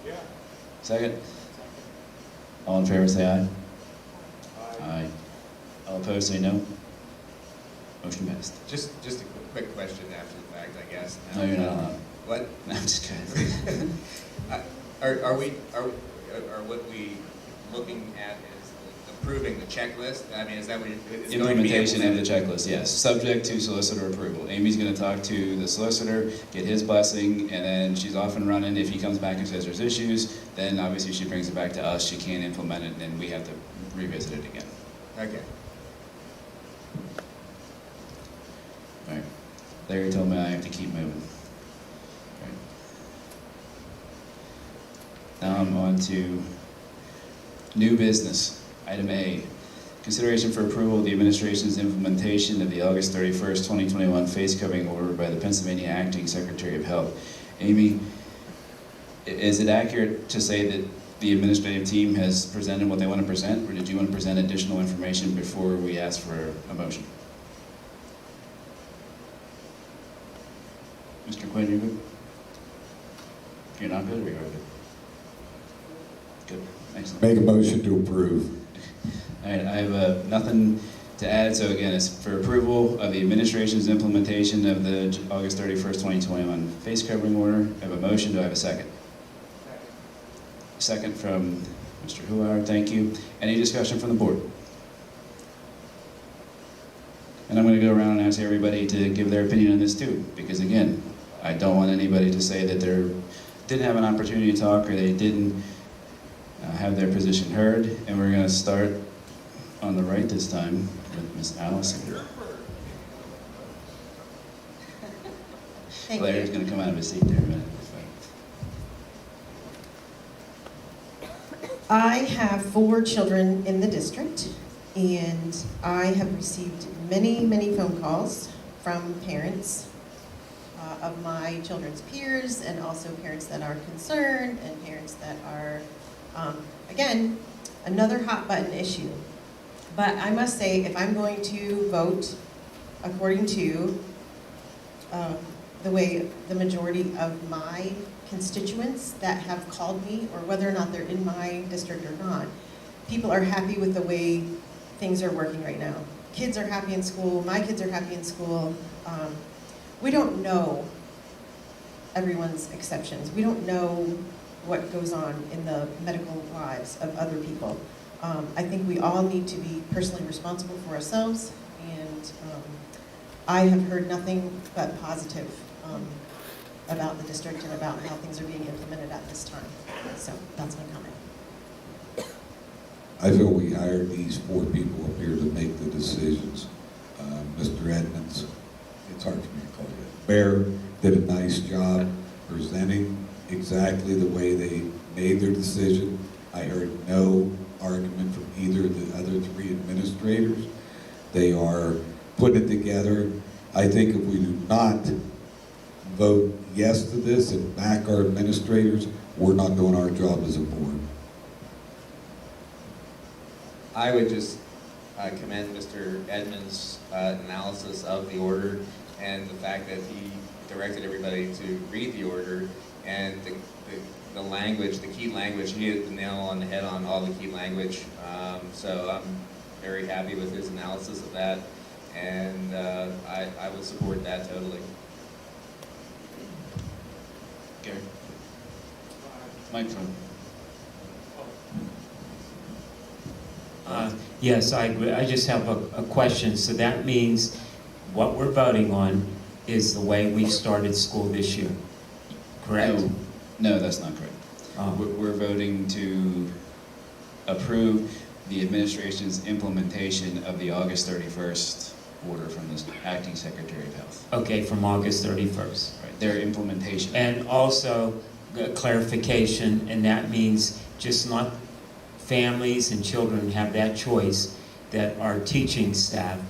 Yeah. Second? All in favor say aye. Aye. All opposed say no. Motion passed. Just a quick question after the fact, I guess. No, you're not allowed. What? No, I'm just kidding. Are what we looking at is approving the checklist? I mean, is that what it's Implementation going to be of the checklist, yes, subject to solicitor approval. Amy's going to talk to the solicitor, get his blessing, and then she's off and running. If he comes back and says there's issues, then obviously she brings it back to us. She can't implement it, and then we have to revisit it again. Okay. All right. Larry told me I have to keep moving. All right. Now I'm on to new business. Item A, consideration for approval of the administration's implementation of the August 31st, 2021 face covering order by the Pennsylvania Acting Secretary of Health. Amy, is it accurate to say that the administrative team has presented what they want to present, or did you want to present additional information before we ask for a motion? Mr. Quinn, you good? If you're not good, we are good. Good, excellent. Make a motion to approve. All right, I have nothing to add, so again, it's for approval of the administration's implementation of the August 31st, 2021 face covering order. I have a motion, do I have a second? Second from Mr. Huar, thank you. Any discussion from the board? And I'm going to go around and ask everybody to give their opinion on this too, because again, I don't want anybody to say that they didn't have an opportunity to talk or they didn't have their position heard. And we're going to start on the right this time with Ms. Allison. Larry's going to come out of his seat there in a minute. I have 4 children in the district, and I have received many, many phone calls from parents of my children's peers, and also parents that are concerned, and parents that are, again, another hot button issue. But I must say, if I'm going to vote according to the way the majority of my constituents that have called me, or whether or not they're in my district or not, people are happy with the way things are working right now. Kids are happy in school, my kids are happy in school. We don't know everyone's exceptions. We don't know what goes on in the medical lives of other people. I think we all need to be personally responsible for ourselves, and I have heard nothing but positive about the district and about how things are being implemented at this time. So that's my comment. I feel we hired these 4 people up here to make the decisions. Mr. Edmonds, it's hard for me to call you. Bear did a nice job presenting exactly the way they made their decision. I heard no argument from either of the other 3 administrators. They are putting it together. I think if we do not vote yes to this and back our administrators, we're not doing our job as a board. I would just commend Mr. Edmonds' analysis of the order and the fact that he directed everybody to read the order and the language, the key language. He hit the nail on the head on all the key language. So I'm very happy with his analysis of that, and I would support that totally. Gary. Microphone. Yes, I agree. I just have a question. So that means what we're voting on is the way we started school this year, correct? No, that's not correct. We're voting to approve the administration's implementation of the August 31st order from the Acting Secretary of Health. Okay, from August 31st. Right, their implementation. And also clarification, and that means just not families and children have that choice, that our teaching staff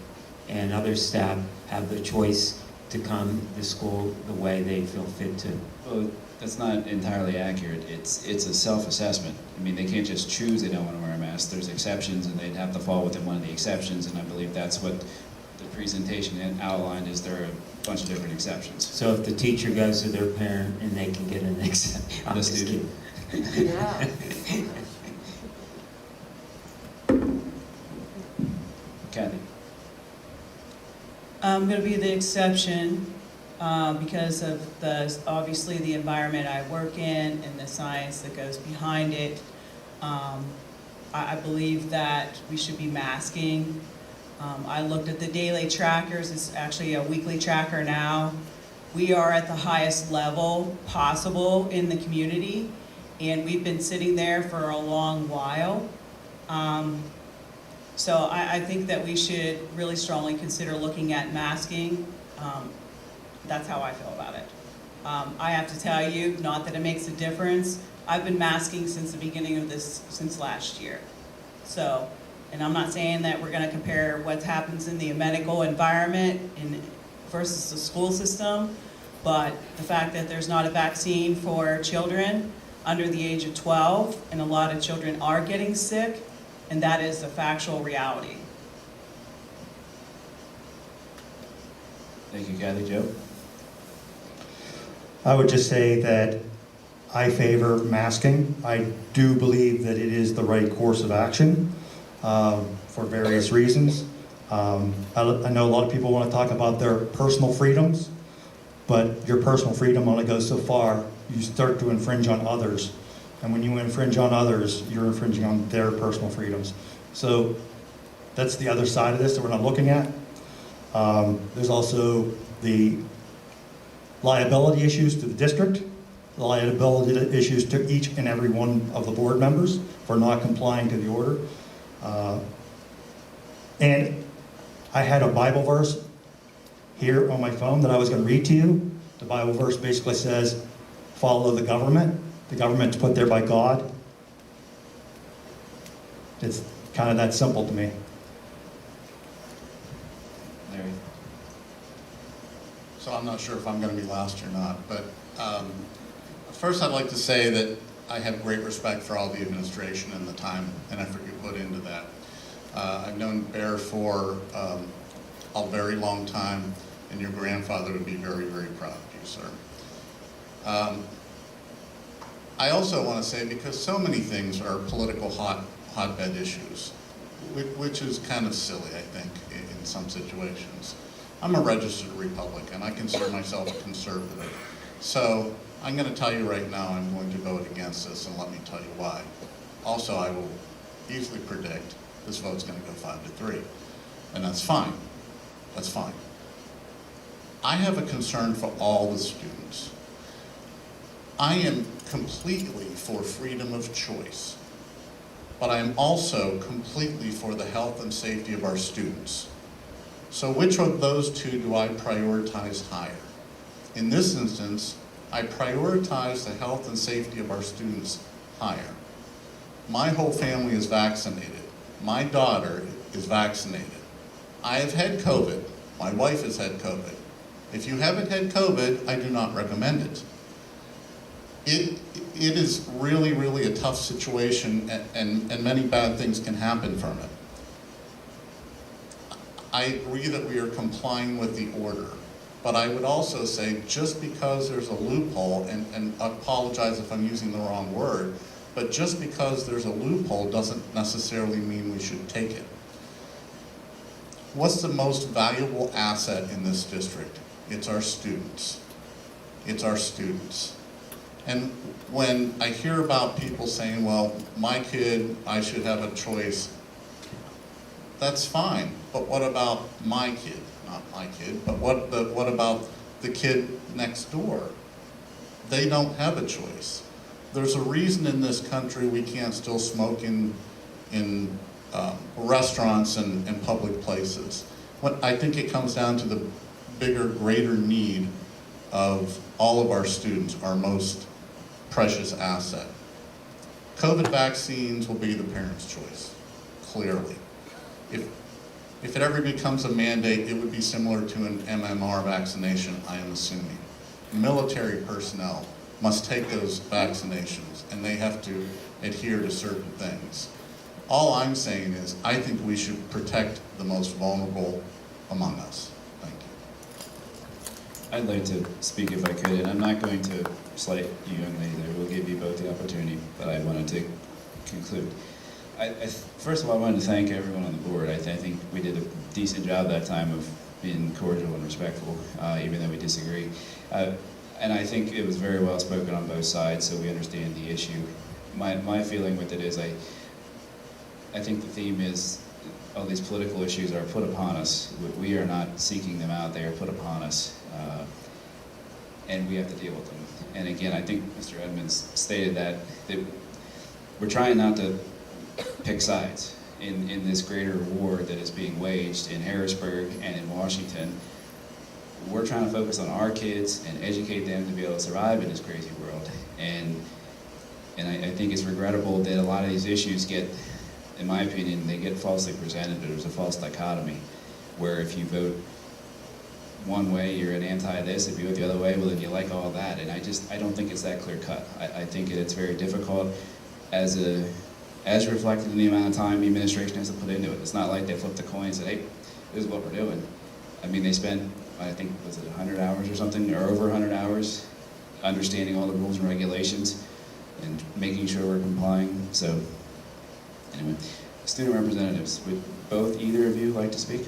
and other staff have the choice to come to school the way they feel fit to. Well, that's not entirely accurate. It's a self-assessment. I mean, they can't just choose they don't want to wear a mask. There's exceptions, and they'd have to fall within one of the exceptions, and I believe that's what the presentation outlined, is there are a bunch of different exceptions. So if the teacher goes to their parent and they can get an exception. The student. Yeah. Kathy. I'm going to be the exception because of obviously the environment I work in and the science that goes behind it. I believe that we should be masking. I looked at the daily trackers. It's actually a weekly tracker now. We are at the highest level possible in the community, and we've been sitting there for a long while. So I think that we should really strongly consider looking at masking. That's how I feel about it. I have to tell you, not that it makes a difference, I've been masking since the beginning of this, since last year. So, and I'm not saying that we're gonna compare what happens in the medical environment versus the school system, but the fact that there's not a vaccine for children under the age of 12, and a lot of children are getting sick, and that is a factual reality. Thank you, Kathy. Joe? I would just say that I favor masking. I do believe that it is the right course of action for various reasons. I know a lot of people want to talk about their personal freedoms, but your personal freedom only goes so far. You start to infringe on others. And when you infringe on others, you're infringing on their personal freedoms. So that's the other side of this that we're not looking at. There's also the liability issues to the district, the liability issues to each and every one of the board members for not complying to the order. And I had a Bible verse here on my phone that I was going to read to you. The Bible verse basically says, follow the government. The government's put there by God. It's kind of that simple to me. Larry. So I'm not sure if I'm going to be last or not, but first I'd like to say that I have great respect for all the administration and the time and effort you put into that. I've known Bear for a very long time, and your grandfather would be very, very proud of you, sir. I also want to say, because so many things are political hotbed issues, which is kind of silly, I think, in some situations. I'm a registered Republican. I consider myself a conservative. So I'm going to tell you right now I'm going to vote against this, and let me tell you why. Also, I will easily predict this vote's going to go 5-3, and that's fine. That's fine. I have a concern for all the students. I am completely for freedom of choice, but I am also completely for the health and safety of our students. So which of those two do I prioritize higher? In this instance, I prioritize the health and safety of our students higher. My whole family is vaccinated. My daughter is vaccinated. I have had COVID. My wife has had COVID. If you haven't had COVID, I do not recommend it. It is really, really a tough situation, and many bad things can happen from it. I agree that we are complying with the order, but I would also say just because there's a loophole, and I apologize if I'm using the wrong word, but just because there's a loophole doesn't necessarily mean we should take it. What's the most valuable asset in this district? It's our students. It's our students. And when I hear about people saying, well, my kid, I should have a choice, that's fine. But what about my kid? Not my kid, but what about the kid next door? They don't have a choice. There's a reason in this country we can't still smoke in restaurants and public places. I think it comes down to the bigger, greater need of all of our students, our most precious asset. COVID vaccines will be the parents' choice, clearly. If it ever becomes a mandate, it would be similar to an MMR vaccination, I am assuming. Military personnel must take those vaccinations, and they have to adhere to certain things. All I'm saying is, I think we should protect the most vulnerable among us. Thank you. I'd like to speak if I could, and I'm not going to slight you young lady there. We'll give you both the opportunity, but I wanted to conclude. First of all, I wanted to thank everyone on the board. I think we did a decent job that time of being cordial and respectful, even though we disagree. And I think it was very well spoken on both sides, so we understand the issue. My feeling with it is I think the theme is all these political issues are put upon us. We are not seeking them out, they are put upon us. And we have to deal with them. And again, I think Mr. Edmonds stated that we're trying not to pick sides in this greater war that is being waged in Harrisburg and in Washington. We're trying to focus on our kids and educate them to be able to survive in this crazy world. And I think it's regrettable that a lot of these issues get, in my opinion, they get falsely presented. There's a false dichotomy where if you vote one way, you're an anti-this. If you vote the other way, well, then you like all that. And I don't think it's that clear cut. I think it's very difficult as reflected in the amount of time the administration has to put into it. It's not like they flipped the coin and said, hey, this is what we're doing. I mean, they spent, I think, was it 100 hours or something, or over 100 hours, understanding all the rules and regulations and making sure we're complying. So, anyway, student representatives, would either of you like to speak?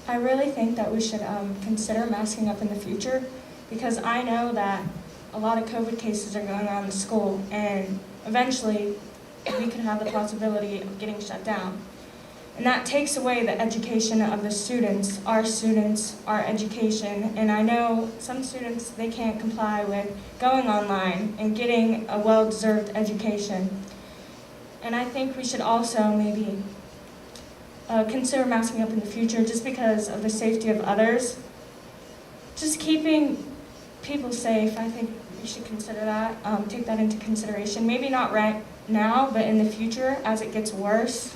I really think that we should consider masking up in the future, because I know that a lot of COVID cases are going on in school, and eventually we could have the possibility of getting shut down. And that takes away the education of the students, our education. And I know some students, they can't comply with going online and getting a well-deserved education. And I think we should also maybe consider masking up in the future just because of the safety of others. Just keeping people safe, I think we should consider that, take that into consideration. Maybe not right now, but in the future, as it gets worse,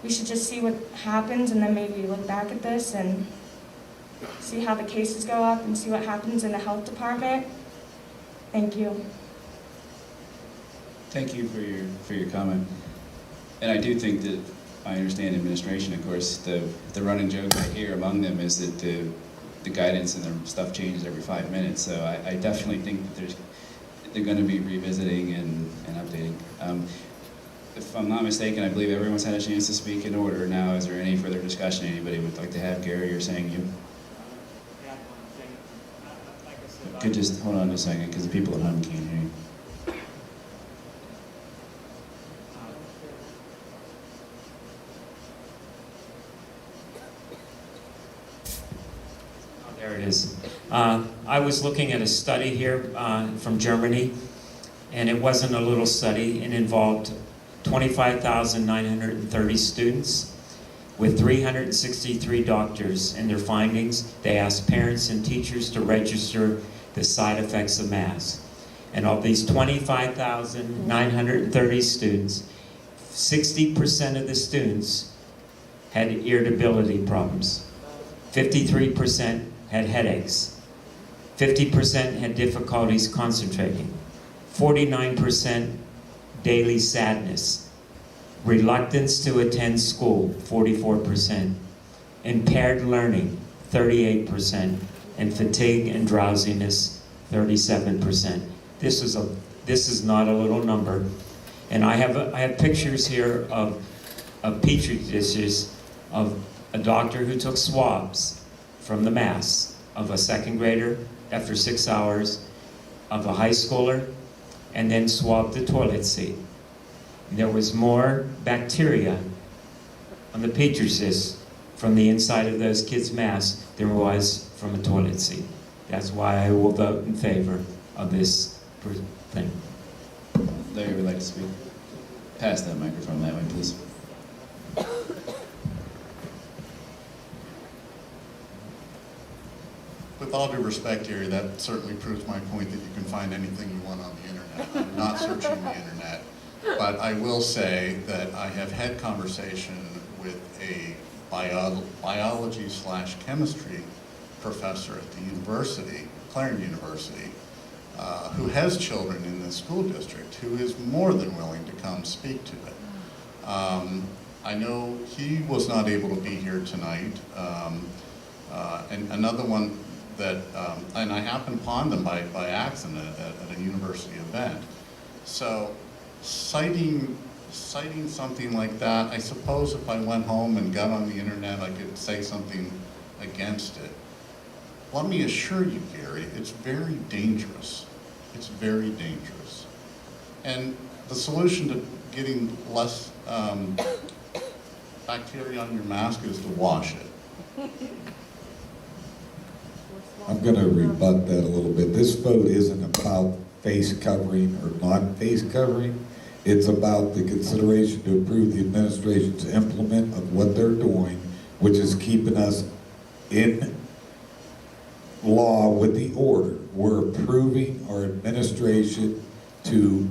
we should just see what happens and then maybe look back at this and see how the cases go up and see what happens in the health department. Thank you. Thank you for your comment. And I do think that I understand administration, of course. The running joke I hear among them is that the guidance and the stuff changes every 5 minutes. So I definitely think that they're going to be revisiting and updating. If I'm not mistaken, I believe everyone's had a chance to speak in order. Now, is there any further discussion anybody would like to have? Gary, you're saying you? Could just hold on a second, because the people at home can't hear you. is. I was looking at a study here from Germany, and it wasn't a little study. It involved 25,930 students with 363 doctors. In their findings, they asked parents and teachers to register the side effects of masks. And of these 25,930 students, 60% of the students had irritability problems. 53% had headaches. 50% had difficulties concentrating. 49% daily sadness. Reluctance to attend school, 44%. Impaired learning, 38%. And fatigue and drowsiness, 37%. This is not a little number. And I have pictures here of petri dishes of a doctor who took swabs from the masks of a second grader after 6 hours, of a high schooler, and then swabbed the toilet seat. There was more bacteria on the petri dish from the inside of those kids' masks than was from a toilet seat. That's why I will vote in favor of this thing. Larry would like to speak. Pass that microphone that way, please. With all due respect, Gary, that certainly proves my point that you can find anything you want on the internet. I'm not searching the internet. But I will say that I have had conversation with a biology/chemistry professor at the university, Clarion University, who has children in the school district, who is more than willing to come speak to it. I know he was not able to be here tonight. And another one that, and I happened upon them by accident at a university event. So citing something like that, I suppose if I went home and got on the internet, I could say something against it. Let me assure you, Gary, it's very dangerous. It's very dangerous. And the solution to getting less bacteria on your mask is to wash it. I'm going to rebut that a little bit. This vote isn't about face covering or not face covering. It's about the consideration to approve the administration's implement of what they're doing, which is keeping us in law with the order. We're approving our administration to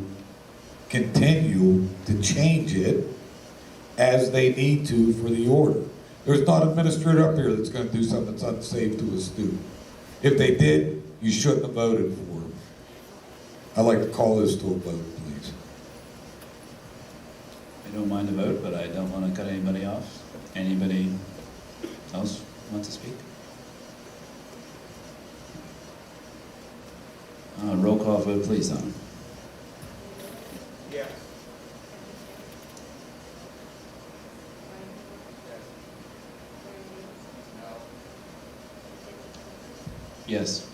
continue to change it as they need to for the order. There's not an administrator up here that's going to do something that's unsafe to a student. If they did, you shouldn't have voted for them. I'd like to call this to a vote, please. I don't mind the vote, but I don't want to cut anybody off. Anybody else want to speak? Roll call vote, please, Don. Yes. Yes.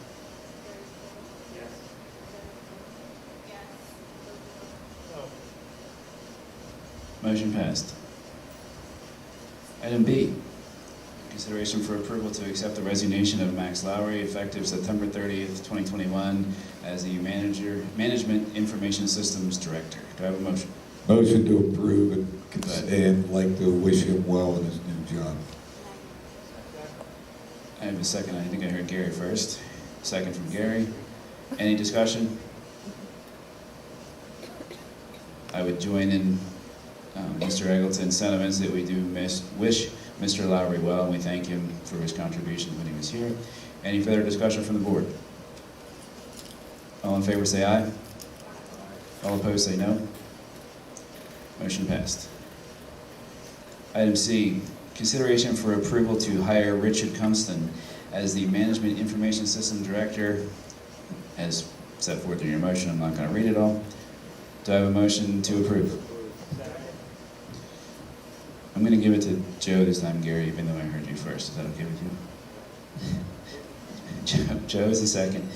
Motion passed. Item B, consideration for approval to accept the resignation of Max Lowry effective September 30th, 2021 as the Management Information Systems Director. Do I have a motion? Motion to approve and like to wish him well in his new job. I have a second. I think I heard Gary first. Second from Gary. Any discussion? I would join in Mr. Eggleton's sentiments that we do wish Mr. Lowry well, and we thank him for his contributions when he was here. Any further discussion from the board? All in favor say aye. All opposed say no. Motion passed. Item C, consideration for approval to hire Richard Kumston as the Management Information System Director, as set forth in your motion. I'm not going to read it all. Do I have a motion to approve? I'm going to give it to Joe this time, Gary, even though I heard you first. Is that okay with you? Joe is the second.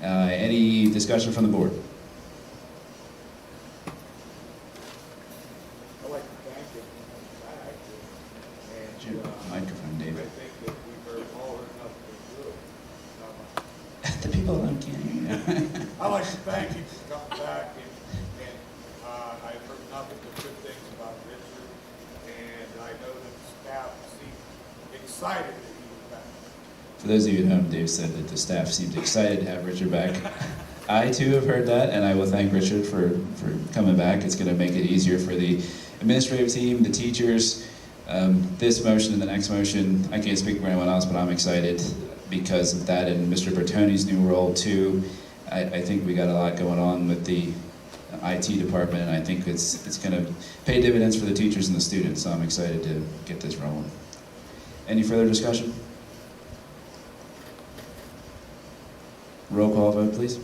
Any discussion from the board? I'd like to thank him for the fact, and Microphone, David. I think that we've all heard nothing but good. I'd like to thank you for coming back, and I've heard nothing but good things about Richard, and I know that the staff seemed excited that he was back. For those of you at home, Dave said that the staff seemed excited to have Richard back. I too have heard that, and I will thank Richard for coming back. It's going to make it easier for the administrative team, the teachers. This motion and the next motion, I can't speak for anyone else, but I'm excited because of that and Mr. Bertoni's new role too. I think we got a lot going on with the IT department, and I think it's going to pay dividends for the teachers and the students, so I'm excited to get this rolling. Any further discussion? Roll call vote, please.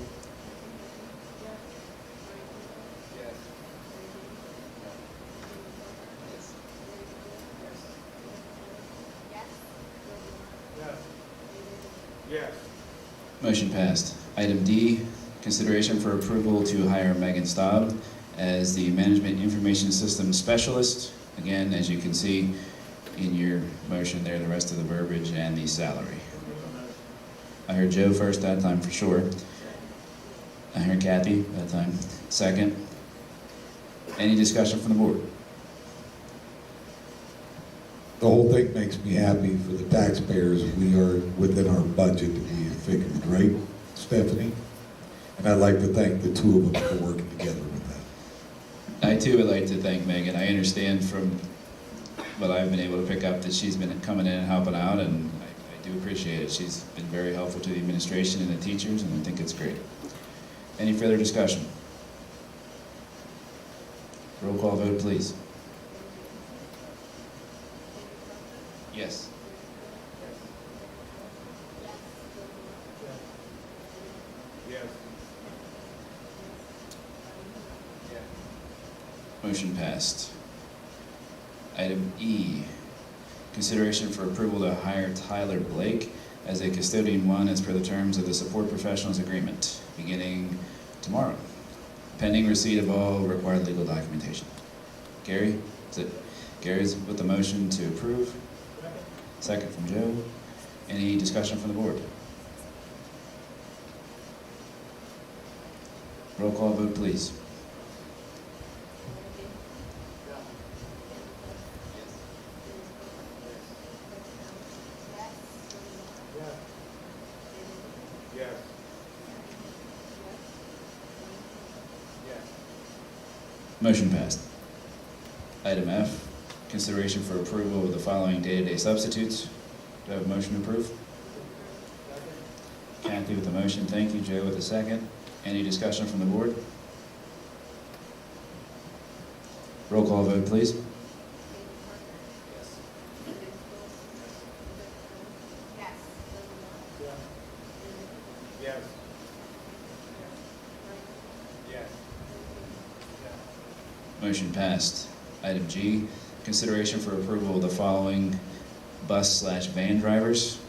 Yes. Motion passed. Item D, consideration for approval to hire Megan Staub as the Management Information Systems Specialist. Again, as you can see in your motion there, the rest of the verbiage and the salary. I heard Joe first that time for sure. I heard Kathy that time second. Any discussion from the board? The whole thing makes me happy for the taxpayers. We are within our budget to be figured, right, Stephanie? And I'd like to thank the two of them for working together with that. I too would like to thank Megan. I understand from what I've been able to pick up that she's been coming in and helping out, and I do appreciate it. She's been very helpful to the administration and the teachers, and I think it's great. Any further discussion? Roll call vote, please. Yes. Yes. Motion passed. Item E, consideration for approval to hire Tyler Blake as a custodian one as per the terms of the support professionals agreement, beginning tomorrow, pending receipt of all required legal documentation. Gary, is it Gary's with the motion to approve? Second from Joe. Any discussion from the board? Roll call vote, please. Yes. Motion passed. Item F, consideration for approval of the following day-to-day substitutes. Do I have a motion to approve? Kathy with the motion, thank you. Joe with the second. Any discussion from the board? Roll call vote, please. Yes. Yes. Motion passed. Item G, consideration for approval of the following bus/van drivers.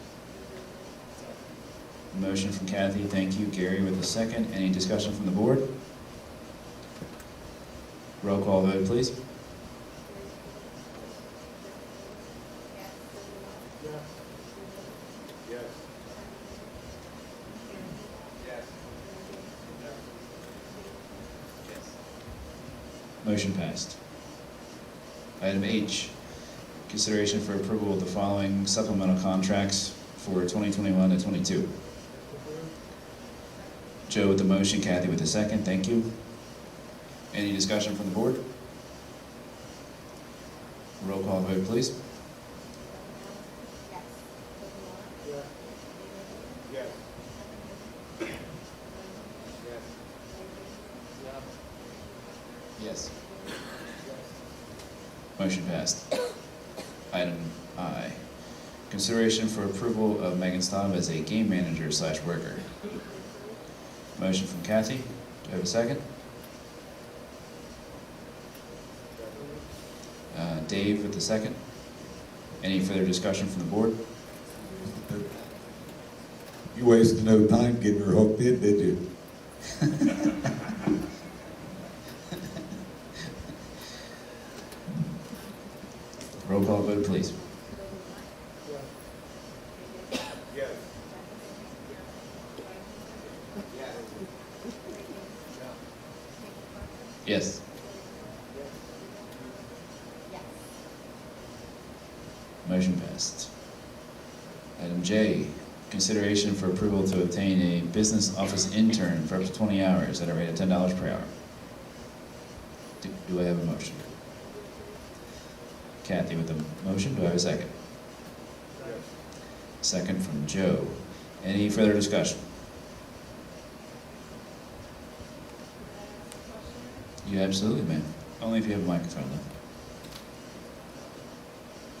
Motion from Kathy, thank you. Gary with the second. Any discussion from the board? Roll call vote, please. Yes. Motion passed. Item H, consideration for approval of the following supplemental contracts for 2021 to 22. Joe with the motion, Kathy with the second, thank you. Any discussion from the board? Roll call vote, please. Yes. Yes. Motion passed. Item I, consideration for approval of Megan Staub as a game manager/worker. Motion from Kathy. Do I have a second? Dave with the second. Any further discussion from the board? You wasted no time getting her hooked in, did you? Roll call vote, please. Yes. Motion passed. Item J, consideration for approval to obtain a business office intern for up to 20 hours at a rate of $10 per hour. Do I have a motion? Kathy with the motion, do I have a second? Second from Joe. Any further discussion? You absolutely, ma'am. Only if you have a microphone, though.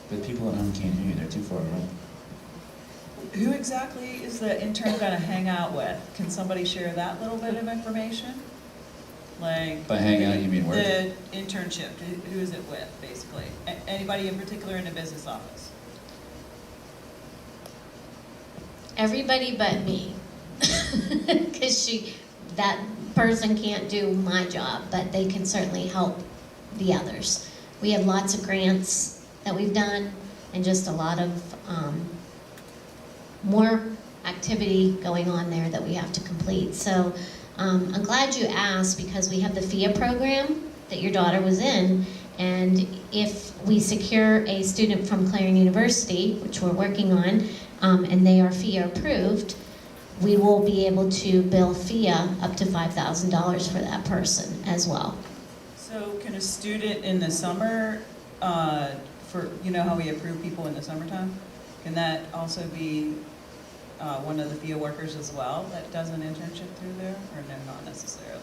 But people at home can't hear you, they're too far away. Who exactly is the intern gonna hang out with? Can somebody share that little bit of information? Like. By hang out, you mean work? The internship, who is it with, basically? Anybody in particular in the business office? Everybody but me. Because that person can't do my job, but they can certainly help the others. We have lots of grants that we've done and just a lot of more activity going on there that we have to complete. So I'm glad you asked, because we have the FIA program that your daughter was in, and if we secure a student from Clarion University, which we're working on, and they are FIA approved, we will be able to bill FIA up to $5,000 for that person as well. So can a student in the summer, you know how we approve people in the summertime? Can that also be one of the FIA workers as well that does an internship through there, or no, not necessarily?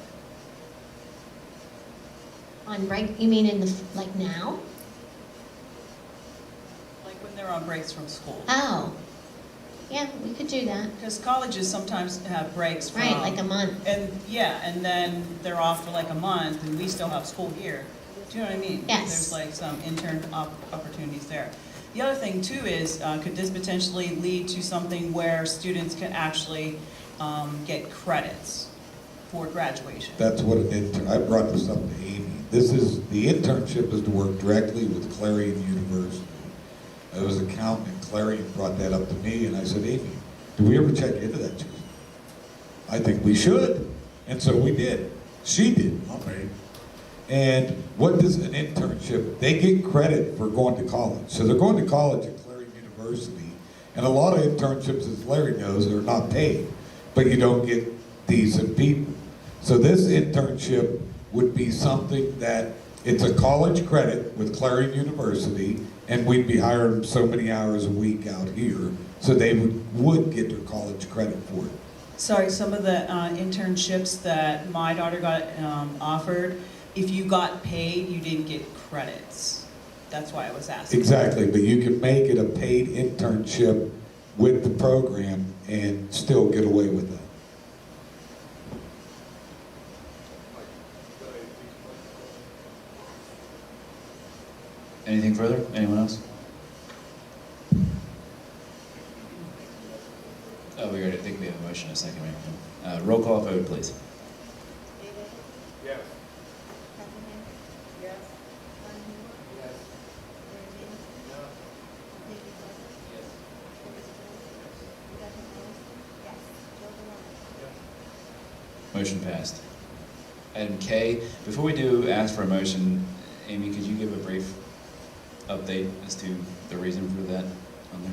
On break, you mean in the, like now? Like when they're on breaks from school? Oh, yeah, we could do that. Because colleges sometimes have breaks from. Right, like a month. And, yeah, and then they're off for like a month, and we still have school here. Do you know what I mean? Yes. There's like some intern opportunities there. The other thing too is, could this potentially lead to something where students can actually get credits for graduation? That's what an intern, I brought this up to Amy. The internship is to work directly with Clarion University. I was an accountant, and Clarion brought that up to me, and I said, Amy, do we ever check into that? She goes, I think we should. And so we did. She did, not me. And what does an internship, they get credit for going to college. So they're going to college at Clarion University, and a lot of internships, as Larry knows, are not paid, but you don't get decent people. So this internship would be something that, it's a college credit with Clarion University, and we'd be hiring so many hours a week out here, so they would get their college credit for it. Sorry, some of the internships that my daughter got offered, if you got paid, you didn't get credits. That's why I was asking. Exactly, but you can make it a paid internship with the program and still get away with that. Anything further? Anyone else? Oh, we already think we have a motion in a second. Right? Roll call vote, please. Yes. Motion passed. Item K, before we do ask for a motion, Amy, could you give a brief update as to the reason for that on there?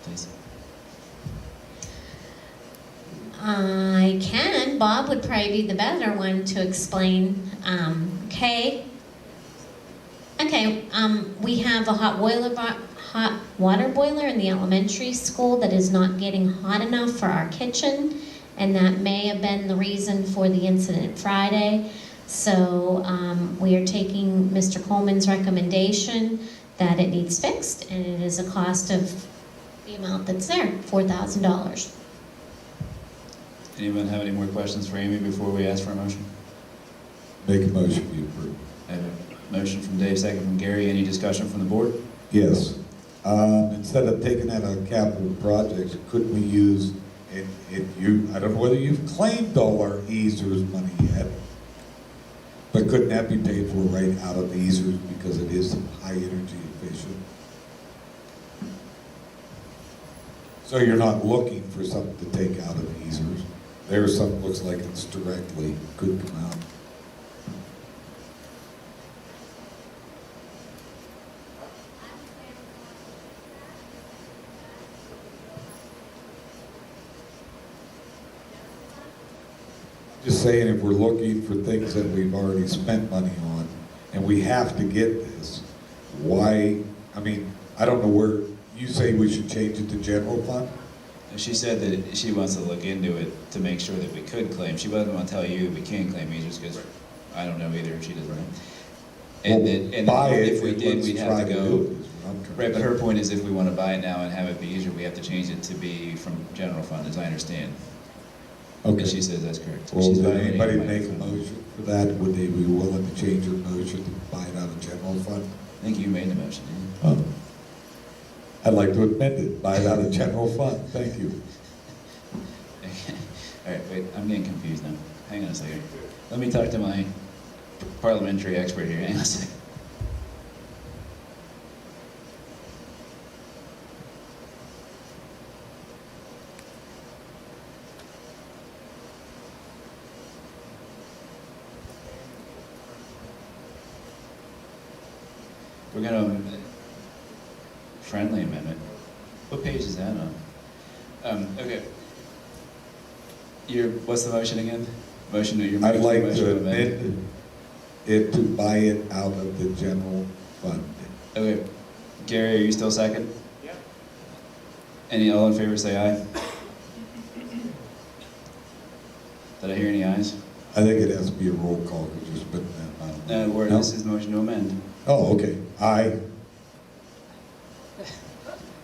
Please. I can. Bob would probably be the better one to explain. Okay. We have a hot water boiler in the elementary school that is not getting hot enough for our kitchen, and that may have been the reason for the incident Friday. So we are taking Mr. Coleman's recommendation that it needs fixed, and it is a cost of the amount that's there, $4,000. Anyone have any more questions for Amy before we ask for a motion? Make a motion, we approve. I have a motion from Dave, second from Gary. Any discussion from the board? Yes. Instead of taking that on capital projects, couldn't we use, I don't know whether you've claimed all our easers money yet, but couldn't that be paid for right out of the easers because it is high energy efficient? So you're not looking for something to take out of the easers. There's something looks like it's directly could come out. just saying, if we're looking for things that we've already spent money on, and we have to get this, why, I mean, I don't know where, you say we should change it to general fund? She said that she wants to look into it to make sure that we could claim. She wasn't going to tell you we can claim meters because I don't know either. She doesn't know. And buy it, if we and did, let's we'd have try to to go. do it, is what I'm trying Right, to but say. her point is if we want to buy it now and have it be easier, we have to change it to be from general fund, as I understand. Okay. And she says that's correct. Well, She's did violating anybody my- make a motion for that? Would they be willing to change their motion to buy it out of general fund? I think you made the motion, didn't you? Oh. I'd like to amend it, buy it out of general fund, thank you. All right, wait, I'm getting confused now. Hang on a second. Let me talk to my parliamentary expert here. Hang on a second. We're gonna, friendly amendment. What page is that on? Okay. What's the motion again? Motion that you're I'd making? like motion to amend it to buy it out of the general fund. Okay. Gary, are you still second? Yep. All in favor say aye. Did I hear any ayes? I think it has to be a roll call, because you're spending that amount. No, No? this is motion to amend. Oh, okay, aye.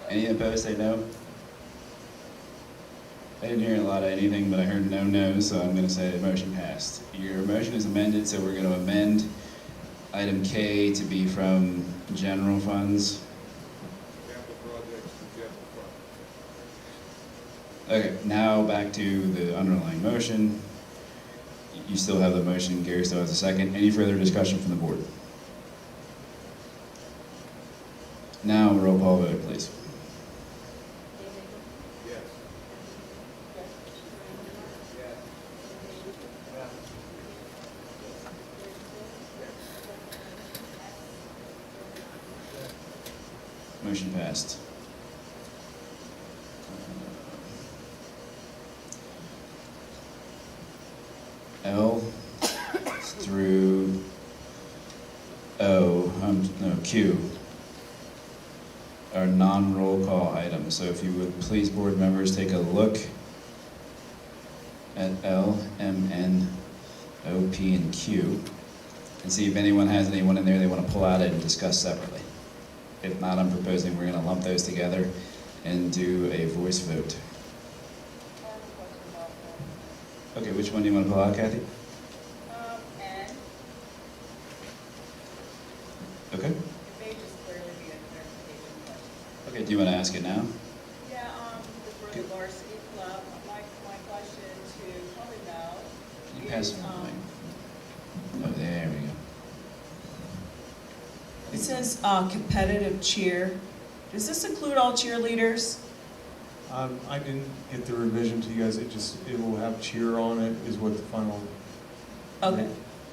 Any opposed say no? I didn't hear a lot of anything, but I heard no, so I'm going to say the motion passed. Your motion is amended, so we're going to amend item K to be from general funds. Capital projects to general fund. Okay, now back to the underlying motion. You still have the motion, Gary still has a second. Any further discussion from the board? Now, roll call vote, please. Yes. Motion passed. L through Q are non-roll call items. So if you would please, board members, take a look at L, M, N, O, P, and Q and see if anyone has anyone in there they want to pull out and discuss separately. If not, I'm proposing we're going to lump those together and do a voice vote. Okay, which one do you want to pull out, Kathy? And Okay. it may just clearly be a clarification question. Okay, do you want to ask it now? Yeah, for the varsity club, my question to probably Mel Can you pass is, it on the mic? Oh, there we go. It says competitive cheer. Does this include all cheerleaders? I didn't get the revision to you guys, it will have cheer on it, is what the final. Okay.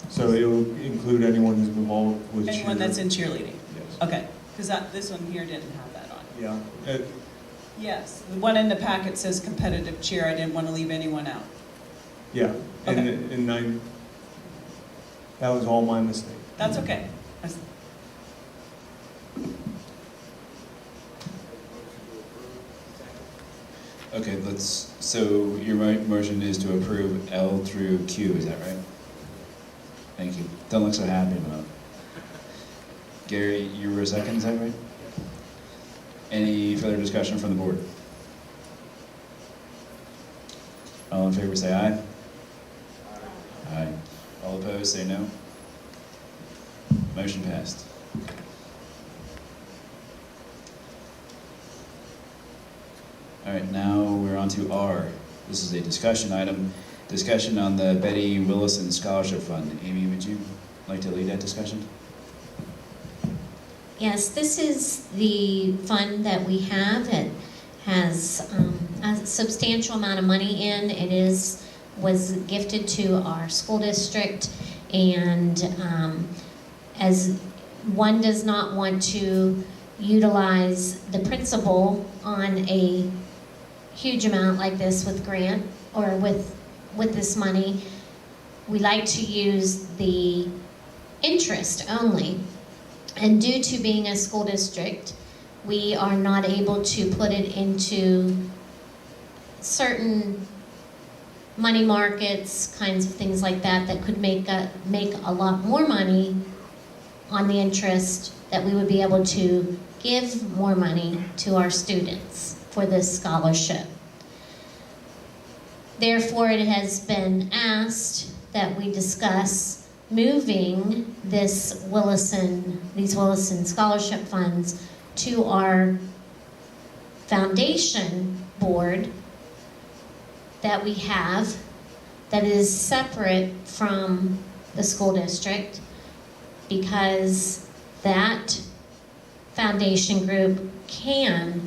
So it will include anyone who's involved with cheer. Anyone that's in cheerleading? Yes. Okay, because this one here didn't have that on. Yeah. Yes, the one in the packet says competitive cheer. I didn't want to leave anyone out. Yeah, Okay. and that was all my mistake. That's okay. Okay, so your motion is to approve L through Q, is that right? Thank you. Don't look so happy about it. Gary, you were a second, is that right? Any further discussion from the board? All in favor say aye. Aye. All opposed say no. Motion passed. All right, now we're on to R. This is a discussion item. Discussion on the Betty Willison Scholarship Fund. Amy, would you like to lead that discussion? Yes, this is the fund that we have. It has a substantial amount of money in. It was gifted to our school district, and as one does not want to utilize the principal on a huge amount like this with grant or with this money, we like to use the interest only. And due to being a school district, we are not able to put it into certain money markets, kinds of things like that, that could make a lot more money on the interest, that we would be able to give more money to our students for this scholarship. Therefore, it has been asked that we discuss moving these Willison scholarship funds to our foundation board that we have, that is separate from the school district, because that foundation group can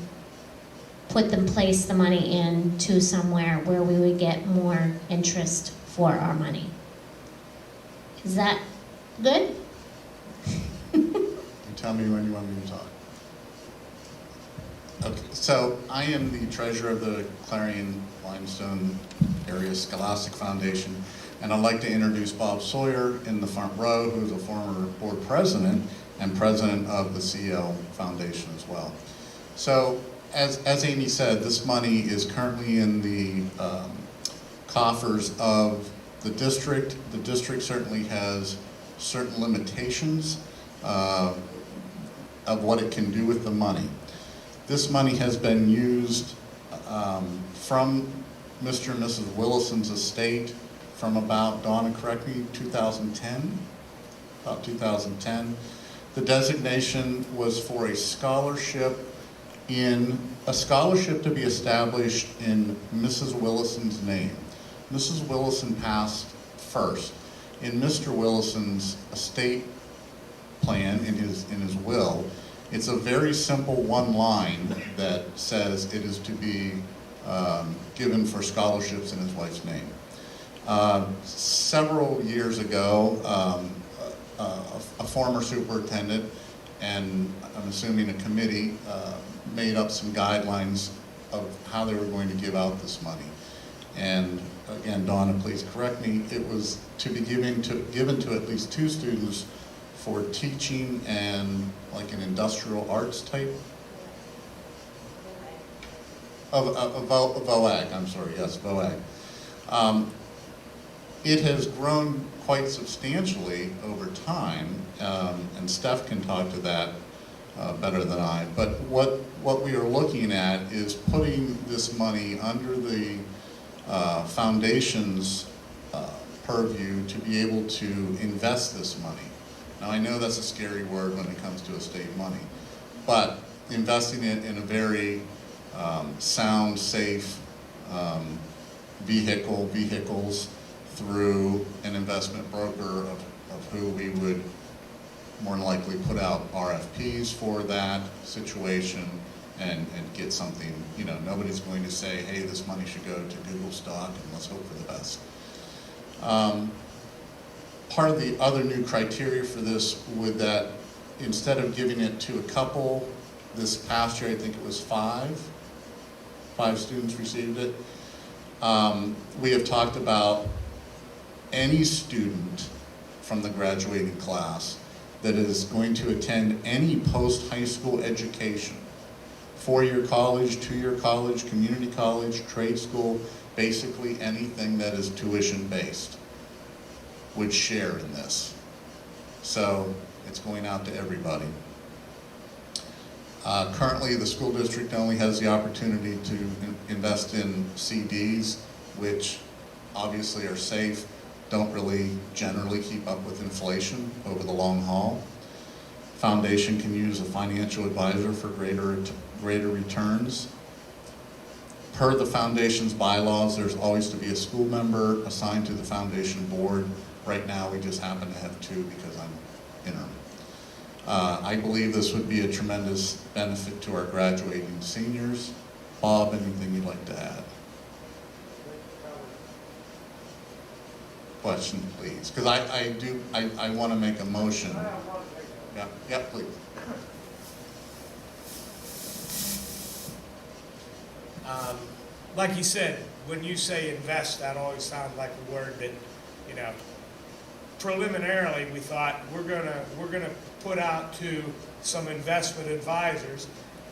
place the money into somewhere where we would get more interest for our money. Is that good? You tell me when you want me to talk. Okay, so I am the treasurer of the Clarion-Limestone Area Scholastic Foundation, and I'd like to introduce Bob Sawyer in the front row, who's a former board president and president of the CL Foundation as well. So, as Amy said, this money is currently in the coffers of the district. The district certainly has certain limitations of what it can do with the money. This money has been used from Mr. and Mrs. Willison's estate from about, Donna, correct me, 2010? About 2010. The designation was for a scholarship to be established in Mrs. Willison's name. Mrs. Willison passed first. In Mr. Willison's estate plan, in his will, it's a very simple one line that says it is to be given for scholarships in his wife's name. Several years ago, a former superintendent, and I'm assuming a committee, made up some guidelines of how they were going to give out this money. And again, Donna, please correct me, it was to be given to at least 2 students for teaching and like an industrial arts type of VOAG, I'm sorry, yes, VOAG. It has grown quite substantially over time, and Steph can talk to that better than I, but what we are looking at is putting this money under the foundation's purview to be able to invest this money. Now I know that's a scary word when it comes to estate money, but investing it in a very sound, safe vehicles through an investment broker of who we would more than likely put out RFPs for that situation and get something, you know, nobody's going to say, hey, this money should go to Google stock and let's hope for the best. Part of the other new criteria for this would that instead of giving it to a couple, this past year I think it was 5 students received it. We have talked about any student from the graduating class that is going to attend any post-high school education, 4-year college, 2-year college, community college, trade school, basically anything that is tuition-based would share in this. So it's going out to everybody. Currently, the school district only has the opportunity to invest in CDs, which obviously are safe, don't really generally keep up with inflation over the long haul. Foundation can use a financial advisor for greater returns. Per the foundation's bylaws, there's always to be a school member assigned to the foundation board. Right now, we just happen to have 2 because I'm interim. I believe this would be a tremendous benefit to our graduating seniors. Bob, anything you'd like to add? Question, please, because I want to make a motion. Yeah, please. Like you said, when you say invest, that always sounds like a word that You know, preliminarily, we thought we're gonna put out to some investment advisors.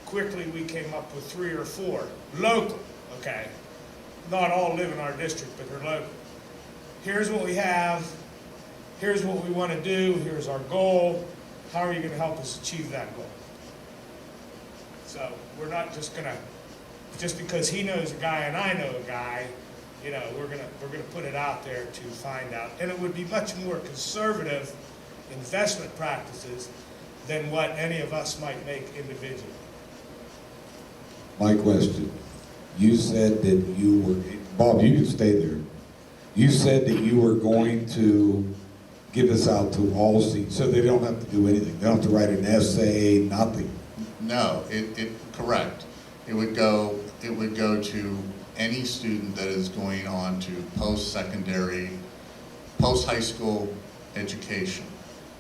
Quickly, we came up with 3 or 4 local. Okay, not all live in our district, but they're local. Here's what we have. Here's what we want to do. Here's our goal. How are you going to help us achieve that goal? So we're not just gonna, just because he knows a guy and I know a guy, you know, we're gonna put it out there to find out. And it would be much more conservative investment practices than what any of us might make individually. My question, you said that you were, Bob, you can stay there. You said that you were going to give this out to all seats, so they don't have to do anything. They don't have to write an essay, nothing. No, correct. It would go to any student that is going on to post-secondary, post-high school education.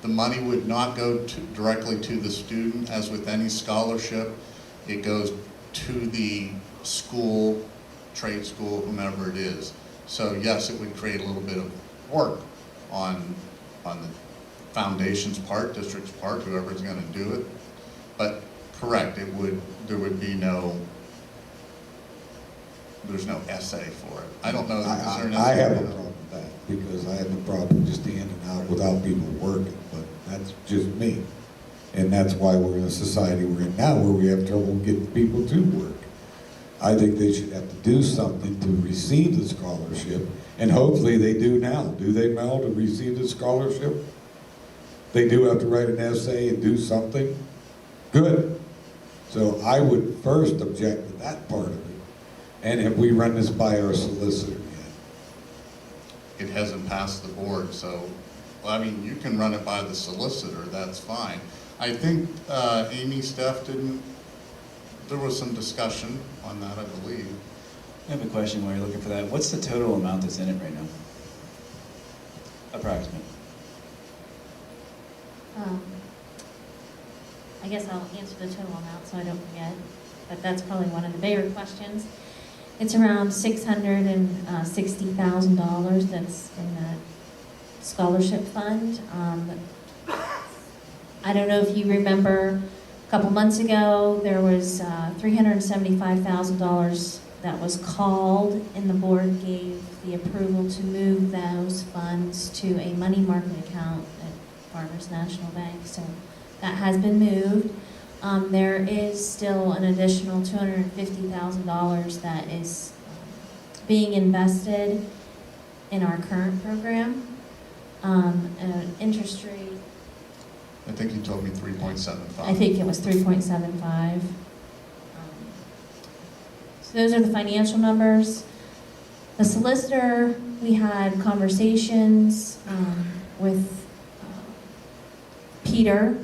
The money would not go directly to the student, as with any scholarship. It goes to the school, trade school, whomever it is. So yes, it would create a little bit of work on the foundation's part, district's part, whoever's going to do it. But correct, there would be there's no essay for it. I don't know. I have no problem with that, because I have no problem just handing out without people working, but that's just me. And that's why we're in a society we're in now, where we have trouble getting people to work. I think they should have to do something to receive the scholarship, and hopefully they do now. Do they, Mel, to receive the scholarship? They do have to write an essay and do something? Good. So I would first object to that part of it. And have we run this by our solicitor yet? It hasn't passed the board, so, well, I mean, you can run it by the solicitor, that's fine. I think Amy, Steph, there was some discussion on that, I believe. I have a question while you're looking for that. What's the total amount that's in it right now? Approximate. I guess I'll answer the total amount so I don't forget, but that's probably one of the bigger questions. It's around $660,000 that's in that scholarship fund. I don't know if you remember, a couple months ago, there was $375,000 that was called, and the board gave the approval to move those funds to a money market account at Farmers National Bank. So that has been moved. There is still an additional $250,000 that is being invested in our current program. An interest rate, I think you told me 3.75. I think it was 3.75. So those are the financial numbers. The solicitor, we had conversations with Peter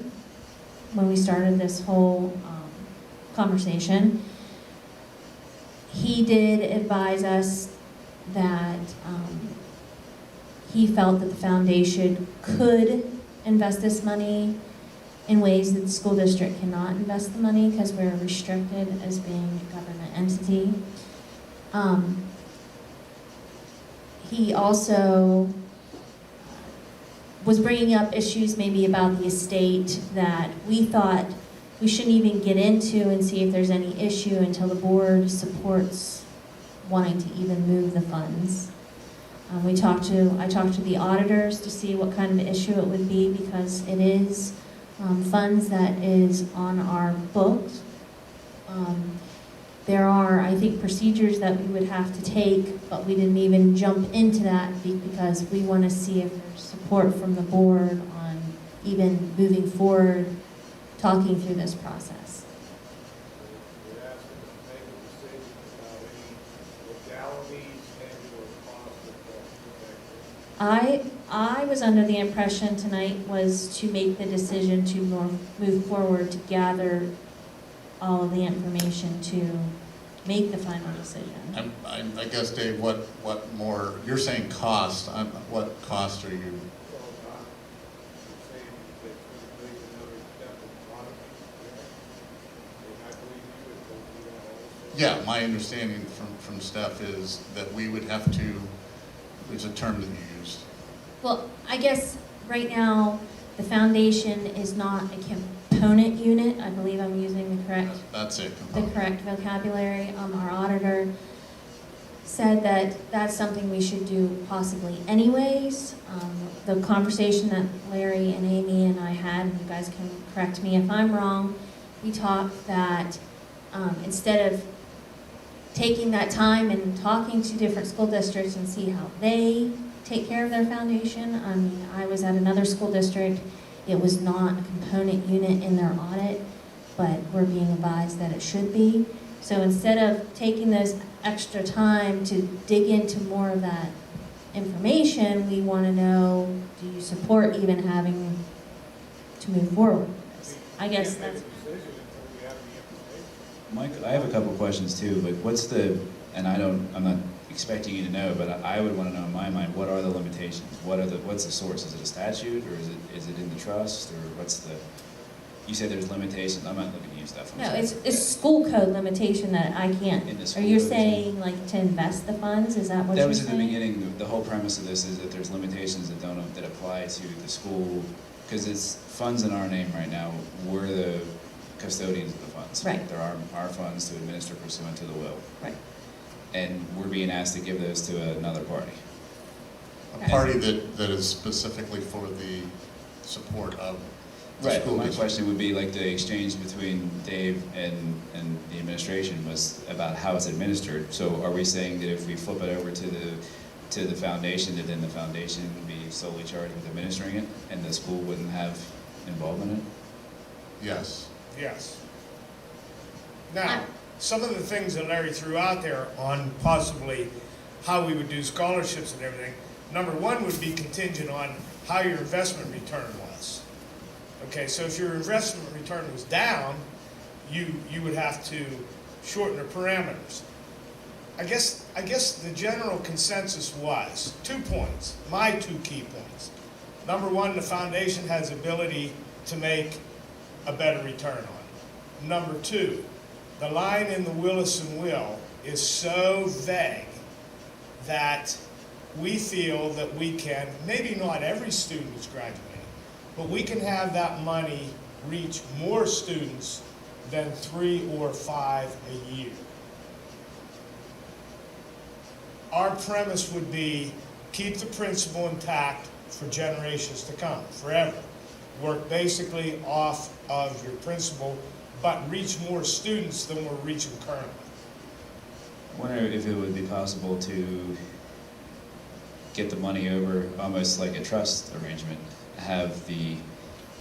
when we started this whole conversation. He did advise us that he felt that the foundation could invest this money in ways that the school district cannot invest the money because we're restricted as being a government entity. He also was bringing up issues maybe about the estate that we thought we shouldn't even get into and see if there's any issue until the board supports wanting to even move the funds. I talked to the auditors to see what kind of issue it would be, because it is funds that is on our books. There are, I think, procedures that we would have to take, but we didn't even jump into that because we want to see if there's support from the board on even moving forward, talking through this process. We're asking to make a decision about any legalities and or cost of I was under the impression tonight was to make the decision to move forward to gather all of the information to make the final decision. I guess, Dave, what more, you're saying cost, what cost are you? Yeah, my understanding from Steph is that we would have to, there's a term that you used, Well, I guess right now, the foundation is not a component unit. I believe I'm using the That's it. correct vocabulary. Our auditor said that that's something we should do possibly anyways. The conversation that Larry and Amy and I had, and you guys can correct me if I'm wrong, we talked that instead of taking that time and talking to different school districts and see how they take care of their foundation. I mean, I was at another school district. It was not a component unit in their audit, but we're being advised that it should be. So instead of taking those extra time to dig into more of that information, we want to know, do you support even having to move forward with this? I guess that's... Mike, I have a couple questions too. Like, what's the, and I'm not expecting you to know, but I would want to know in my mind, what are the limitations? What's the source? Is it a statute, or is it in the trust, or what's the? You said there's limitations. I'm not looking at you stuff. No, it's school code limitation that I can't. Are you saying like to invest the funds? Is that what you're saying? That was in the beginning. The whole premise of this is that there's limitations that apply to the school, because it's funds in our name right now. We're the custodians of the funds. Right. They're our funds to administer pursuant to the will. Right. And we're being asked to give those to another party. A party that is specifically for the support of the Right, school my district. question would be, like, the exchange between Dave and the administration was about how it's administered. So are we saying that if we flip it over to the foundation, that then the foundation would be solely charged with administering it, and the school wouldn't have involvement in it? Yes. Yes. Now, some of the things that Larry threw out there on possibly how we would do scholarships and everything, number one would be contingent on how your investment return was. Okay, so if your investment return was down, you would have to shorten the parameters. I guess the general consensus was 2 points, my 2 key points. Number one, the foundation has ability to make a better return on it. Number two, the line in the Willison will is so vague that we feel that we can, maybe not every student is graduating, but we can have that money reach more students than 3 or 5 a year. Our premise would be keep the principle intact for generations to come, forever. Work basically off of your principle, but reach more students than we're reaching currently. I wonder if it would be possible to get the money over almost like a trust arrangement, have the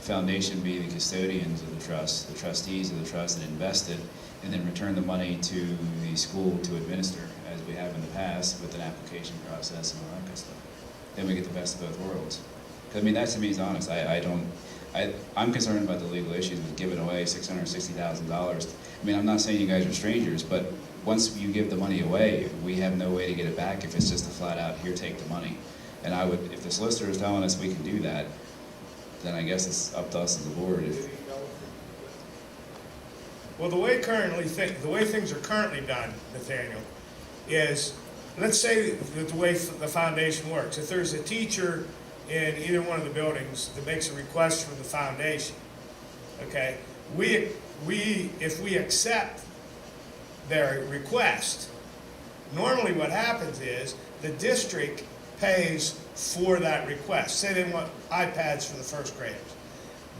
foundation be the custodians of the trust, the trustees of the trust that invest it, and then return the money to the school to administer, as we have in the past with an application process and all that good stuff. Then we get the best of both worlds. 'Cause, I mean, that to me is honest. I'm concerned about the legal issues with giving away $660,000. I mean, I'm not saying you guys are strangers, but once you give the money away, we have no way to get it back if it's just a flat out, here, take the money. And I would, if the solicitor is telling us we can do that, then I guess it's up to us as a board. Well, the way things are currently done, Nathaniel, is, let's say that the way the foundation works, if there's a teacher in either one of the buildings that makes a request from the foundation, okay, if we accept their request, normally what happens is the district pays for that request. Say they want iPads for the first graders.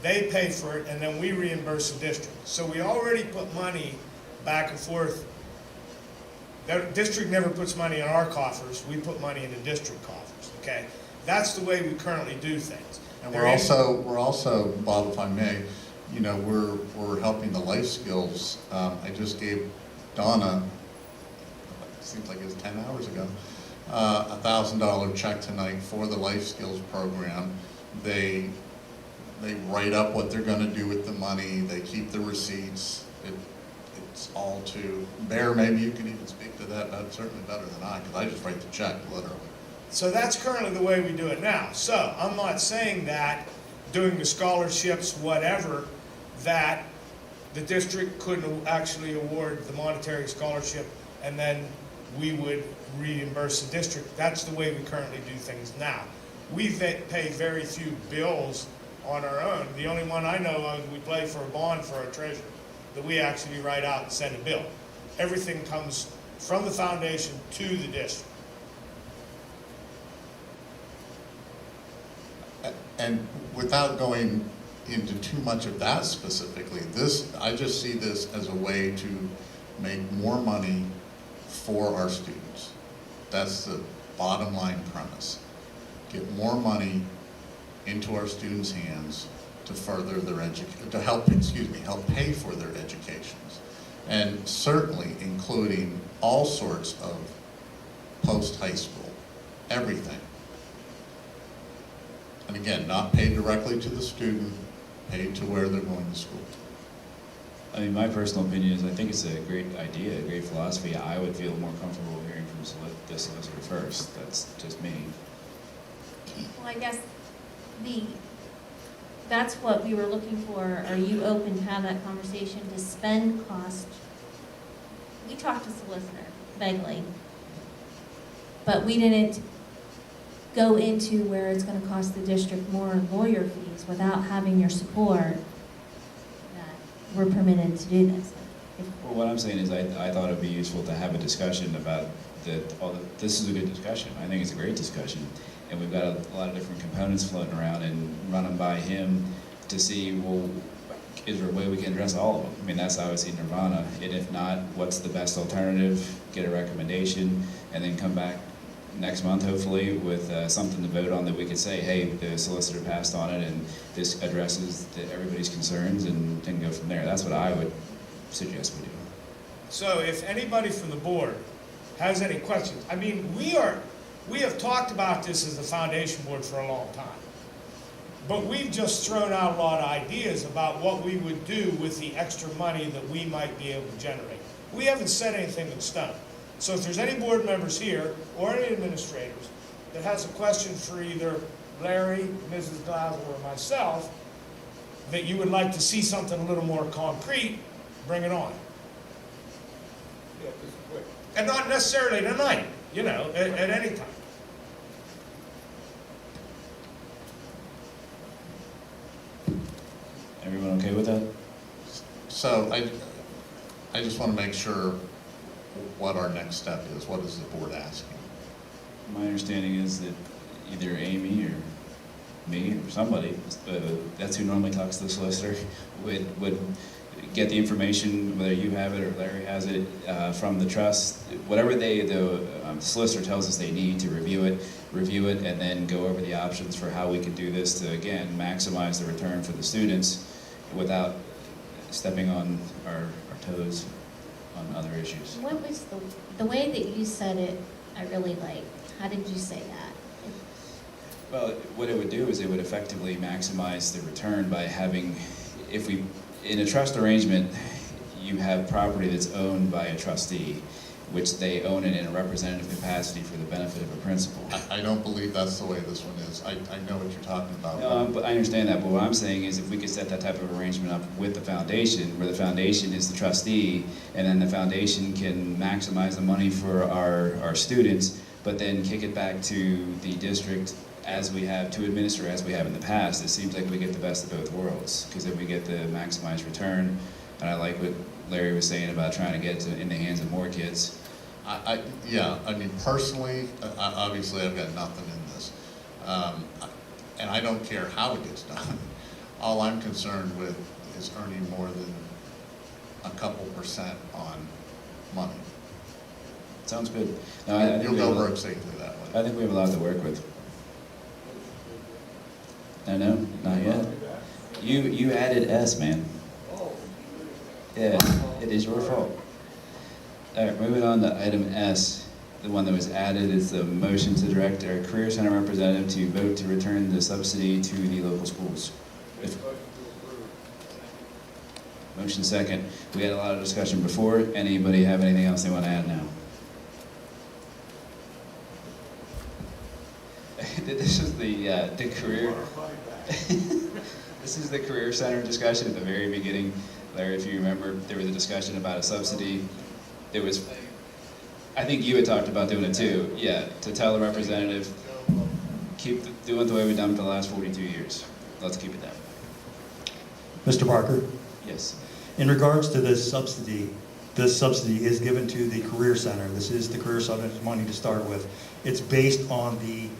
They pay for it, and then we reimburse the district. So we already put money back and forth. The district never puts money in our coffers. We put money in the district coffers, okay? That's the way we currently do things. And we're also, Bob, if I may, you know, we're helping the life skills. I just gave Donna, it seems like it was 10 hours ago, a $1,000 check tonight for the life skills program. They write up what they're going to do with the money. They keep the receipts. It's all to bear. Maybe you can even speak to that. That's certainly better than I, because I just write the check literally. So that's currently the way we do it now. So I'm not saying that doing the scholarships, whatever, that the district couldn't actually award the monetary scholarship and then we would reimburse the district. That's the way we currently do things now. we pay very few bills on our own. The only one I know of, we play for a bond for our treasurer, that we actually write out and send a bill. Everything comes from the foundation to the district. And without going into too much of that specifically, I just see this as a way to make more money for our students. That's the bottom line premise. Get more money into our students' hands to further their education, to help pay for their educations. And certainly including all sorts of post-high school, everything. And again, not paid directly to the student, paid to where they're going to school. I mean, my personal opinion is I think it's a great idea, a great philosophy. I would feel more comfortable hearing from the solicitor first. That's just me. Well, I guess that's what we were looking for. Are you open to have that conversation to spend cost? We talked to solicitor vaguely, but we didn't go into where it's going to cost the district more lawyer fees without having your support that we're permitted to do this. Well, what I'm saying is I thought it would be useful to have a discussion about this is a good discussion. I think it's a great discussion. And we've got a lot of different components floating around and run them by him to see, well, is there a way we can address all of them? I mean, that's obviously nirvana. And if not, what's the best alternative? Get a recommendation and then come back next month, hopefully, with something to vote on that we could say, hey, the solicitor passed on it and this addresses everybody's concerns, and then go from there. That's what I would suggest we do. So if anybody from the board has any questions, I mean, we have talked about this as the foundation board for a long time. But we've just thrown out a lot of ideas about what we would do with the extra money that we might be able to generate. We haven't set anything in stone. So if there's any board members here or any administrators that has a question for either Larry, Mrs. Glaser, or myself, that you would like to see something a little more concrete, bring it on. Yeah, just quick. And not necessarily tonight, you know, at any time. Everyone okay with that? So I just want to make sure what our next step is. What is the board asking? My understanding is that either Amy or me or somebody, that's who normally talks to the solicitor, would get the information, whether you have it or Larry has it, from the trust, whatever the solicitor tells us they need to review it, and then go over the options for how we can do this to, again, maximize the return for the students without stepping on our toes on other issues. What was the way that you said it, I really liked. How did you say that? Well, what it would do is it would effectively maximize the return by having, in a trust arrangement, you have property that's owned by a trustee, which they own it in a representative capacity for the benefit of a principal. I don't believe that's the way this one is. I know what you're talking about. No, but I understand that, but what I'm saying is if we could set that type of arrangement up with the foundation, where the foundation is the trustee, and then the foundation can maximize the money for our students, but then kick it back to the district as we have to administer as we have in the past, it seems like we get the best of both worlds, because then we get the maximized return. And I like what Larry was saying about trying to get it in the hands of more kids. Yeah, I mean, personally, obviously I've got nothing in this. And I don't care how it gets done. All I'm concerned with is earning more than a couple % on money. Sounds good. No, I think you'll go broke safely that way. I think we have a lot to work with. No, not yet. You added S, man. Yeah, it is your fault. All right, moving on to item S. The one that was added is the motion to direct our Career Center representative to vote to return the subsidy to the local schools. Motion second. We had a lot of discussion before. Anybody have anything else they want to add now? This is the career. This is the Career Center discussion at the very beginning. Larry, if you remember, there was a discussion about a subsidy. There was, I think you had talked about doing it too. Yeah, to tell the representative, keep doing it the way we've done for the last 42 years. Let's keep it that way. Mr. Parker, Yes. in regards to this subsidy is given to the Career Center. This is the Career Center's money to start with. It's based on the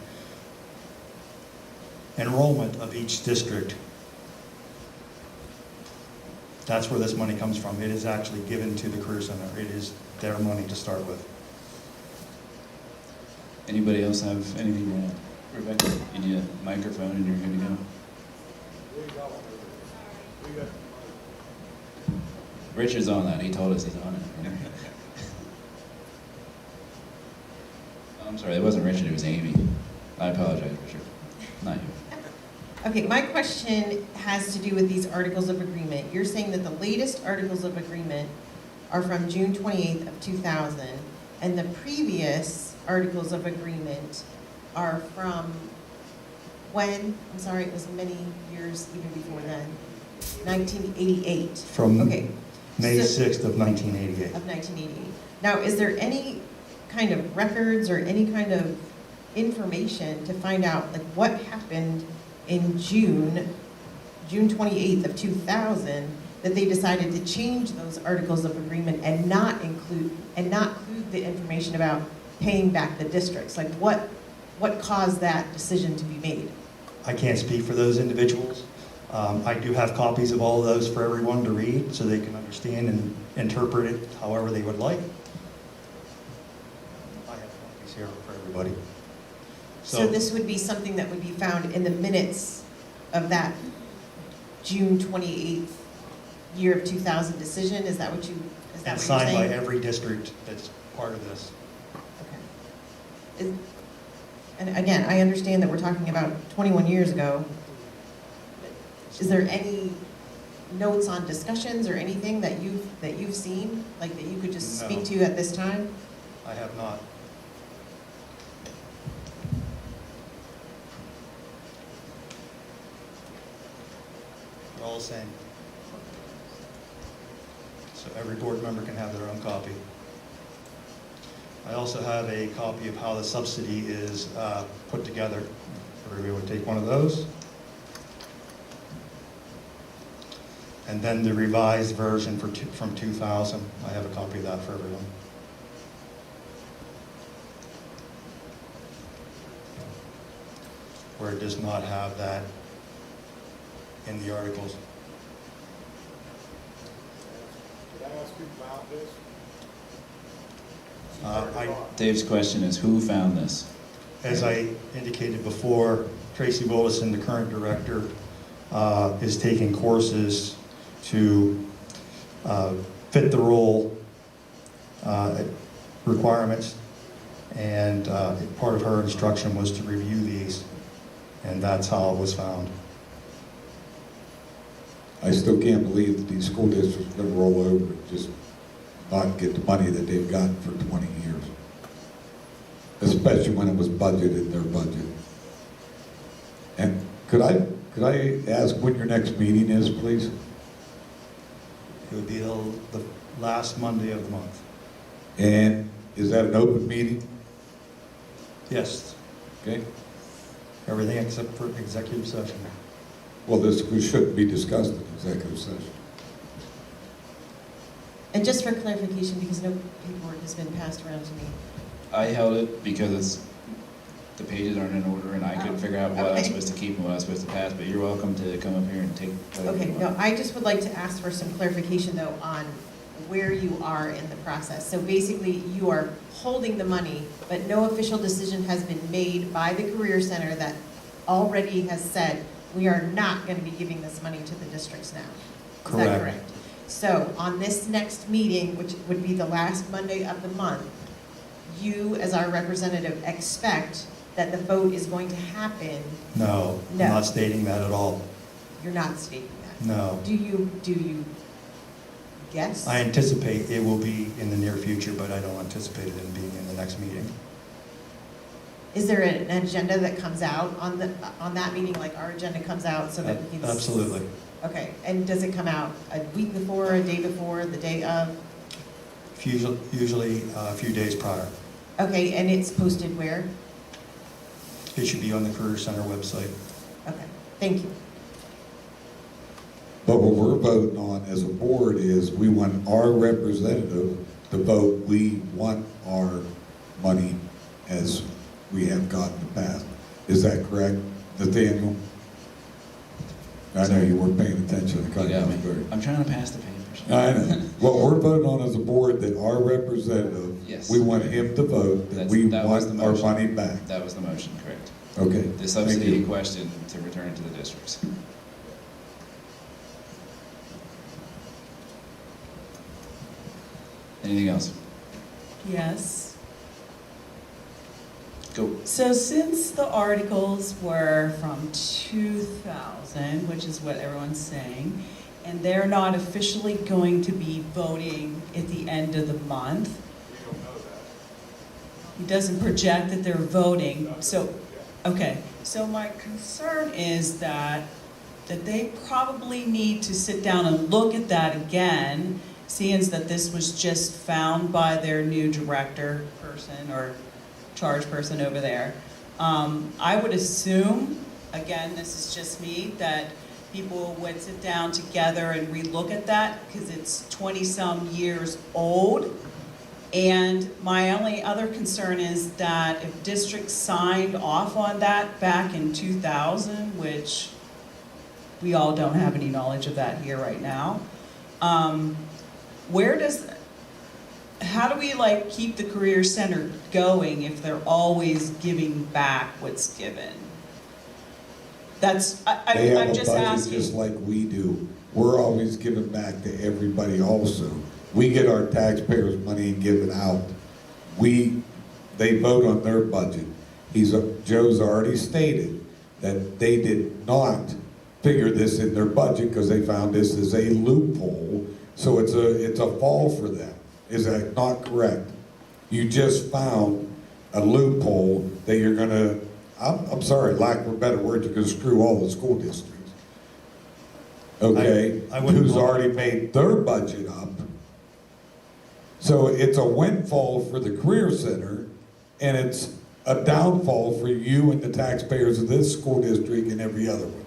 enrollment of each district. That's where this money comes from. It is actually given to the Career Center. It is their money to start with. Anybody else have anything to add? Rebecca, you need a microphone and you're good to go. Richard's on that. He told us he's on it. I'm sorry, it wasn't Richard, it was Amy. I apologize, Richard. Not you. Okay, my question has to do with these articles of agreement. You're saying that the latest articles of agreement are from June 28th of 2000, and the previous articles of agreement are from when? I'm sorry, it was many years even before then. 1988. From okay. May 6th of 1988. Of 1988. Now, is there any kind of records or any kind of information to find out like what happened in June 28th of 2000 that they decided to change those articles of agreement and not include the information about paying back the districts? Like what caused that decision to be made? I can't speak for those individuals. I do have copies of all of those for everyone to read so they can understand and interpret it however they would like. I have copies here for everybody. So this would be something that would be found in the minutes of that June 28th year of 2000 decision? Is that what you're saying? Signed by every district that's part of this. Okay. And again, I understand that we're talking about 21 years ago. Is there any notes on discussions or anything that you've seen, like that you could just speak to at this time? I have not. They're all the same. So every board member can have their own copy. I also have a copy of how the subsidy is put together. Everybody would take one of those. And then the revised version from 2000. I have a copy of that for everyone. Where it does not have that in the articles. Could I ask you about this? Dave's question is, who found this? As I indicated before, Tracy Willison, the current director, is taking courses to fit the role requirements, and part of her instruction was to review these, and that's how it was found. I still can't believe that these school districts are going to roll over and just not get the money that they've gotten for 20 years. Especially when it was budgeted in their budget. And could I ask when your next meeting is, please? It would be the last Monday of the month. And is that an open meeting? Yes. Okay. Everything except for executive session. Well, this shouldn't be discussed in executive session. And just for clarification, because no paperwork has been passed around to me. I held it because the pages aren't in order and I couldn't figure out what I was supposed to keep and what I was supposed to pass, but you're welcome to come up here and take whatever Okay, you want. no, I just would like to ask for some clarification though on where you are in the process. So basically, you are holding the money, but no official decision has been made by the Career Center that already has said, we are not going to be giving this money to the districts now. Is that correct? So on this next meeting, which would be the last Monday of the month, you as our representative expect that the vote is going to happen? No, I'm not stating that at all. You're not stating that? No. Do you guess? I anticipate it will be in the near future, but I don't anticipate it in being in the next meeting. Is there an agenda that comes out on that meeting, like our agenda comes out so that we can? Absolutely. Okay, and does it come out a week before, a day before, the day of? Usually a few days prior. Okay, and it's posted where? It should be on the Career Center website. Okay, thank you. But what we're voting on as a board is we want our representative to vote, we want our money as we have gotten in the past. Is that correct, Nathaniel? I know you weren't paying attention. I'm trying to pass the papers. I know. What we're voting on as a board, that our representative, Yes. we want him to vote, that we That was want the our motion. money back. That was the motion, correct. Okay. The thank subsidy you. in question to return to the districts. Anything else? Yes. Go. So since the articles were from 2000, which is what everyone's saying, and they're not officially going to be voting at the end of the month, We don't know that. it doesn't project that they're voting. So, okay. So my concern is that they probably need to sit down and look at that again, seeing that this was just found by their new director person or charge person over there. I would assume, again, this is just me, that people would sit down together and relook at that because it's 20-some years old. And my only other concern is that if districts signed off on that back in 2000, which we all don't have any knowledge of that here right now, how do we like keep the Career Center going if they're always giving back what's given? That's, They have I'm a just budget asking. just like we do. We're always giving back to everybody also. We get our taxpayers' money and give it out. They vote on their budget. Joe's already stated that they did not figure this in their budget because they found this as a loophole. So it's a fall for them. Is that not correct? You just found a loophole that you're gonna, I'm sorry, lack of a better word, you're gonna screw all the school districts. Okay, I wouldn't who's call it- already made their budget up. So it's a windfall for the Career Center, and it's a downfall for you and the taxpayers of this school district and every other one.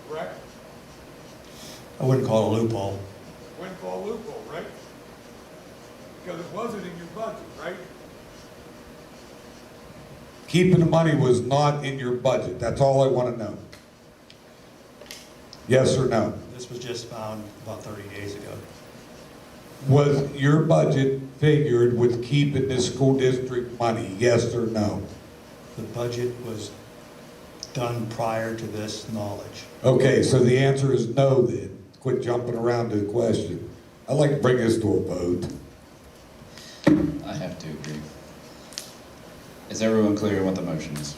Correct? I wouldn't call it a loophole. Windfall loophole, right? Because it wasn't in your budget, right? Keeping the money was not in your budget. That's all I want to know. Yes or no? This was just found about 30 days ago. Was your budget figured with keeping this school district money? Yes or no? The budget was done prior to this knowledge. Okay, so the answer is no then. Quit jumping around to the question. I'd like to bring this to a vote. I have to agree. Is everyone clear on what the motion is?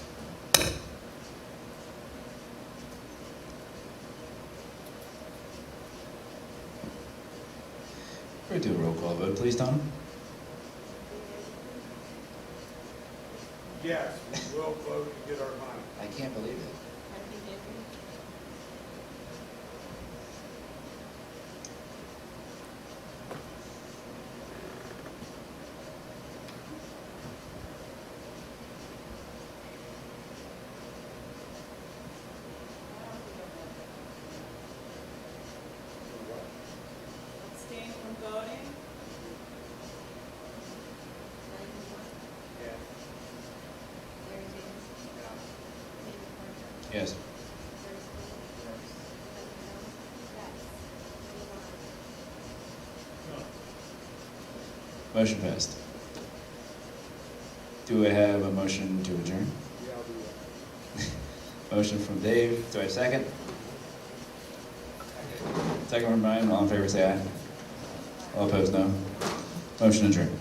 We're going to do a roll call vote, please, Tom. Yes, we will vote to get our money. I can't believe it. Abstain from voting? Yes. Motion passed. Do I have a motion to adjourn? Yeah, I'll do that. Motion from Dave. Do I have a second? Second from Brian. All in favor say aye. All opposed, no. Motion adjourned.